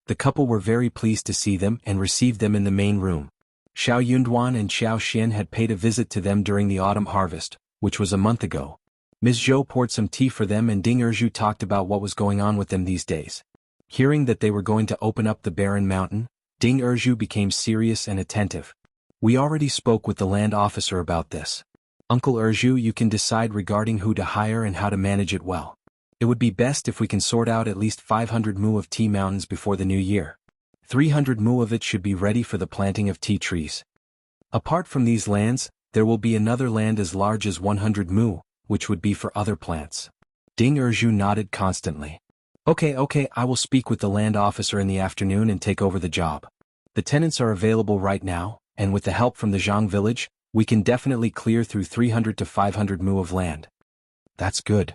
The couple were very pleased to see them and received them in the main room. Shao Yunduan and Xiao Xian had paid a visit to them during the autumn harvest, which was a month ago. Ms. Zhou poured some tea for them and Ding Erzhu talked about what was going on with them these days. Hearing that they were going to open up the barren mountain, Ding Erzhu became serious and attentive. We already spoke with the land officer about this. Uncle Erzhu, you can decide regarding who to hire and how to manage it well. It would be best if we can sort out at least 500 mu of tea mountains before the new year. 300 mu of it should be ready for the planting of tea trees. Apart from these lands, there will be another land as large as 100 mu, which would be for other plants. Ding Erzhu nodded constantly. Okay, I will speak with the land officer in the afternoon and take over the job. The tenants are available right now, and with the help from the Zhang village, we can definitely clear through 300 to 500 mu of land. That's good.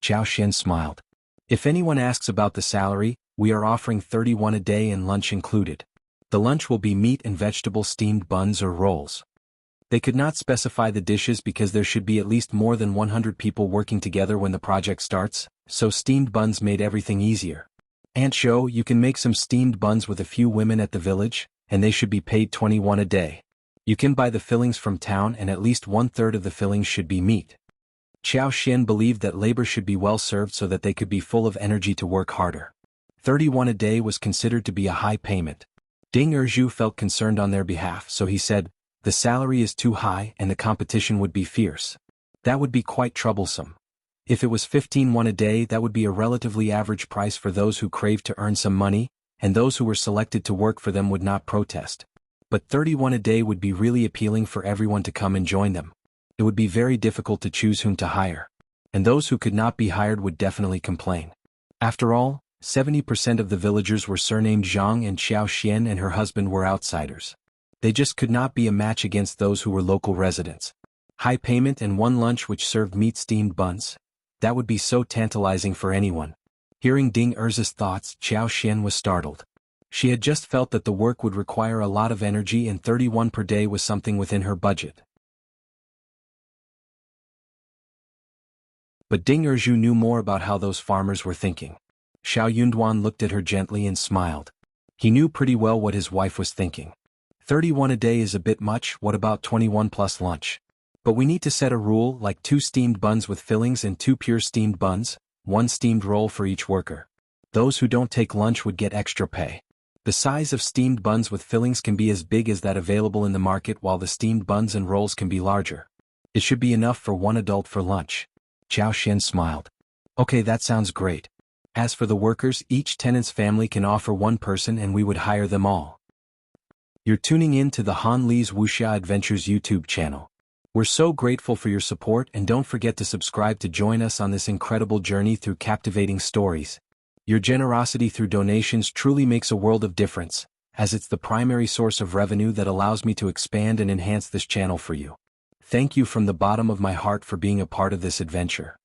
Xiao Xian smiled. If anyone asks about the salary, we are offering 31 a day and lunch included. The lunch will be meat and vegetable steamed buns or rolls. They could not specify the dishes because there should be at least more than 100 people working together when the project starts, so steamed buns made everything easier. Aunt Zhou, you can make some steamed buns with a few women at the village, and they should be paid 21 a day. You can buy the fillings from town and at least 1/3 of the fillings should be meat. Xiao Xian believed that labor should be well served so that they could be full of energy to work harder. 31 a day was considered to be a high payment. Ding Erzhu felt concerned on their behalf, so he said, the salary is too high and the competition would be fierce. That would be quite troublesome. If it was 15 a day, that would be a relatively average price for those who craved to earn some money, and those who were selected to work for them would not protest. But 31 a day would be really appealing for everyone to come and join them. It would be very difficult to choose whom to hire. And those who could not be hired would definitely complain. After all, 70% of the villagers were surnamed Zhang and Xiao Xian and her husband were outsiders. They just could not be a match against those who were local residents. High payment and one lunch which served meat steamed buns. That would be so tantalizing for anyone. Hearing Ding Erzhu's thoughts, Xiao Xian was startled. She had just felt that the work would require a lot of energy and 31 per day was something within her budget. But Ding Erju knew more about how those farmers were thinking. Xiao Yunduan looked at her gently and smiled. He knew pretty well what his wife was thinking. 31 a day is a bit much, what about 21 plus lunch? But we need to set a rule like 2 steamed buns with fillings and 2 pure steamed buns, 1 steamed roll for each worker. Those who don't take lunch would get extra pay. The size of steamed buns with fillings can be as big as that available in the market, while the steamed buns and rolls can be larger. It should be enough for 1 adult for lunch. Zhao Xian smiled. Okay, that sounds great. As for the workers, each tenant's family can offer 1 person and we would hire them all. You're tuning in to the Han Li's Wuxia Adventures YouTube channel. We're so grateful for your support, and don't forget to subscribe to join us on this incredible journey through captivating stories. Your generosity through donations truly makes a world of difference, as it's the primary source of revenue that allows me to expand and enhance this channel for you. Thank you from the bottom of my heart for being a part of this adventure.